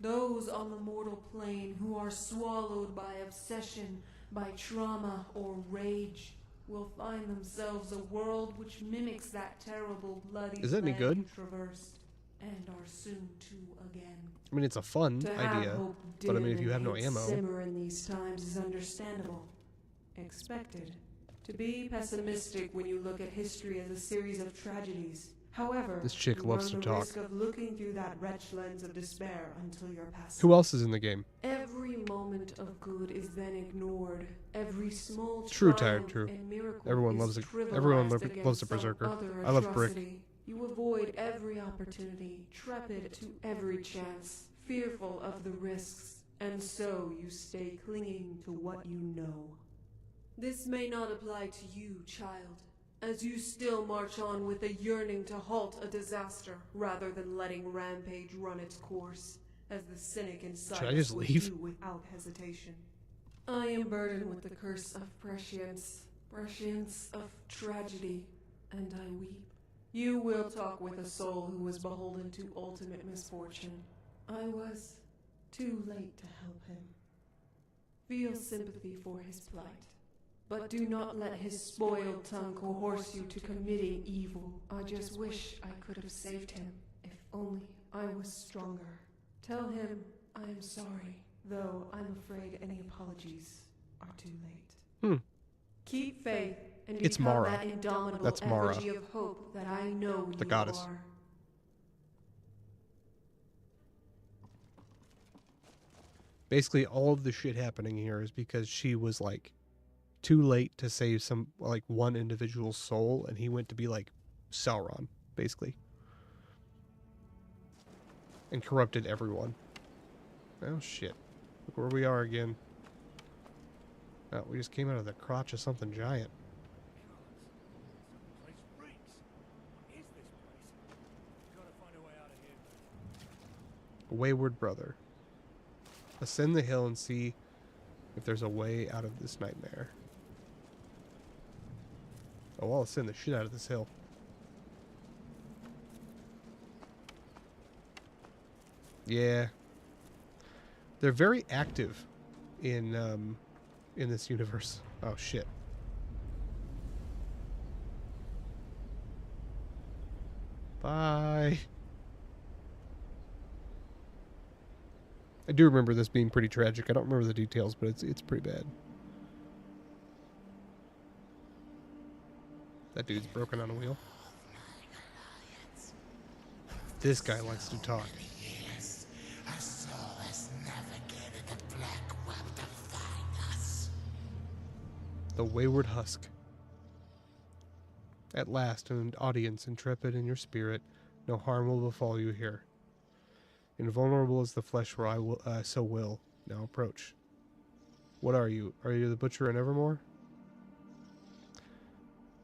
Speaker 20: Those on the mortal plane who are swallowed by obsession, by trauma or rage, will find themselves a world which mimics that terrible bloody
Speaker 1: Is that any
Speaker 20: land
Speaker 1: good?
Speaker 20: you traversed, and are soon to again.
Speaker 1: I mean, it's a fun
Speaker 20: To have
Speaker 1: idea,
Speaker 20: hope
Speaker 1: but I mean,
Speaker 20: dim
Speaker 1: if you have no
Speaker 20: and hate
Speaker 1: ammo,
Speaker 20: simmer in these times is understandable, expected. To be pessimistic when you look at history as a series of tragedies. However,
Speaker 1: this chick
Speaker 20: you
Speaker 1: loves
Speaker 20: run
Speaker 1: to
Speaker 20: the
Speaker 1: talk.
Speaker 20: risk of looking through that wretched lens of despair until you're past.
Speaker 1: Who else is in the game?
Speaker 20: Every moment of good is then ignored. Every small
Speaker 1: True,
Speaker 20: triumph
Speaker 1: True.
Speaker 20: and miracle
Speaker 1: Everyone
Speaker 20: is
Speaker 1: loves it.
Speaker 20: trivialized
Speaker 1: Everyone loves
Speaker 20: against
Speaker 1: the
Speaker 20: some
Speaker 1: Berserker.
Speaker 20: other
Speaker 1: I love Brick.
Speaker 20: atrocity. You avoid every opportunity, trepid to every chance, fearful of the risks, and so you stay clinging to what you know. This may not apply to you, child, as you still march on with a yearning to halt a disaster rather than letting rampage run its course, as the cynic inside
Speaker 1: Should I just
Speaker 20: would
Speaker 1: leave?
Speaker 20: do without hesitation. I am burdened with the curse of prescience of tragedy, and I weep. You will talk with a soul who was beholden to ultimate misfortune. I was too late to help him. Feel sympathy for his plight. But do not let his spoiled tongue coerce you to committing evil. I just wish I could have saved him, if only I was stronger. Tell him I am sorry, though I'm afraid any apologies are too late. Keep faith and
Speaker 1: It's
Speaker 20: become
Speaker 1: Mara.
Speaker 20: that indomitable
Speaker 1: That's Mara.
Speaker 20: effigy of hope that I know
Speaker 1: The
Speaker 20: you
Speaker 1: goddess.
Speaker 20: are.
Speaker 1: Basically, all of the shit happening here is because she was like too late to save some like one individual soul, and he went to be like Sauron, basically, and corrupted everyone. Oh shit! Look where we are again. Oh, we just came out of the crotch of something giant. Wayward brother. ascend the hill and see if there's a way out of this nightmare. Oh, I'll ascend the shit out of this hill. Yeah. They're very active in this universe. Oh, shit. Bye. I do remember this being pretty tragic. I don't remember the details, but it's pretty bad. That dude's broken on a wheel. This guy likes to talk. The wayward husk. At last, an audience intrepid in your spirit, no harm will befall you here. Invulnerable as the flesh where I will, so will. Now approach. What are you? Are you the butcher in Evermore?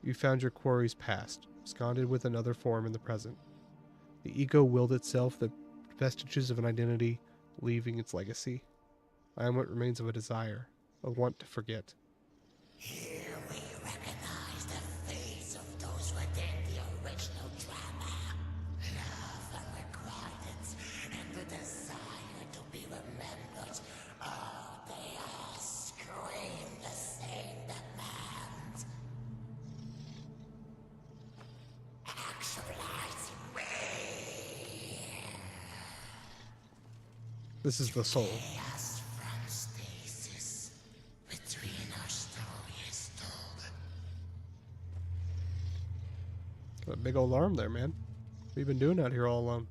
Speaker 1: You found your quarry's past, absconded with another form in the present. The ego willed itself the vestiges of an identity, leaving its legacy. I am what remains of a desire, a want to forget.
Speaker 10: Here we recognize the face of those within the original drama. Love and requirements, and the desire to be remembered. Oh, they all scream the same demand. Actualize me.
Speaker 1: This is the soul. Got a big old arm there, man. What have you been doing out here all alone?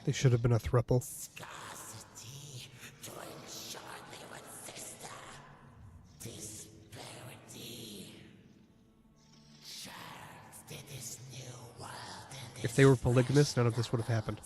Speaker 1: They should have been a throuple. If they were polygamous, none of this would have happened.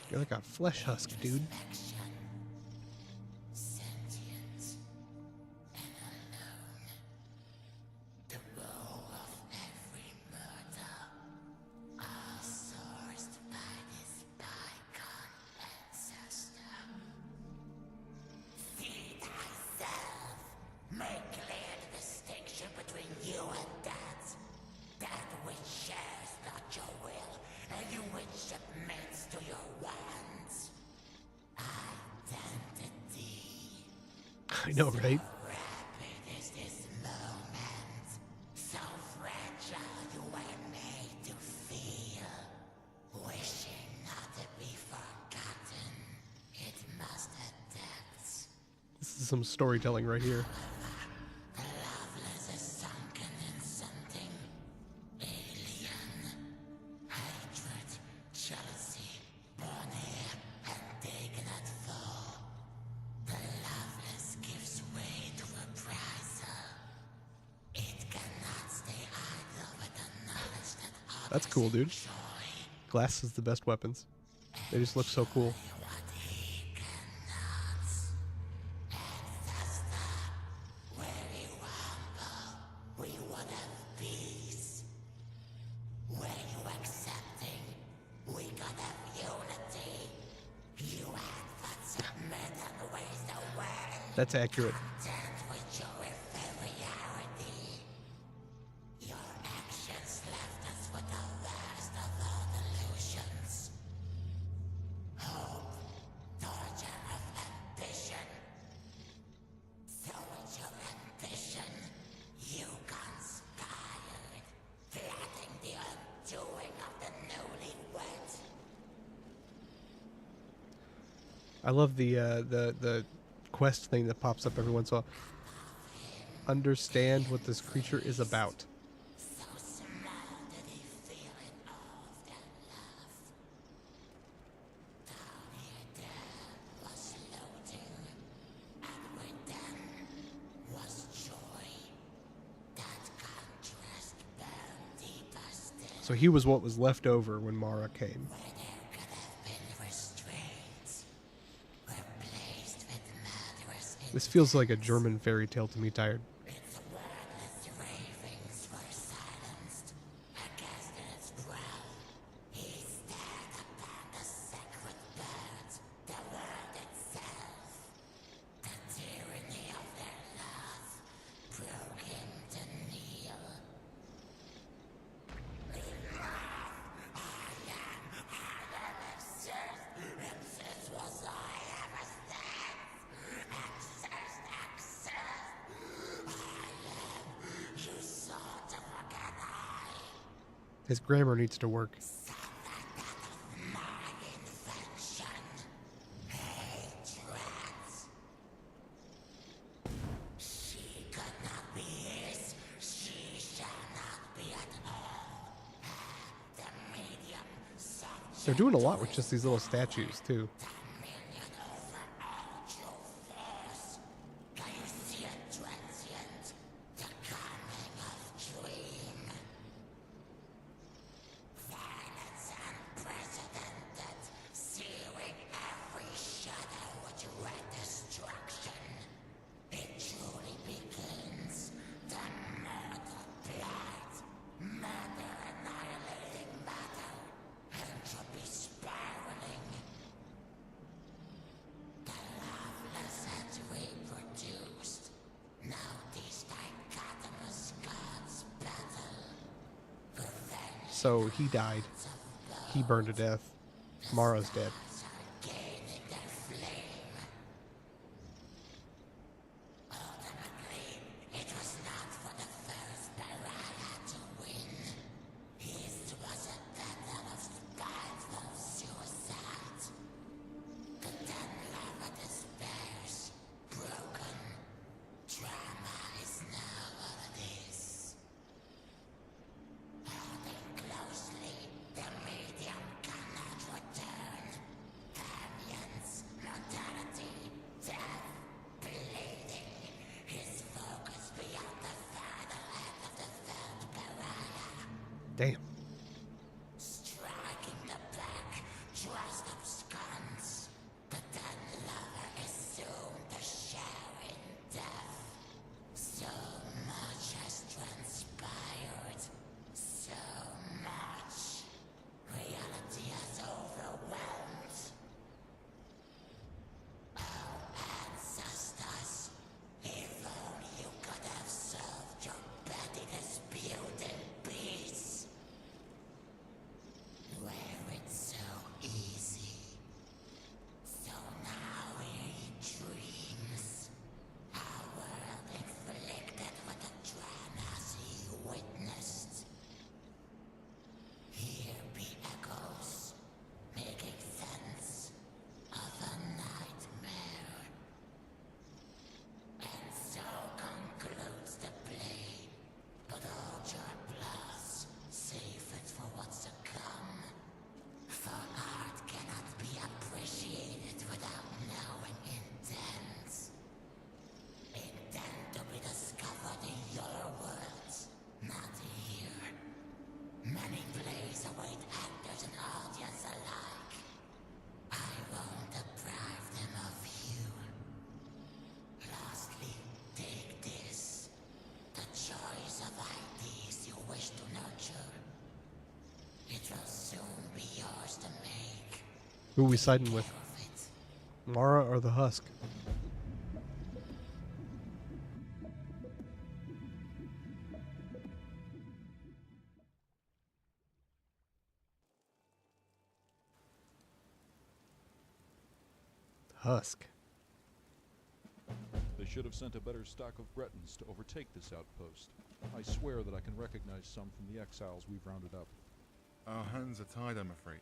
Speaker 1: You're like a flesh husk, dude. I know, right? is some storytelling right here.
Speaker 10: Loveless is sunken in something alien. Hatred, jealousy, born here and taken at fall. The loveless gives way to reprisal. It cannot stay idle with the knowledge that
Speaker 1: That's cool, dude. Glass is the best weapons. They just look so cool.
Speaker 10: we would have peace. Were you accepting, we could have unity. You have but submit and waste away.
Speaker 1: That's accurate.
Speaker 10: Content with your inferiority. Your actions left us with the worst of all delusions. Hope, torture of ambition. So with your ambition, you conspired, plotting the undoing of the newlyweds.
Speaker 1: I love the quest thing that pops up every once in a while. Understand what this creature is about.
Speaker 10: So small did he feel it all their love. Down here there was loathing, and within was joy. That contrast burned deeper still.
Speaker 1: So he was what was left over when Mara came.
Speaker 10: Where there could have been restraints, replaced with murderous
Speaker 1: This feels like a German fairy tale to me, Tired.
Speaker 10: its wordless ravings were silenced. Against its brow, he stared upon the sacred birds, the world itself. The tyranny of their love broke him to kneel. Exist was I ever since. Exist. I am. You sought to forget I.
Speaker 1: His grammar needs to work.
Speaker 10: My invention. Hatreds. She could not be his. She shall not be at all. The medium subject.
Speaker 1: They're doing a lot with just these little statues, too.
Speaker 10: Dominion over all true force. Can you see it transient? The coming of dream. Violence unprecedented, searing every shadow with red destruction. It truly begins. The mortal blight. Matter annihilating matter. Entropy spiraling. The loveless had reproduced. Now these dichotomous gods battle. Revenge
Speaker 1: So he died. He burned to death. Mara's dead.
Speaker 10: are gaining their flame. Ultimately, it was not for the first pariah to win. His was a battle of spiteful suicide. The dead lover despairs, broken. Drama is now what it is. Holding closely, the medium cannot return. Canyons, mortality, death, bleeding. His focus beyond the final end of the third pariah.
Speaker 1: Damn.
Speaker 10: Striking the back, dressed up sconce. The dead lover is soon to share in death. So much has transpired. So much. Reality has overwhelmed. Oh, ancestors, if only you could have solved your petty dispute in peace. soon be yours to make.
Speaker 1: Who are we siding with? Mara or the Husk? Husk.
Speaker 14: They should have sent a better stock of Bretons to overtake this outpost. I swear that I can recognize some from the exiles we've rounded up.
Speaker 19: Our hands are tied, I'm afraid.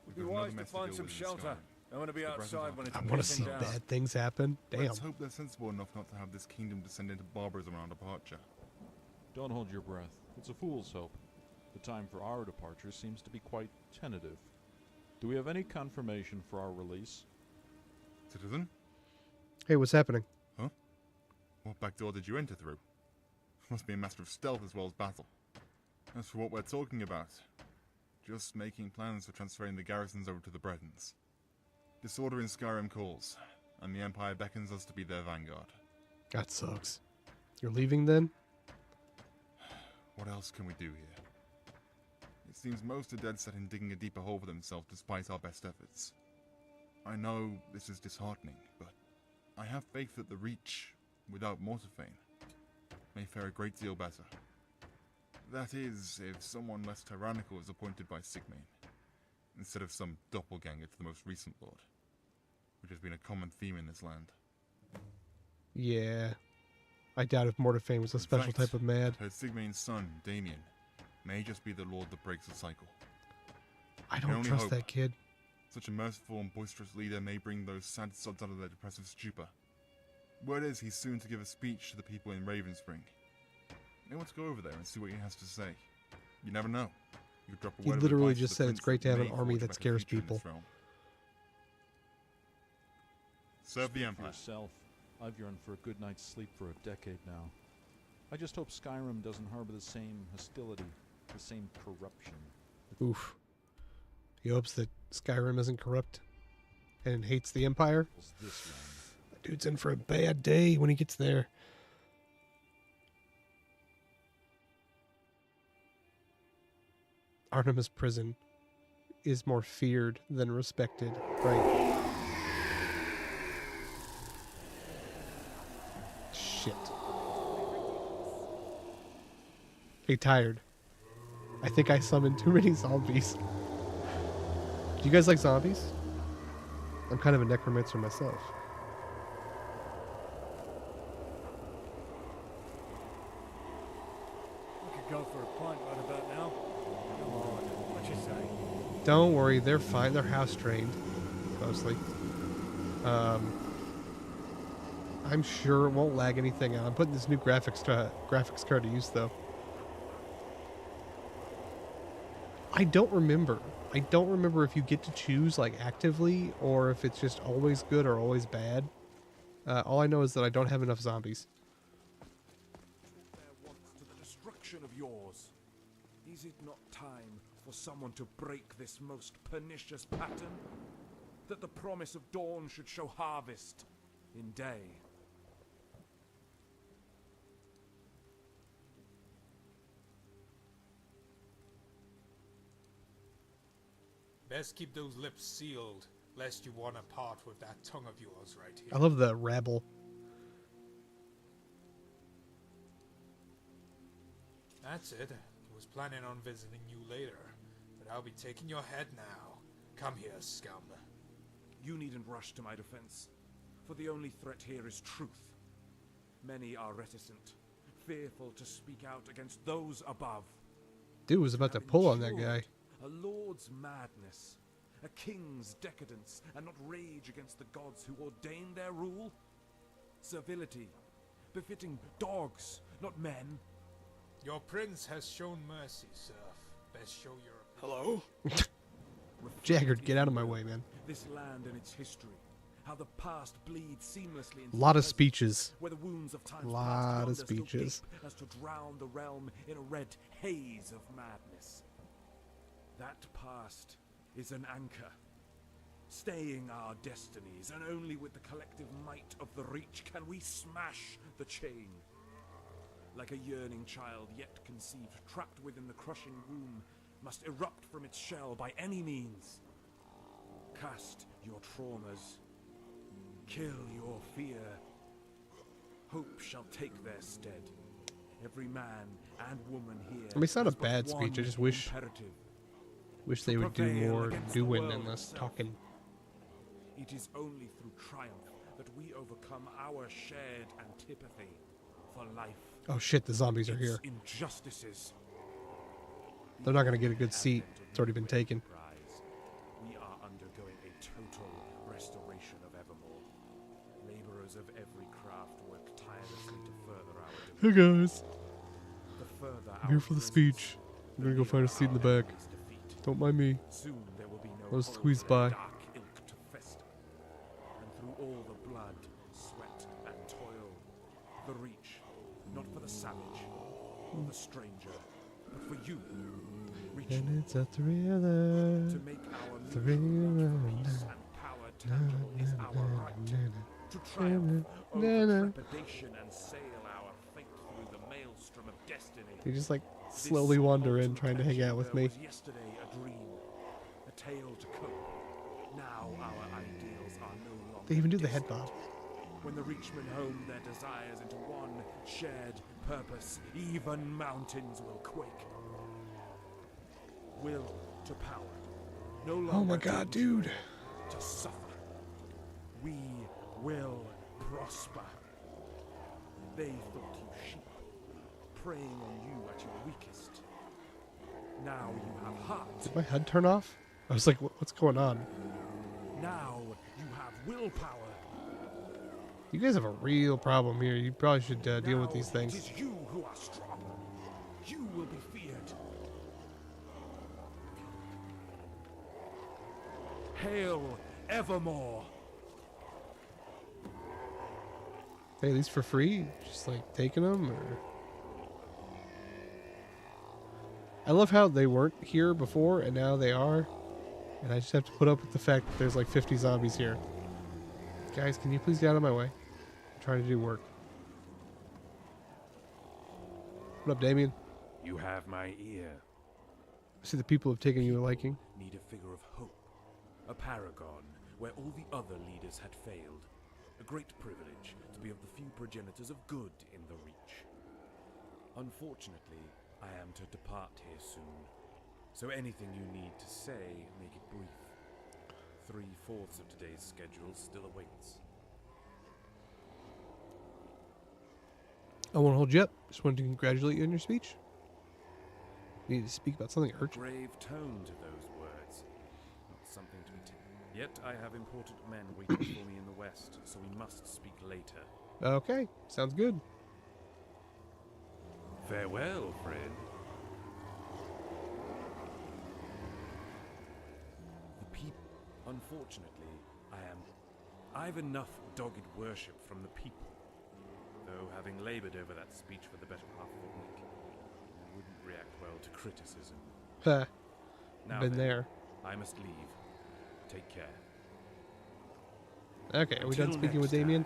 Speaker 4: Would be wise to find some shelter. I want to be outside when it's
Speaker 1: I want to see
Speaker 4: down.
Speaker 1: bad things happen. Damn.
Speaker 19: Let's hope they're sensible enough not to have this kingdom descend into barbarism around departure.
Speaker 14: Don't hold your breath. It's a fool's hope. The time for our departure seems to be quite tentative. Do we have any confirmation for our release?
Speaker 19: Citizen?
Speaker 1: Hey, what's happening?
Speaker 19: Huh? What back door did you enter through? Must be a master of stealth as well as battle. As for what we're talking about, just making plans for transferring the garrisons over to the Bretons. Disorder in Skyrim calls, and the Empire beckons us to be their vanguard.
Speaker 1: That sucks. You're leaving then?
Speaker 19: What else can we do here? It seems most are dead set in digging a deeper hole for themselves despite our best efforts. I know this is disheartening, but I have faith that the Reach, without Mortarfane, may fare a great deal better. That is, if someone less tyrannical is appointed by Sigmane, instead of some doppelganger to the most recent lord, which has been a common theme in this land.
Speaker 1: Yeah. I doubt if Mortarfane was a special type of mad.
Speaker 19: Her Sigmane's son, Damien, may just be the lord that breaks the cycle.
Speaker 1: I don't trust that kid.
Speaker 19: Such a merciful and boisterous leader may bring those sad sods out of their depressive stupor. Word is he's soon to give a speech to the people in Ravenspring. You may want to go over there and see what he has to say. You never know. You could drop a
Speaker 1: He
Speaker 19: word of
Speaker 1: literally
Speaker 19: advice to
Speaker 1: just
Speaker 19: the
Speaker 1: said it's
Speaker 19: prince
Speaker 1: great to have
Speaker 19: may
Speaker 1: an army
Speaker 19: forge a
Speaker 1: that
Speaker 19: better
Speaker 1: scares
Speaker 19: future in this
Speaker 1: people.
Speaker 19: realm. Serve the
Speaker 14: Speak
Speaker 19: Empire.
Speaker 14: for yourself. I've yearned for a good night's sleep for a decade now. I just hope Skyrim doesn't harbor the same hostility, the same corruption.
Speaker 1: Oof. He hopes that Skyrim isn't corrupt and hates the Empire.
Speaker 14: This one.
Speaker 1: That dude's in for a bad day when he gets there. Artemis Prison is more feared than respected, right? Shit. Hey, tired. I think I summoned too many zombies. Do you guys like zombies? I'm kind of a necromancer myself.
Speaker 4: We could go for a pint right about now. Come on, what you say?
Speaker 1: Don't worry, they're fine. They're house trained, mostly. I'm sure it won't lag anything out. I'm putting this new graphics card to use, though. I don't remember. I don't remember if you get to choose, like, actively, or if it's just always good or always bad. All I know is that I don't have enough zombies.
Speaker 5: To the destruction of yours. Is it not time for someone to break this most pernicious pattern? That the promise of dawn should show harvest in day.
Speaker 17: Best keep those lips sealed, lest you want to part with that tongue of yours right here.
Speaker 1: I love the rabble.
Speaker 17: That's it. I was planning on visiting you later, but I'll be taking your head now. Come here, scum.
Speaker 5: You needn't rush to my defense, for the only threat here is truth. Many are reticent, fearful to speak out against those above.
Speaker 1: Dude was about to pull on that guy.
Speaker 5: A lord's madness, a king's decadence, and not rage against the gods who ordained their rule? Servility, befitting dogs, not men.
Speaker 17: Your prince has shown mercy, serf. Best show your...
Speaker 1: Hello? Jagged, get out of my way, man.
Speaker 5: This land and its history, how the past bleeds seamlessly into
Speaker 1: A lot of
Speaker 5: the present,
Speaker 1: speeches.
Speaker 5: where the wounds of times
Speaker 1: Lot
Speaker 5: past
Speaker 1: of
Speaker 5: yonder still
Speaker 1: speeches.
Speaker 5: gape as to drown the realm in a red haze of madness. That past is an anchor, staying our destinies, and only with the collective might of the Reach can we smash the chain. Like a yearning child yet conceived, trapped within the crushing womb, must erupt from its shell by any means. Cast your traumas. Kill your fear. Hope shall take their stead. Every man and woman here.
Speaker 1: I mean, it's not a
Speaker 5: has but
Speaker 1: bad speech. I
Speaker 5: one
Speaker 1: just wish
Speaker 5: imperative.
Speaker 1: they would do
Speaker 5: prevail
Speaker 1: more
Speaker 5: against the
Speaker 1: doing
Speaker 5: world
Speaker 1: and less
Speaker 5: itself.
Speaker 1: talking.
Speaker 5: It is only through triumph that we overcome our shared antipathy for life.
Speaker 1: Oh shit, the zombies are here.
Speaker 5: Injustices.
Speaker 1: They're not gonna get a good seat. It's already been taken.
Speaker 5: We are undergoing a total restoration of Evermore. Laborers of every craft work tirelessly to further our
Speaker 1: Hey guys.
Speaker 5: The further
Speaker 1: I'm here for the speech. I'm gonna go find a seat in the back. Don't mind me.
Speaker 5: Soon there will be no
Speaker 1: I'll squeeze by.
Speaker 5: dark ilk to fester. And through all the blood, sweat, and toil, the reach, not for the savage or the stranger, but for you, reach
Speaker 1: And it's a thriller.
Speaker 5: to make our
Speaker 1: Thriller.
Speaker 5: peace and power tangible is our right. To triumph over trepidation and sail our fate through the maelstrom of destiny.
Speaker 1: They just like slowly wander in trying to hang out with me.
Speaker 5: Was yesterday a dream, a tale to cope. Now our ideals are no longer
Speaker 1: They even do the head bob.
Speaker 5: When the Reachmen home their desires into one shared purpose, even mountains will quake. Will to power. No longer
Speaker 1: Oh my god, dude.
Speaker 5: to suffer. We will prosper. They thought you sheep, preying on you at your weakest. Now you have heart.
Speaker 1: Did my HUD turn off? I was like, what's going on?
Speaker 5: Now you have willpower.
Speaker 1: You guys have a real problem here. You probably should deal with these
Speaker 5: It
Speaker 1: things.
Speaker 5: is you who are strong. You will be feared. Hail Evermore.
Speaker 1: Hey, these for free? Just like taking them, or? I love how they weren't here before and now they are, and I just have to put up with the fact that there's like 50 zombies here. Guys, can you please get out of my way? I'm trying to do work. What up, Damien?
Speaker 5: You have my ear.
Speaker 1: I see the people have taken you a liking.
Speaker 5: Need a figure of hope. A paragon where all the other leaders had failed. A great privilege to be of the few progenitors of good in the Reach. Unfortunately, I am to depart here soon. So anything you need to say, make it brief. 3/4 of today's schedule still awaits.
Speaker 1: I won't hold you up. Just wanted to congratulate you on your speech. You need to speak about something urgent.
Speaker 5: Grave tone to those words. Not something to be Yet I have important men waiting for me in the west, so we must speak later.
Speaker 1: Okay, sounds good.
Speaker 5: Farewell, friend. The people. Unfortunately, I've enough dogged worship from the people. Though having labored over that speech for the better half of a week, I wouldn't react well to criticism.
Speaker 1: Ha.
Speaker 5: Now
Speaker 1: Been
Speaker 5: then,
Speaker 1: there.
Speaker 5: I must leave. Take care.
Speaker 1: Okay, are we done
Speaker 5: Until
Speaker 1: speaking with
Speaker 5: next time.
Speaker 1: Damien?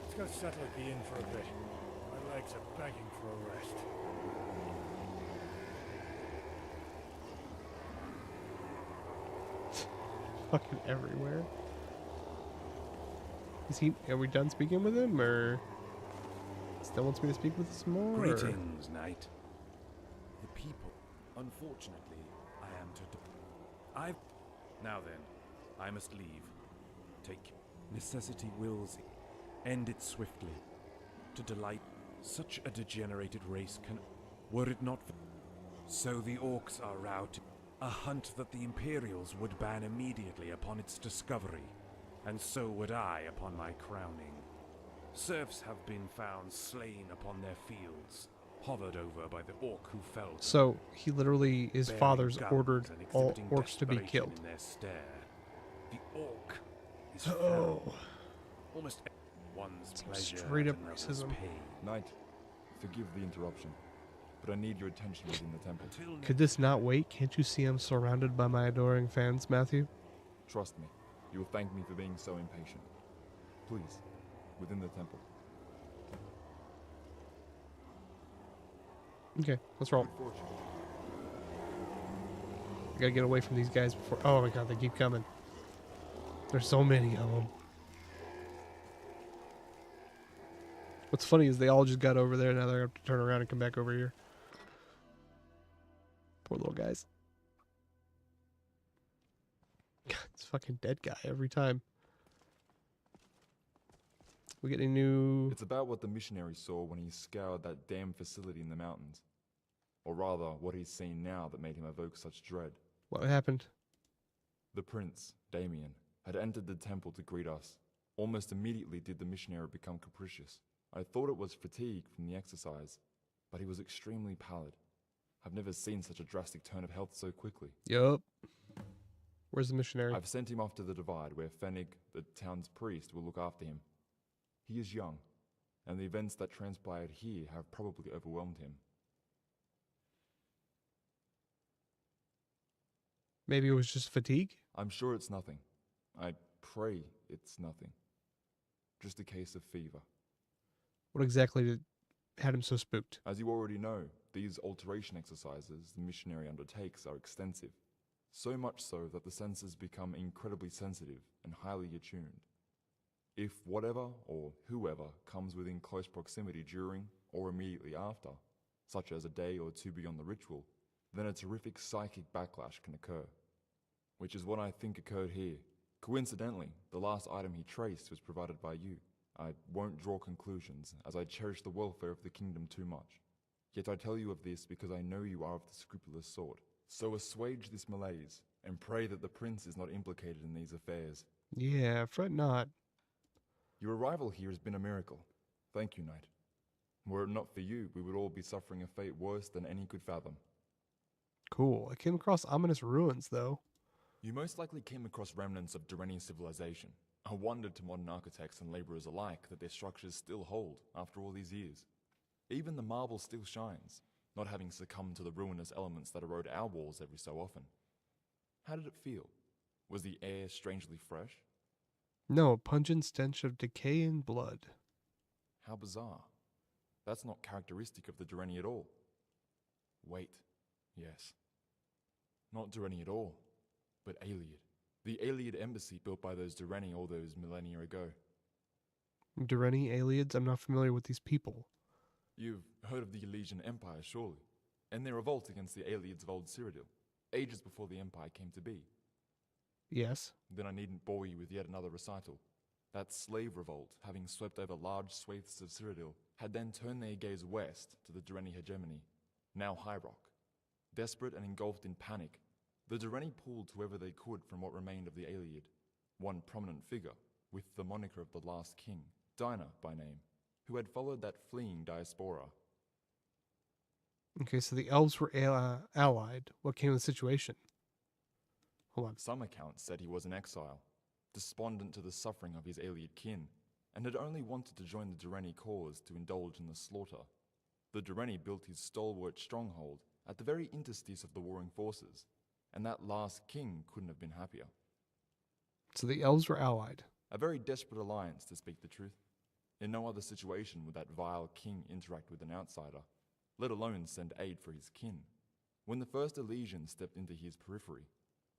Speaker 4: Let's go settle at the inn for a bit. My legs are begging for a rest.
Speaker 1: Fucking everywhere. Is he? Are we done speaking with him, or still wants me to speak with us more? or-
Speaker 5: Greetings, knight. The people. Unfortunately, I am to. Now then, I must leave. Take. Necessity wills it. End it swiftly. To delight such a degenerated race can. Were it not for. So the orcs are routed. A hunt that the Imperials would ban immediately upon its discovery. And so would I upon my crowning. Serfs have been found slain upon their fields, hovered over by the orc who fell.
Speaker 1: So he literally, his
Speaker 5: Bearing
Speaker 1: father's
Speaker 5: guns
Speaker 1: ordered
Speaker 5: and
Speaker 1: all
Speaker 5: exhibiting
Speaker 1: orcs to be
Speaker 5: desperation
Speaker 1: killed.
Speaker 5: In their stare. The orc is
Speaker 1: Oh.
Speaker 5: feral. Almost one's
Speaker 1: Some
Speaker 5: pleasure
Speaker 1: straight
Speaker 5: at
Speaker 1: up
Speaker 5: another's
Speaker 1: racism.
Speaker 5: pain.
Speaker 8: Knight, forgive the interruption, but I need your attention within the temple.
Speaker 1: Could this not wait? Can't you see I'm surrounded by my adoring fans, Matthew?
Speaker 8: Trust me, you will thank me for being so impatient. Please, within the temple.
Speaker 1: Okay, let's roll.
Speaker 8: Good fortune.
Speaker 1: I gotta get away from these guys before. Oh my god, they keep coming. There's so many of them. What's funny is they all just got over there. Now they're gonna have to turn around and come back over here. Poor little guys. God, it's fucking dead guy every time. We get a new...
Speaker 8: It's about what the missionary saw when he scoured that damn facility in the mountains. Or rather, what he's seen now that made him evoke such dread.
Speaker 1: What happened?
Speaker 8: The prince, Damien, had entered the temple to greet us. Almost immediately did the missionary become capricious. I thought it was fatigue from the exercise, but he was extremely pallid. I've never seen such a drastic turn of health so quickly.
Speaker 1: Yup. Where's the missionary?
Speaker 8: I've sent him off to the Divide, where Fennig, the town's priest, will look after him. He is young, and the events that transpired here have probably overwhelmed him.
Speaker 1: Maybe it was just fatigue?
Speaker 8: I'm sure it's nothing. I pray it's nothing. Just a case of fever.
Speaker 1: What exactly had him so spooked?
Speaker 8: As you already know, these alteration exercises the missionary undertakes are extensive. So much so that the senses become incredibly sensitive and highly attuned. If whatever or whoever comes within close proximity during or immediately after, such as a day or two beyond the ritual, then a terrific psychic backlash can occur. Which is what I think occurred here. Coincidentally, the last item he traced was provided by you. I won't draw conclusions, as I cherish the welfare of the kingdom too much. Yet I tell you of this because I know you are of the scrupulous sort. So assuage this malaise, and pray that the prince is not implicated in these affairs.
Speaker 1: Yeah, fret not.
Speaker 8: Your arrival here has been a miracle. Thank you, Knight. Were it not for you, we would all be suffering a fate worse than any could fathom.
Speaker 1: Cool. I came across ominous ruins, though.
Speaker 8: You most likely came across remnants of Durrani civilization. A wonder to modern architects and laborers alike that their structures still hold after all these years. Even the marble still shines, not having succumbed to the ruinous elements that erode our walls every so often. How did it feel? Was the air strangely fresh?
Speaker 1: No, a pungent stench of decay and blood.
Speaker 8: How bizarre. That's not characteristic of the Durrani at all. Wait, yes. Not Durrani at all, but Ayleid. The Ayleid embassy built by those Durrani all those millennia ago.
Speaker 1: Durrani, Ayleids? I'm not familiar with these people.
Speaker 8: You've heard of the Elysian Empire, surely, and their revolt against the Ayleids of Old Cyrodiil, ages before the Empire came to be.
Speaker 1: Yes.
Speaker 8: Then I needn't bore you with yet another recital. That slave revolt, having swept over large swathes of Cyrodiil, had then turned their gaze west to the Durrani hegemony, now High Rock. Desperate and engulfed in panic, the Durrani pulled whoever they could from what remained of the Ayleid. One prominent figure, with the moniker of the last king, Dinah by name, who had followed that fleeing diaspora.
Speaker 1: Okay, so the elves were allied. What came of the situation? Hold on.
Speaker 8: Some accounts said he was in exile, despondent to the suffering of his Ayleid kin, and had only wanted to join the Durrani cause to indulge in the slaughter. The Durrani built his stalwart stronghold at the very interstice of the warring forces, and that last king couldn't have been happier.
Speaker 1: So the elves were allied.
Speaker 8: A very desperate alliance, to speak the truth. In no other situation would that vile king interact with an outsider, let alone send aid for his kin. When the first Elysian stepped into his periphery,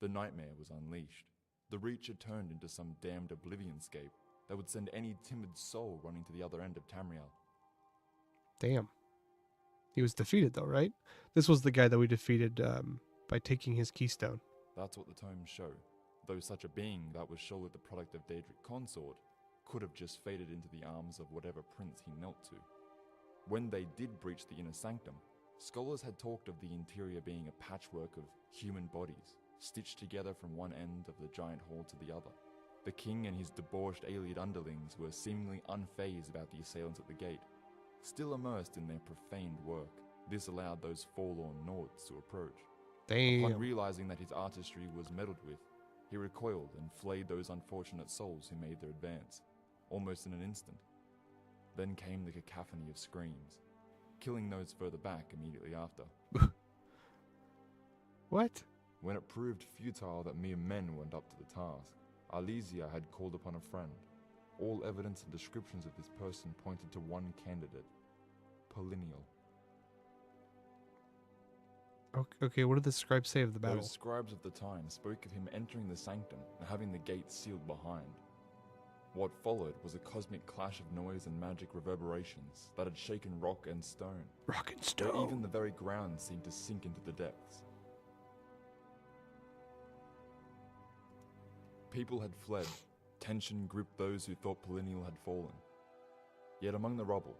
Speaker 8: the nightmare was unleashed. The Reacher turned into some damned oblivionscape that would send any timid soul running to the other end of Tamriel.
Speaker 1: Damn. He was defeated, though, right? This was the guy that we defeated by taking his keystone.
Speaker 8: That's what the tomes show, though such a being that was surely the product of Daedric consort could have just faded into the arms of whatever prince he knelt to. When they did breach the inner sanctum, scholars had talked of the interior being a patchwork of human bodies, stitched together from one end of the giant hall to the other. The king and his debauched Ayleid underlings were seemingly unfazed about the assailants at the gate, still immersed in their profaned work. This allowed those forlorn Nords to approach.
Speaker 1: Damn.
Speaker 8: Upon realizing that his artistry was meddled with, he recoiled and flayed those unfortunate souls who made their advance, almost in an instant. Then came the cacophony of screams, killing those further back immediately after.
Speaker 1: What?
Speaker 8: When it proved futile that mere men went up to the task, Alesia had called upon a friend. All evidence and descriptions of this person pointed to one candidate, Polinial.
Speaker 1: Okay, what did the scribes say of the battle?
Speaker 8: Those scribes of the time spoke of him entering the sanctum and having the gates sealed behind. What followed was a cosmic clash of noise and magic reverberations that had shaken rock and stone.
Speaker 1: Rock and stone.
Speaker 8: Even the very ground seemed to sink into the depths. People had fled. Tension gripped those who thought Polinial had fallen. Yet among the rubble,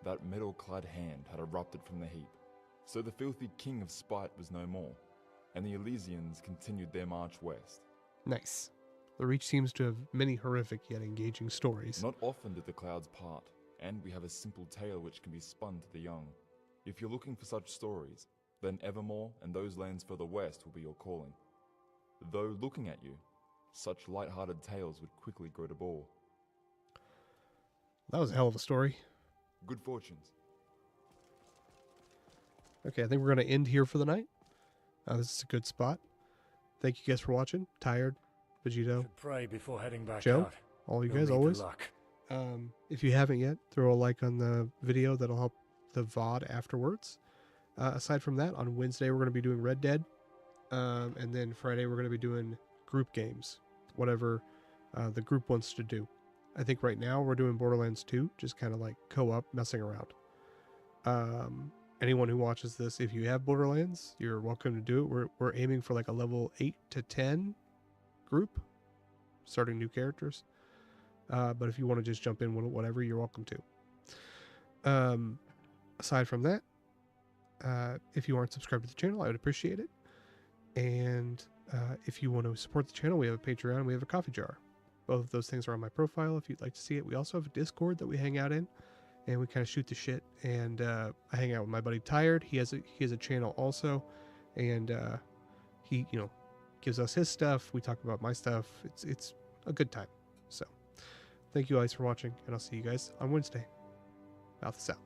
Speaker 8: that metal-clad hand had erupted from the heap. So the filthy king of spite was no more, and the Elysians continued their march west.
Speaker 1: Nice. The Reach seems to have many horrific yet engaging stories.
Speaker 8: Not often did the clouds part, and we have a simple tale which can be spun to the young. If you're looking for such stories, then Evermore and those lands further west will be your calling. Though looking at you, such light-hearted tales would quickly grow to bore.
Speaker 1: That was a hell of a story.
Speaker 8: Good fortunes.
Speaker 1: Okay, I think we're going to end here for the night. This is a good spot. Thank you guys for watching. Tired, Vegito,
Speaker 6: Should pray before heading back
Speaker 1: Joe,
Speaker 6: out.
Speaker 1: all you
Speaker 6: No
Speaker 1: guys
Speaker 6: need to
Speaker 1: always.
Speaker 6: luck.
Speaker 1: If you haven't yet, throw a like on the video. That'll help the VOD afterwards. Aside from that, on Wednesday we're going to be doing Red Dead. And then Friday we're going to be doing group games. Whatever the group wants to do. I think right now we're doing Borderlands 2, just kind of like co-op, messing around. Anyone who watches this, if you have Borderlands, you're welcome to do it. We're aiming for like a level 8 to 10 group, starting new characters. But if you want to just jump in with whatever, you're welcome to. Aside from that, if you aren't subscribed to the channel, I would appreciate it. And if you want to support the channel, we have a Patreon and we have a coffee jar. Both of those things are on my profile if you'd like to see it. We also have a Discord that we hang out in, and we kind of shoot the shit. And I hang out with my buddy Tired. He has a channel also, and he gives us his stuff. We talk about my stuff. It's a good time. So thank you guys for watching, and I'll see you guys on Wednesday. Mouth is out.